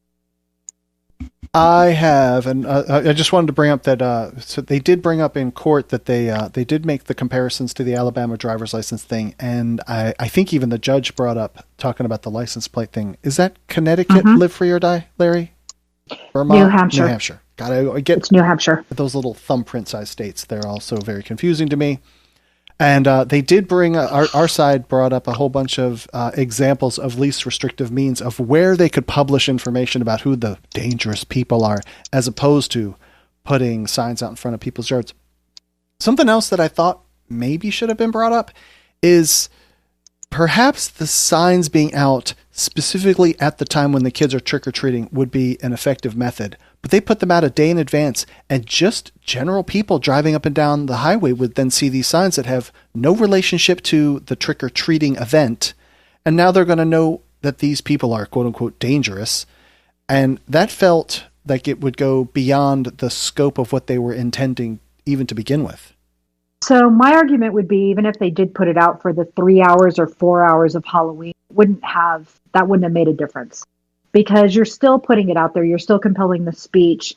[SPEAKER 2] I have, and I just wanted to bring up that so they did bring up in court that they did make the comparisons to the Alabama driver's license thing, and I think even the judge brought up talking about the license plate thing. Is that Connecticut, live free or die, Larry? Vermont?
[SPEAKER 6] New Hampshire.
[SPEAKER 2] New Hampshire. It's
[SPEAKER 6] New Hampshire.
[SPEAKER 2] Those little thumbprint size states, they're also very confusing to me. And they did bring, our side brought up a whole bunch of examples of least restrictive means of where they could publish information about who the dangerous people are, as opposed to putting signs out in front of people's yards. Something else that I thought maybe should have been brought up is perhaps the signs being out specifically at the time when the kids are trick-or-treating would be an effective method. But they put them out a day in advance, and just general people driving up and down the highway would then see these signs that have no relationship to the trick-or-treating event. And now they're going to know that these people are quote-unquote dangerous. And that felt like it would go beyond the scope of what they were intending even to begin with.
[SPEAKER 6] So my argument would be, even if they did put it out for the 3 hours or 4 hours of Halloween, wouldn't have made a difference, because you're still putting it out there. You're still compelling the speech.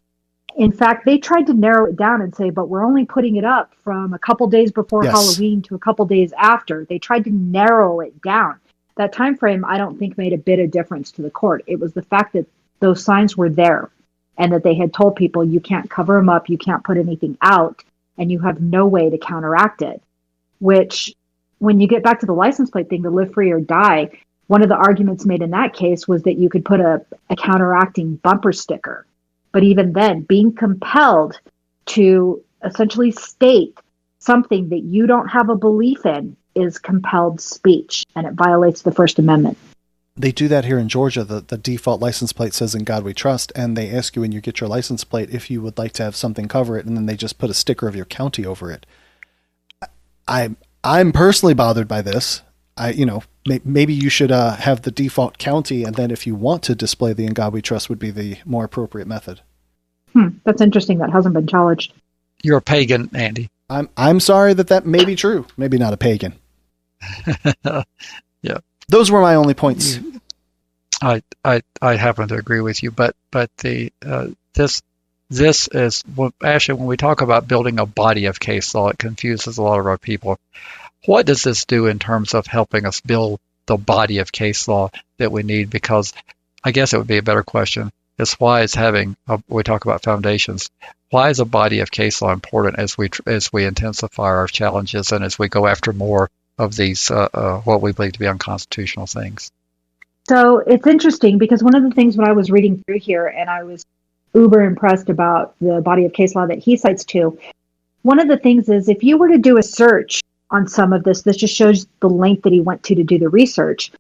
[SPEAKER 6] In fact, they tried to narrow it down and say, but we're only putting it up from a couple days before Halloween to a couple days after. They tried to narrow it down. That time frame, I don't think, made a bit of difference to the court. It was the fact that those signs were there and that they had told people you can't cover them up, you can't put anything out, and you have no way to counteract it. Which, when you get back to the license plate thing, the live free or die, one of the arguments made in that case was that you could put a counteracting bumper sticker. But even then, being compelled to essentially state something that you don't have a belief in is compelled speech, and it violates the First Amendment.
[SPEAKER 2] They do that here in Georgia. The default license plate says "In God We Trust," and they ask you when you get your license plate if you would like to have something cover it, and then they just put a sticker of your county over it. I'm personally bothered by this. Maybe you should have the default county, and then if you want to display the "In God We Trust" would be the more appropriate method.
[SPEAKER 6] That's interesting. That hasn't been challenged.
[SPEAKER 18] You're a pagan, Andy.
[SPEAKER 2] I'm sorry that may be true. Maybe not a pagan.
[SPEAKER 18] Yeah.
[SPEAKER 2] Those were my only points.
[SPEAKER 18] I happen to agree with you, but this is actually, when we talk about building a body of case law, it confuses a lot of our people. What does this do in terms of helping us build the body of case law that we need? Because I guess it would be a better question is why is we talk about foundations. Why is a body of case law important as we intensify our challenges and as we go after more of these what we believe to be unconstitutional things?
[SPEAKER 6] So it's interesting, because one of the things when I was reading through here, and I was uber impressed about the body of case law that he cites too, one of the things is, if you were to do a search on some of this just shows the length that he went to do the research.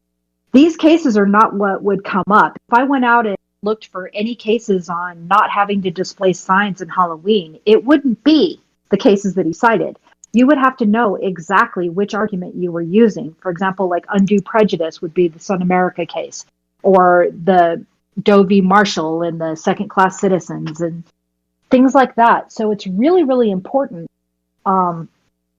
[SPEAKER 6] These cases are not what would come up. If I went out and looked for any cases on not having to display signs in Halloween, it wouldn't be the cases that he cited. You would have to know exactly which argument you were using. For example, like undue prejudice would be the Sun America case, or the Doe v. Marshall and the second-class citizens and things like that. So it's really, really important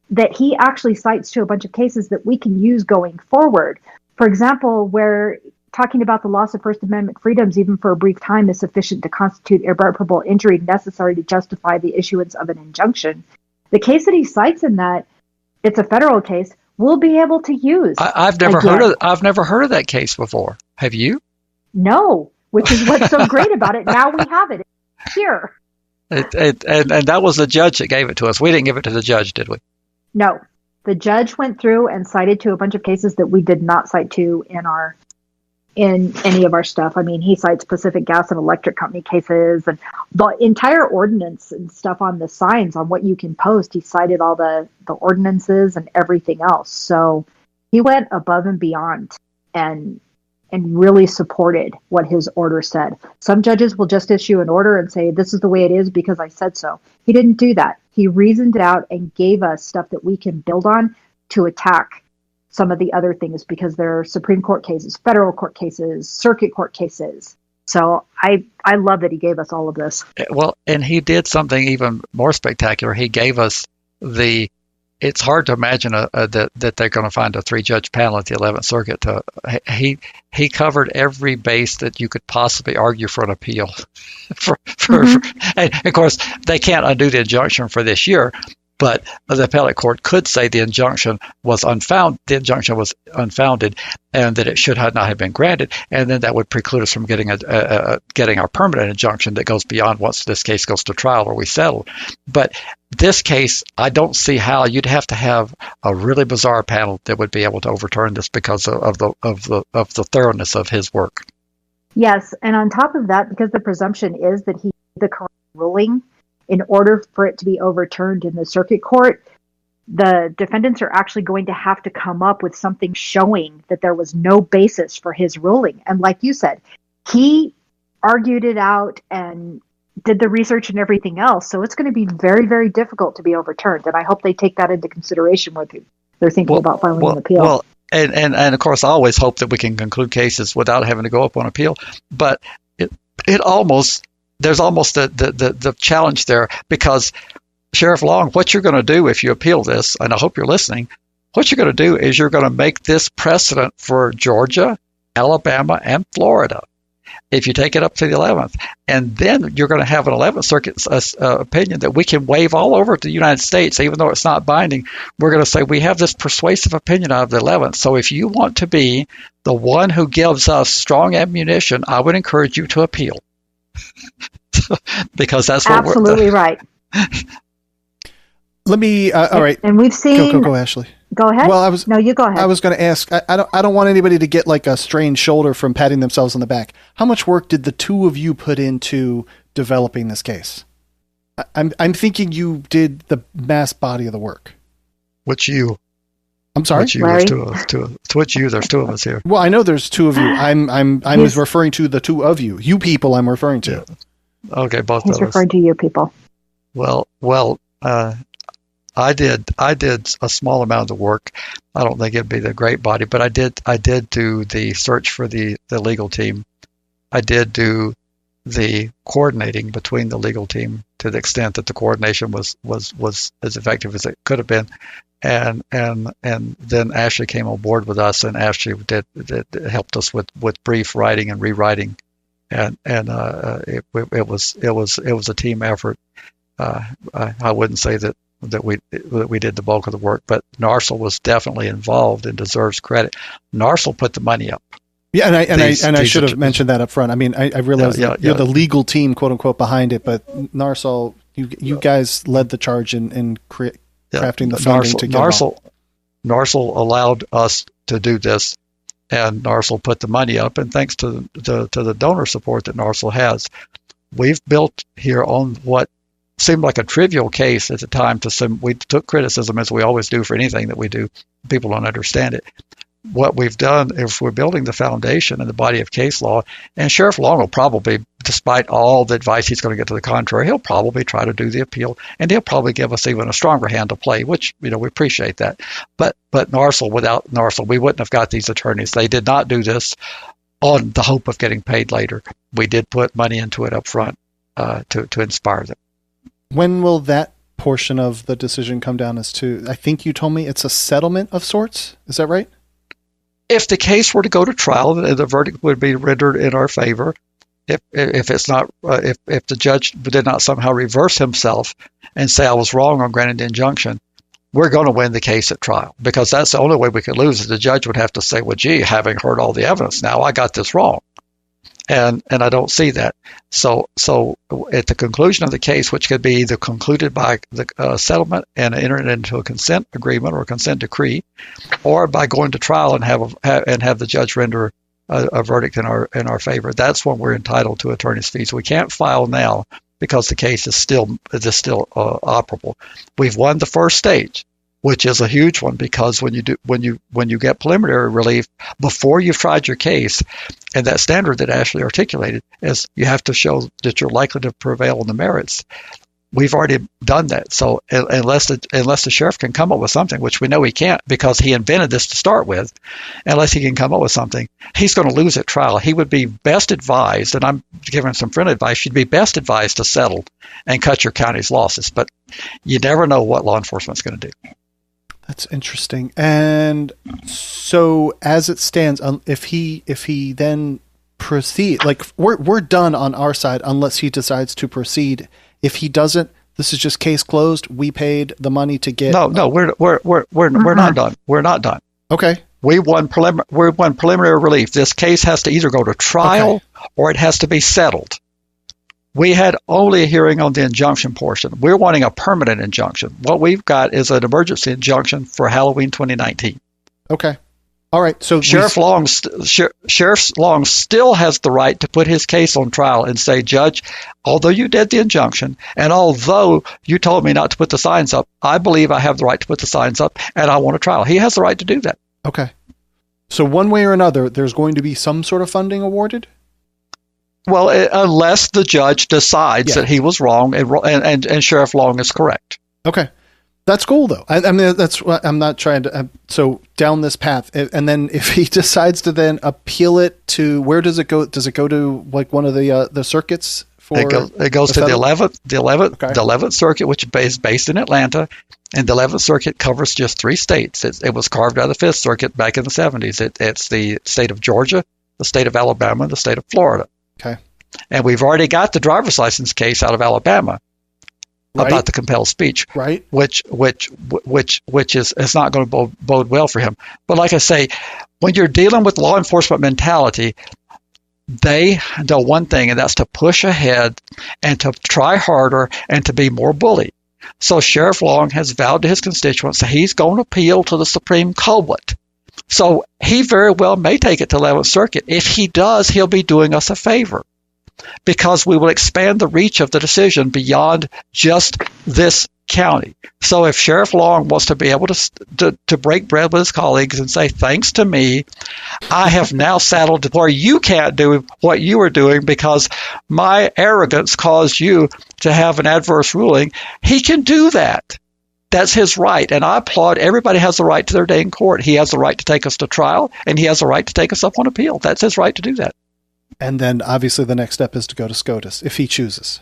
[SPEAKER 6] that he actually cites to a bunch of cases that we can use going forward. For example, where talking about the loss of First Amendment freedoms, even for a brief time, is sufficient to constitute irreparable injury necessary to justify the issuance of an injunction. The case that he cites in that, it's a federal case, we'll be able to use.
[SPEAKER 18] I've never heard of that case before. Have you?
[SPEAKER 6] No, which is what's so great about it. Now we have it here.
[SPEAKER 18] And that was the judge that gave it to us. We didn't give it to the judge, did we?
[SPEAKER 6] No, the judge went through and cited to a bunch of cases that we did not cite to in any of our stuff. I mean, he cites Pacific Gas and Electric Company cases and the entire ordinance and stuff on the signs on what you can post. He cited all the ordinances and everything else. So he went above and beyond and really supported what his order said. Some judges will just issue an order and say, this is the way it is because I said so. He didn't do that. He reasoned it out and gave us stuff that we can build on to attack some of the other things, because there are Supreme Court cases, federal court cases, circuit court cases. So I love that he gave us all of this.
[SPEAKER 18] Well, and he did something even more spectacular. He gave us it's hard to imagine that they're going to find a 3-judge panel at the 11th Circuit. He covered every base that you could possibly argue for an appeal. And of course, they can't undo the injunction for this year, but the appellate court could say the injunction was unfounded, and that it should not have been granted, and then that would preclude us from getting our permanent injunction that goes beyond once this case goes to trial or we settle. But this case, I don't see how. You'd have to have a really bizarre panel that would be able to overturn this because of the thoroughness of his work.
[SPEAKER 6] Yes, and on top of that, because the presumption is that he made the correct ruling, in order for it to be overturned in the circuit court, the defendants are actually going to have to come up with something showing that there was no basis for his ruling. And like you said, he argued it out and did the research and everything else. So it's going to be very, very difficult to be overturned. And I hope they take that into consideration when they're thinking about filing an appeal.
[SPEAKER 18] Well, and of course, I always hope that we can conclude cases without having to go up on appeal. But there's almost the challenge there, because Sheriff Long, what you're going to do if you appeal this, and I hope you're listening, what you're going to do is you're going to make this precedent for Georgia, Alabama, and Florida if you take it up to the 11th. And then you're going to have an 11th Circuit opinion that we can wave all over the United States, even though it's not binding. We're going to say we have this persuasive opinion out of the 11th. So if you want to be the one who gives us strong ammunition, I would encourage you to appeal. Because that's what
[SPEAKER 6] absolutely right.
[SPEAKER 2] Let me. All right,
[SPEAKER 6] and we've seen.
[SPEAKER 2] Go, Ashley.
[SPEAKER 6] Go ahead.
[SPEAKER 2] Well,
[SPEAKER 6] you go ahead.
[SPEAKER 2] I was going to ask. I don't want anybody to get like a strained shoulder from patting themselves on the back. How much work did the two of you put into developing this case? I'm thinking you did the mass body of the work.
[SPEAKER 18] Which you?
[SPEAKER 2] I'm sorry,
[SPEAKER 18] Which you? There's two of us. Which you? There's two of us here.
[SPEAKER 2] Well, I know there's two of you. I was referring to the two of you. You people, I'm referring to.
[SPEAKER 18] Yeah. Okay, both
[SPEAKER 6] He's
[SPEAKER 18] of us.
[SPEAKER 6] He's referring to you people.
[SPEAKER 18] Well. I did a small amount of the work. I don't think it'd be the great body, but I did do the search for the legal team. I did do the coordinating between the legal team to the extent that the coordination was as effective as it could have been. And then Ashley came on board with us, and Ashley did helped us with brief writing and rewriting, and it was a team effort. I wouldn't say that we did the bulk of the work, but Narsel was definitely involved and deserves credit. Narsel put the money up.
[SPEAKER 2] Yeah, and I should have mentioned that up front. I mean, I realize you're the legal team, quote unquote, behind it, but Narsel, you guys led the charge in crafting the funding to get
[SPEAKER 18] Narsel allowed us to do this, and Narsel put the money up, and thanks to the donor support that Narsel has, we've built here on what seemed like a trivial case at the time. We took criticism, as we always do for anything that we do. People don't understand it. What we've done is we're building the foundation and the body of case law, and Sheriff Long will probably, despite all the advice he's going to get to the contrary, he'll probably try to do the appeal, and he'll probably give us even a stronger hand to play, which, we appreciate that. But Narsel, without Narsel, we wouldn't have got these attorneys. They did not do this on the hope of getting paid later. We did put money into it up front to inspire them.
[SPEAKER 2] When will that portion of the decision come down as to, I think you told me it's a settlement of sorts? Is that right?
[SPEAKER 18] If the case were to go to trial, the verdict would be rendered in our favor. If it's not, if the judge did not somehow reverse himself and say I was wrong on granting the injunction, we're going to win the case at trial, because that's the only way we could lose. Is the judge would have to say, well, gee, having heard all the evidence, now I got this wrong. And I don't see that. So at the conclusion of the case, which could be either concluded by the settlement and entered into a consent agreement or a consent decree, or by going to trial and have the judge render a verdict in our favor, that's when we're entitled to attorney's fees. We can't file now because the case is still operable. We've won the first stage, which is a huge one, because when you get preliminary relief before you've tried your case, and that standard that Ashley articulated is you have to show that you're likely to prevail on the merits. We've already done that. So unless the sheriff can come up with something, which we know he can't because he invented this to start with, unless he can come up with something, he's going to lose at trial. He would be best advised, and I'm giving some friendly advice, you'd be best advised to settle and cut your county's losses. But you never know what law enforcement's going to do.
[SPEAKER 4] That's interesting. And so as it stands, if he then proceed, like we're done on our side unless he decides to proceed. If he doesn't, this is just case closed. We paid the money to get.
[SPEAKER 18] No, we're not done. We're not done.
[SPEAKER 4] Okay.
[SPEAKER 18] We won preliminary relief. This case has to either go to trial or it has to be settled. We had only a hearing on the injunction portion. We're wanting a permanent injunction. What we've got is an emergency injunction for Halloween 2019.
[SPEAKER 4] Okay. All right. So
[SPEAKER 18] Sheriff Long still has the right to put his case on trial and say, Judge, although you did the injunction and although you told me not to put the signs up, I believe I have the right to put the signs up and I want a trial. He has the right to do that.
[SPEAKER 4] Okay. So one way or another, there's going to be some sort of funding awarded?
[SPEAKER 18] Well, unless the judge decides that he was wrong and Sheriff Long is correct.
[SPEAKER 4] Okay. That's cool, though. I mean, that's what I'm not trying to. So down this path, and then if he decides to then appeal it to, where does it go? Does it go to like one of the circuits?
[SPEAKER 18] It goes to the 11th Circuit, which is based in Atlanta, and the 11th Circuit covers just 3 states. It was carved out of the 5th Circuit back in the 70s. It's the state of Georgia, the state of Alabama, and the state of Florida.
[SPEAKER 4] Okay.
[SPEAKER 18] And we've already got the driver's license case out of Alabama. Right. About the compelled speech,
[SPEAKER 4] right?
[SPEAKER 18] Which is not going to bode well for him. But like I say, when you're dealing with law enforcement mentality, they know one thing, and that's to push ahead and to try harder and to be more bully. So Sheriff Long has vowed to his constituents that he's going to appeal to the Supreme Court. So he very well may take it to 11th Circuit. If he does, he'll be doing us a favor, because we will expand the reach of the decision beyond just this county. So if Sheriff Long wants to be able to break bread with his colleagues and say, thanks to me, I have now saddled to where you can't do what you were doing because my arrogance caused you to have an adverse ruling, he can do that. That's his right, and I applaud. Everybody has the right to their day in court. He has the right to take us to trial, and he has the right to take us up on appeal. That's his right to do that.
[SPEAKER 4] And then obviously the next step is to go to SCOTUS if he chooses.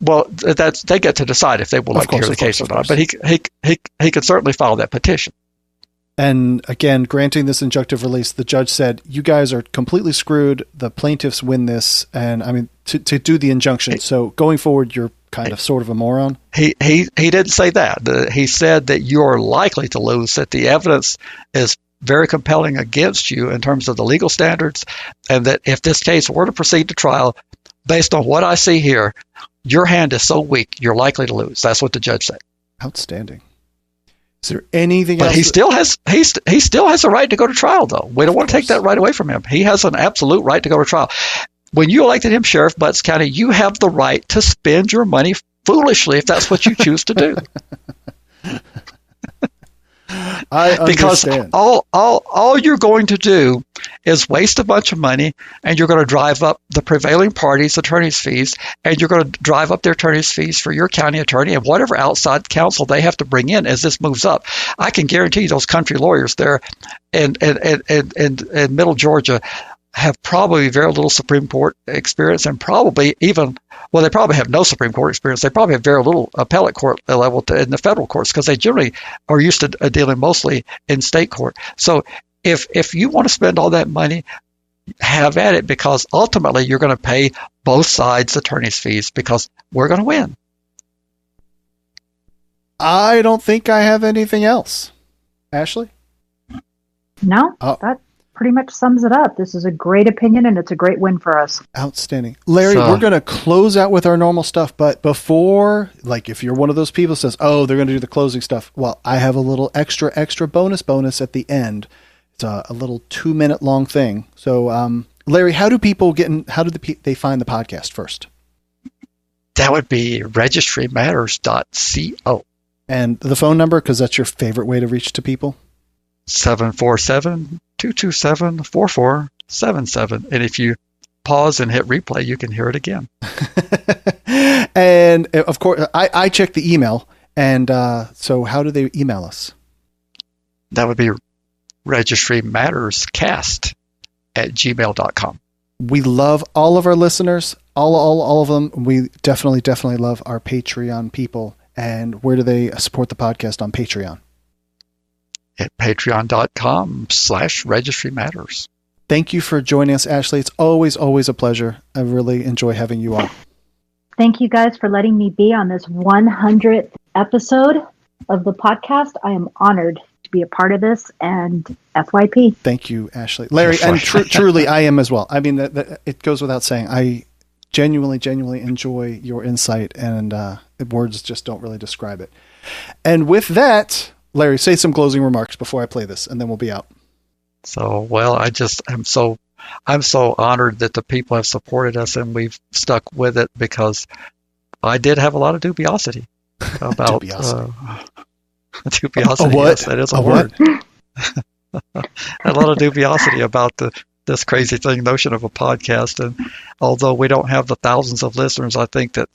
[SPEAKER 18] Well, they get to decide if they will like to hear the case or not. But he could certainly file that petition.
[SPEAKER 4] And again, granting this injunctive release, the judge said, you guys are completely screwed. The plaintiffs win this. And I mean, to do the injunction. So going forward, you're kind of sort of a moron.
[SPEAKER 18] He didn't say that. He said that you're likely to lose, that the evidence is very compelling against you in terms of the legal standards, and that if this case were to proceed to trial, based on what I see here, your hand is so weak, you're likely to lose. That's what the judge said.
[SPEAKER 4] Outstanding. Is there anything else?
[SPEAKER 18] But he still has a right to go to trial, though. We don't want to take that right away from him. He has an absolute right to go to trial. When you elected him sheriff of Butts County, you have the right to spend your money foolishly if that's what you choose to do.
[SPEAKER 4] I understand.
[SPEAKER 18] Because all you're going to do is waste a bunch of money, and you're going to drive up the prevailing party's attorney's fees, and you're going to drive up their attorney's fees for your county attorney and whatever outside counsel they have to bring in as this moves up. I can guarantee you those country lawyers there in Middle Georgia have probably very little Supreme Court experience, and probably even, well, they probably have no Supreme Court experience. They probably have very little appellate court level in the federal courts, because they generally are used to dealing mostly in state court. So if you want to spend all that money, have at it, because ultimately you're going to pay both sides attorney's fees because we're going to win.
[SPEAKER 2] I don't think I have anything else. Ashley?
[SPEAKER 6] No, that pretty much sums it up. This is a great opinion, and it's a great win for us.
[SPEAKER 2] Outstanding. Larry, we're going to close out with our normal stuff, but before, like if you're one of those people who says, oh, they're going to do the closing stuff, well, I have a little extra bonus at the end. It's a little 2-minute long thing. So, Larry, how do people get in, how do they find the podcast first?
[SPEAKER 18] That would be registrymatters.co.
[SPEAKER 2] And the phone number, because that's your favorite way to reach to people?
[SPEAKER 18] 747-227-4477. And if you pause and hit replay, you can hear it again.
[SPEAKER 2] And of course, I check the email. And so how do they email us?
[SPEAKER 18] That would be registrymatterscast@gmail.com.
[SPEAKER 2] We love all of our listeners, all of them. We definitely love our Patreon people. And where do they support the podcast on Patreon?
[SPEAKER 18] At patreon.com/registrymatters.
[SPEAKER 2] Thank you for joining us, Ashley. It's always a pleasure. I really enjoy having you on.
[SPEAKER 6] Thank you guys for letting me be on this 100th episode of the podcast. I am honored to be a part of this, and FYP.
[SPEAKER 2] Thank you, Ashley. Larry, and truly I am as well. I mean, it goes without saying. I genuinely enjoy your insight, and words just don't really describe it. And with that, Larry, say some closing remarks before I play this, and then we'll be out.
[SPEAKER 18] So, well, I'm so honored that the people have supported us and we've stuck with it, because I did have a lot of dubiosity about dubiosity.
[SPEAKER 2] A what?
[SPEAKER 18] Yes, that is a word. A lot of dubiosity about this crazy notion of a podcast. And although we don't have the thousands of listeners, I think that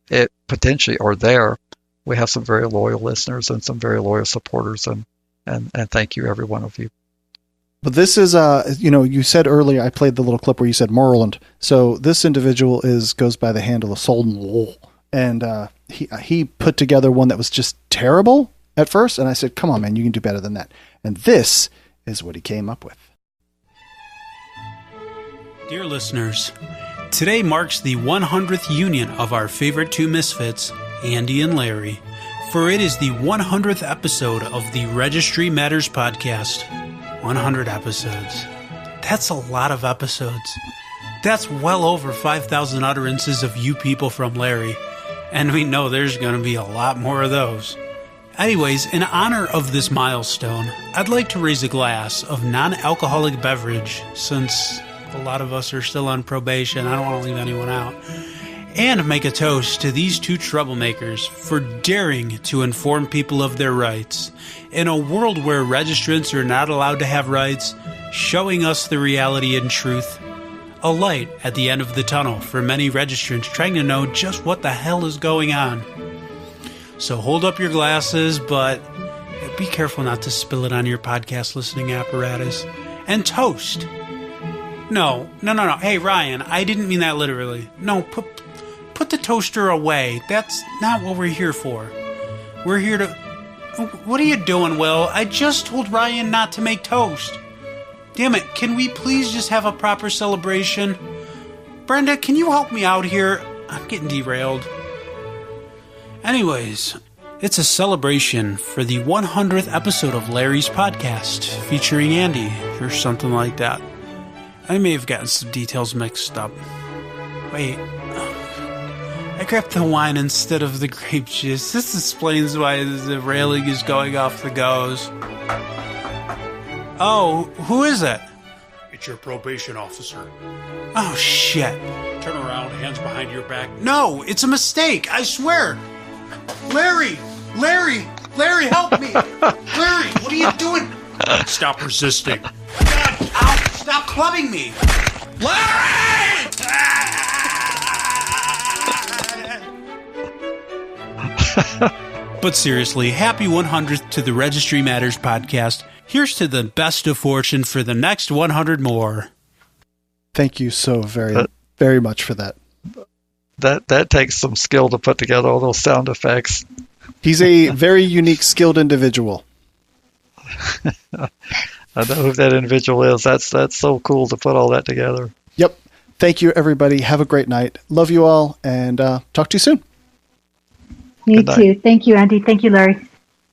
[SPEAKER 18] it potentially are there. We have some very loyal listeners and some very loyal supporters, and thank you, every one of you.
[SPEAKER 2] But this is, you said earlier, I played the little clip where you said Moreland. So this individual goes by the handle of Solden Wool. And he put together one that was just terrible at first. And I said, come on, man, you can do better than that. And this is what he came up with.
[SPEAKER 7] Dear listeners, today marks the 100th union of our favorite two misfits, Andy and Larry, for it is the 100th episode of the Registry Matters podcast. 100 episodes. That's a lot of episodes. That's well over 5,000 utterances of you people from Larry, and we know there's going to be a lot more of those. Anyways, in honor of this milestone, I'd like to raise a glass of non-alcoholic beverage, since a lot of us are still on probation. I don't want to leave anyone out. And make a toast to these two troublemakers for daring to inform people of their rights. In a world where registrants are not allowed to have rights, showing us the reality and truth. A light at the end of the tunnel for many registrants trying to know just what the hell is going on. So hold up your glasses, but be careful not to spill it on your podcast listening apparatus. And toast. No. Hey, Ryan, I didn't mean that literally. No, put the toaster away. That's not what we're here for. We're here to... What are you doing, Will? I just told Ryan not to make toast. Damn it, can we please just have a proper celebration? Brenda, can you help me out here? I'm getting derailed. Anyways, it's a celebration for the 100th episode of Larry's podcast, featuring Andy, or something like that. I may have gotten some details mixed up. Wait... I grabbed the wine instead of the grape juice. This explains why the railing is going off the goes. Oh, who is it?
[SPEAKER 8] It's your probation officer.
[SPEAKER 7] Oh, shit.
[SPEAKER 8] Turn around, hands behind your back.
[SPEAKER 7] No, it's a mistake, I swear. Larry, help me. Larry, what are you doing?
[SPEAKER 8] Stop resisting.
[SPEAKER 7] God, ow, stop clubbing me. Larry! But seriously, happy 100th to the Registry Matters podcast. Here's to the best of fortune for the next 100 more.
[SPEAKER 2] Thank you so very much for that.
[SPEAKER 18] That takes some skill to put together all those sound effects.
[SPEAKER 2] He's a very unique, skilled individual.
[SPEAKER 3] I know who that individual is. That's so cool to put all that together.
[SPEAKER 2] Yep. Thank you, everybody. Have a great night. Love you all, and talk to you soon.
[SPEAKER 6] You too. Thank you, Andy. Thank you, Larry.